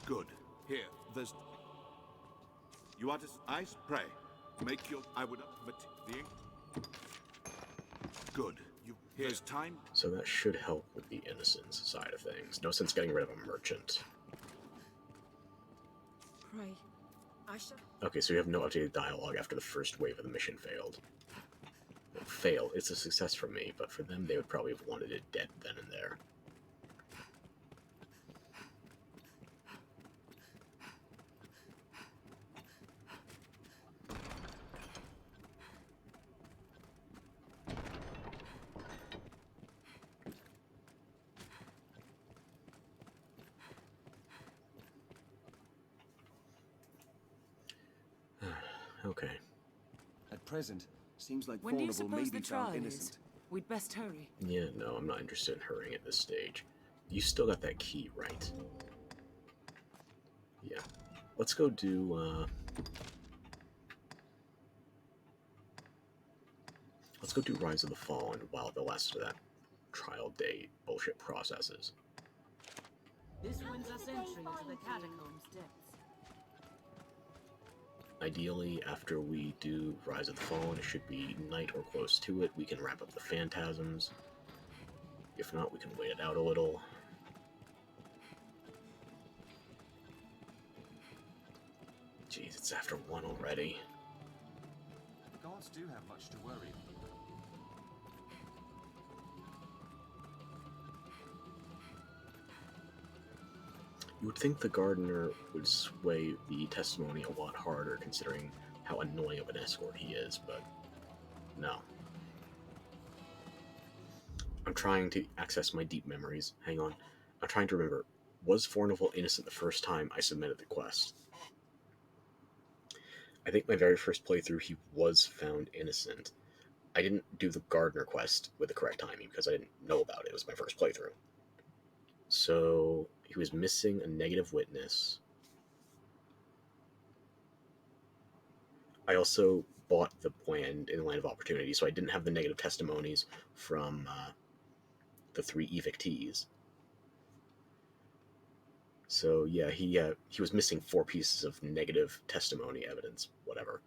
Good. Here, there's. You are to. Pray, make your. I would. The Good. There's time. So that should help with the innocence side of things. No sense getting rid of a merchant. Pray, I shall. Okay, so you have no updated dialogue after the first wave of the mission failed. Well, fail. It's a success for me, but for them, they would probably have wanted it dead then and there. Okay. At present, seems like When do you Fornival may suppose be the found trial innocent. is? We'd best hurry. Yeah, no, I'm not interested in hurrying at this stage. You still got that key, right? Yeah. Let's go do, let's go do Rise of the Fallen while the last of that trial date bullshit processes. This wins us entry into the catacombs depths. Ideally, after we do Rise of the Fallen, it should be night or close to it. We can wrap up the Phantasms. If not, we can wait it out a little. Jeez, it's It's after 1 already. The guards do have much to worry. You would think the gardener would sway the testimony a lot harder, considering how annoying of an escort he is, but no. I'm trying to access my deep memories. Hang on. I'm trying to remember, was Fornival innocent the first time I submitted the quest? I think my very first playthrough he was found innocent. I didn't do the gardener quest with the correct timing because I didn't know about it. It was my first playthrough. So he was missing a negative witness. I also bought the land in the Land of Opportunity, so I didn't have the negative testimonies from the 3 evictees. So yeah, he was missing 4 pieces of negative testimony evidence, whatever.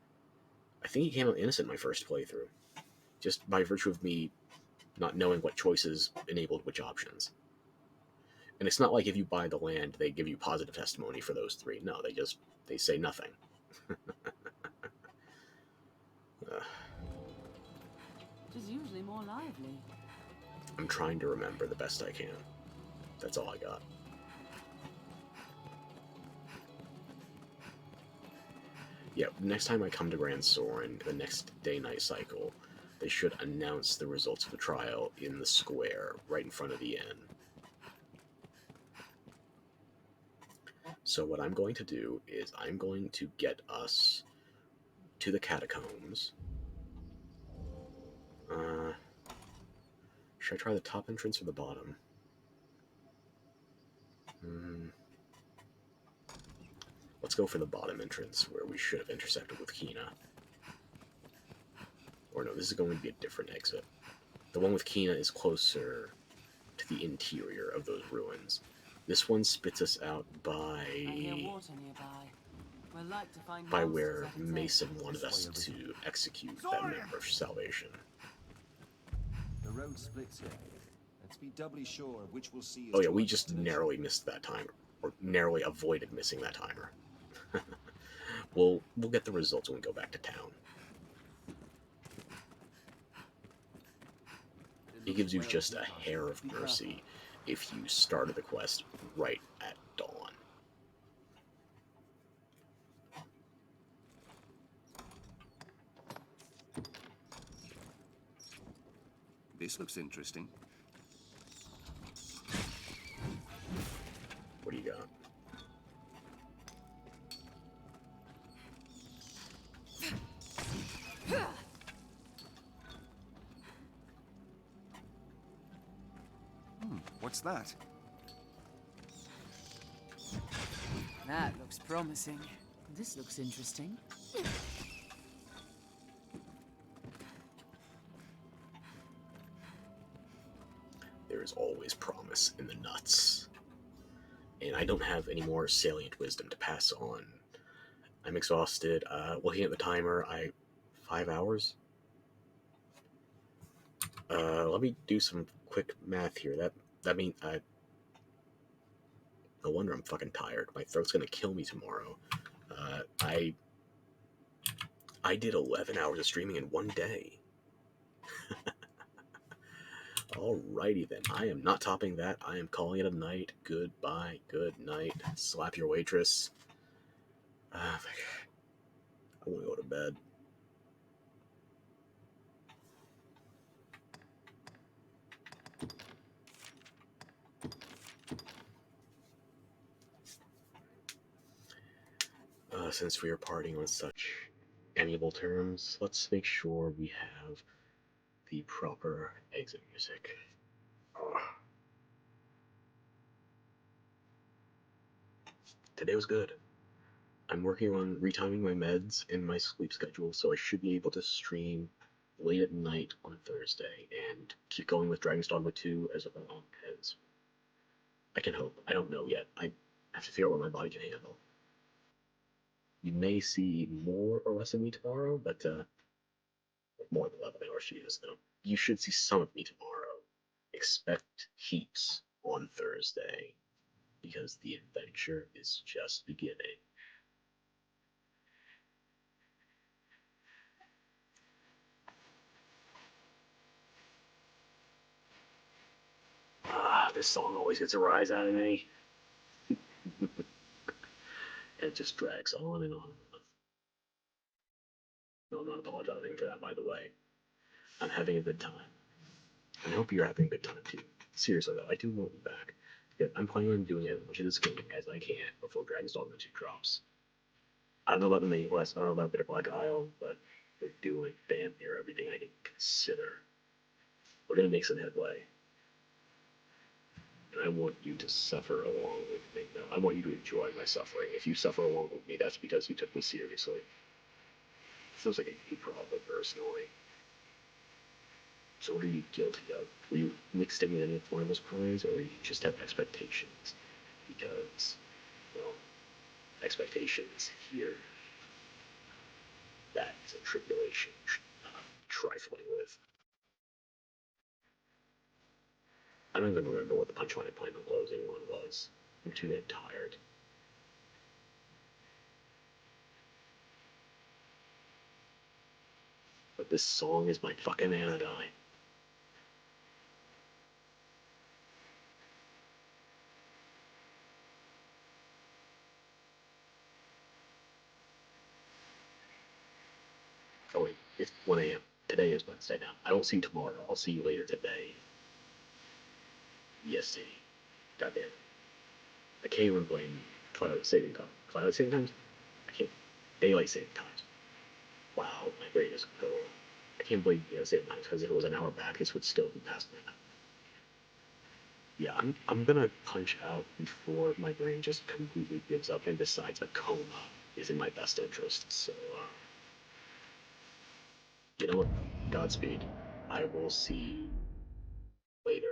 I think he came out innocent my first playthrough, just by virtue of me not knowing what choices enabled which options. And it's not like if you buy the land, they give you positive testimony for those 3. No, they say nothing. It is usually more lively. I'm trying to remember the best I can. That's all I got. Yeah, next time I come to Grand Soren, the next day-night cycle, they should announce the results of the trial in the square, right in front of the inn. So what I'm going to do is I'm going to get us to the catacombs. Should I try the top entrance or the bottom? Let's go for the bottom entrance, where we should have intersected with Kina. Or no, this is going to be a different exit. The one with Kina is closer to the interior of those ruins. This one spits us out by where Mason wanted us to execute that member of Salvation. The road splits here. Let's be doubly sure of which we'll see. Oh yeah, we just narrowly missed that timer, or narrowly avoided missing that timer. We'll get the results when we go back to town. It gives you just a hair of mercy if you started the quest right at dawn. This looks interesting. What do you got? What's that? That looks promising. This looks interesting. There is always promise in the nuts. And I don't have any more salient wisdom to pass on. I'm exhausted. Looking at the timer, 5 hours? Let me do some quick math here. That means no wonder I'm fucking tired. My throat's gonna kill me tomorrow. I did 11 hours of streaming in one day. Alrighty then. I am not topping that. I am calling it a night. Goodbye. Good night. Slap your waitress. I want to go to bed. Since we are parting on such amiable terms, let's make sure we have the proper exit music. Today was good. I'm working on retiming my meds in my sleep schedule, so I should be able to stream late at night on Thursday and keep going with Dragon's Dogma 2 as long as I can hope. I don't know yet. I have to figure out what my body can handle. You may see more or less of me tomorrow, but more than 11 hours she is, though. You should see some of me tomorrow. Expect heaps on Thursday, because the adventure is just beginning. this song always gets a rise out of me. It just drags on and on. No, I'm not apologizing for that, by the way. I'm having a good time. I hope you're having a good time too. Seriously though, I do want you back. Yeah, I'm planning on doing as much of this game as I can before Dragon's Dogma 2 drops. I don't know about the main quest, I don't know about Bitter Black Isle, but they're doing damn near everything I can consider. We're gonna make some headway. And I want you to suffer along with me. No, I want you to enjoy my suffering. If you suffer along with me, that's because you took me seriously. Feels like a problem personally. So what are you guilty of? Were you mixed in with any one of those crimes, or you just have expectations? Because, well, expectations here, that is a tribulation you should not be trifling with. I don't even remember what the punchline I planned on closing one was. I'm too damn tired. But this song is my fucking anodyne. Oh wait, it's 1 a.m. Today is Wednesday now. I don't see you tomorrow. I'll see you later today. Yes, see. Goddamn. I can't even blame Twilight Saving Time. Twilight Saving Times? I can't. Daylight Saving Times. Wow, my brain is going. I can't believe Saving Times, because if it was an hour back, this would still be past midnight. Yeah, I'm gonna punch out before my brain just completely gives up and decides a coma is in my best interest. So, you know what? Godspeed. I will see you later.